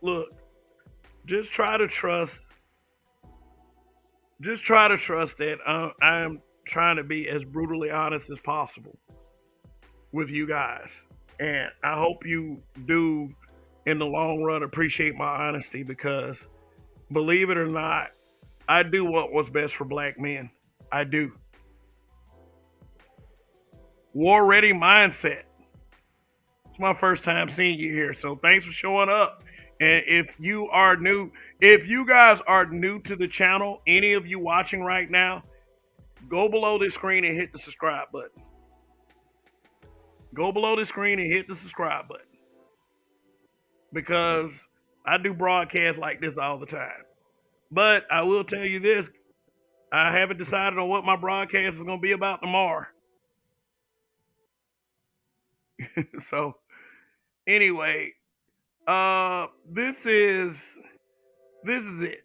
look. Just try to trust. Just try to trust that I'm trying to be as brutally honest as possible with you guys, and I hope you do, in the long run, appreciate my honesty because, believe it or not, I do what was best for black men. I do. War ready mindset. It's my first time seeing you here, so thanks for showing up. And if you guys are new to the channel, any of you watching right now, go below this screen and hit the subscribe button. Go below the screen and hit the subscribe button because I do broadcasts like this all the time. But I will tell you this: I haven't decided on what my broadcast is going to be about tomorrow. So anyway, this is it.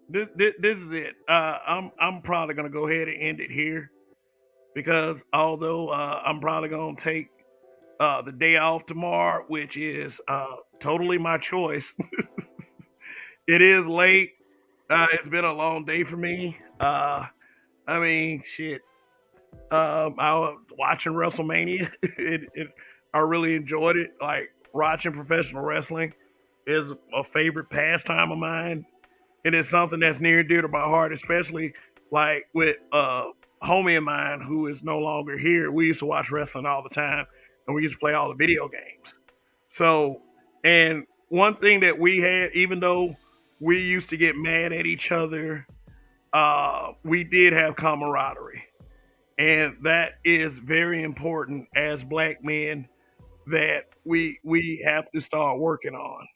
This is it. I'm probably gonna go ahead and end it here because although I'm probably gonna take the day off tomorrow, which is totally my choice. It is late. It's been a long day for me. I mean, shit. I was watching WrestleMania. I really enjoyed it. Like watching professional wrestling is a favorite pastime of mine, and it's something that's near and dear to my heart, especially like with homie of mine who is no longer here. We used to watch wrestling all the time, and we used to play all the video games. So, and one thing that we had, even though we used to get mad at each other, we did have camaraderie, and that is very important as black men that we have to start working on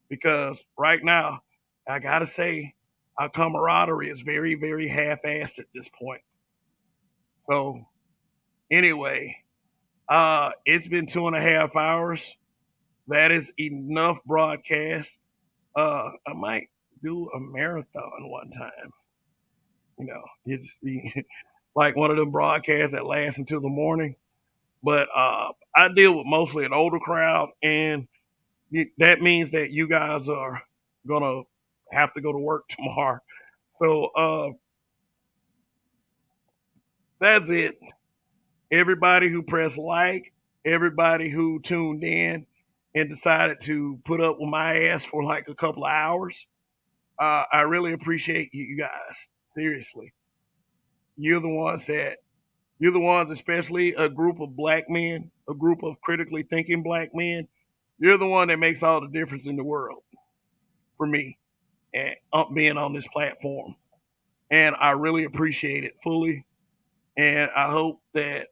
because right now I gotta say our camaraderie is very very half-assed at this point. So anyway, it's been 2.5 hours. That is enough broadcast. I might do a marathon one time. It's like one of them broadcasts that lasts until the morning. But I deal with mostly an older crowd, and that means that you guys are gonna have to go to work tomorrow. So that's it. Everybody who pressed like, everybody who tuned in, and decided to put up with my ass for like a couple of hours. I really appreciate you guys. Seriously, you're the ones that you're the ones, especially a group of black men, a group of critically thinking black men. You're the one that makes all the difference in the world for me and being on this platform. And I really appreciate it fully. And I hope that,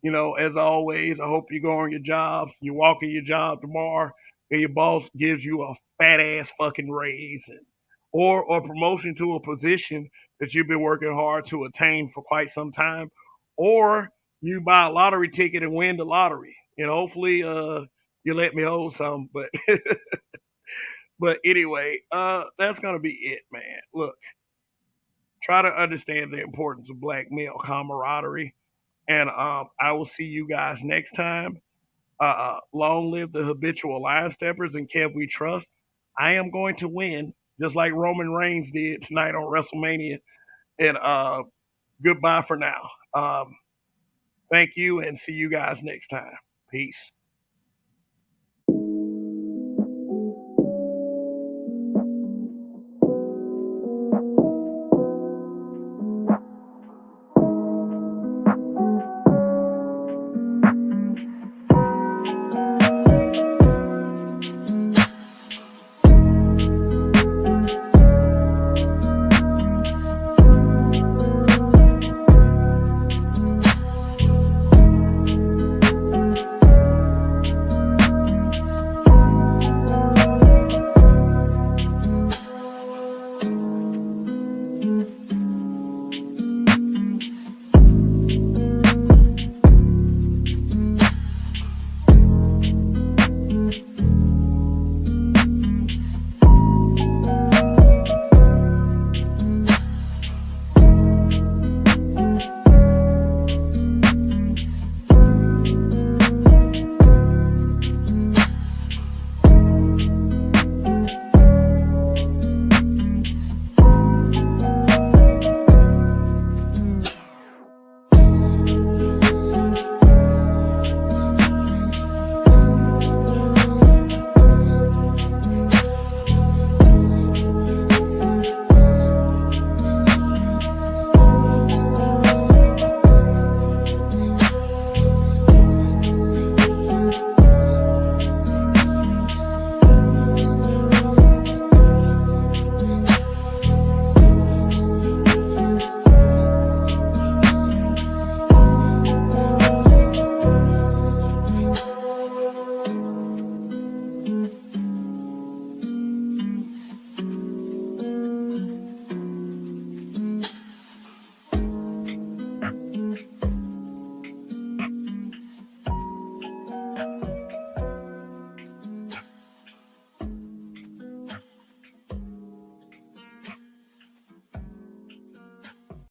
as always, I hope you go on your jobs, you walk in your job tomorrow, and your boss gives you a fat ass fucking raise or promotion to a position that you've been working hard to attain for quite some time, or you buy a lottery ticket and win the lottery. And hopefully you let me hold some, but anyway, that's gonna be it, man. Look, try to understand the importance of black male camaraderie. And I will see you guys next time. Long live the habitual line steppers and Kev We Trust. I am going to win, just like Roman Reigns did tonight on WrestleMania. And goodbye for now. Thank you and see you guys next time. Peace.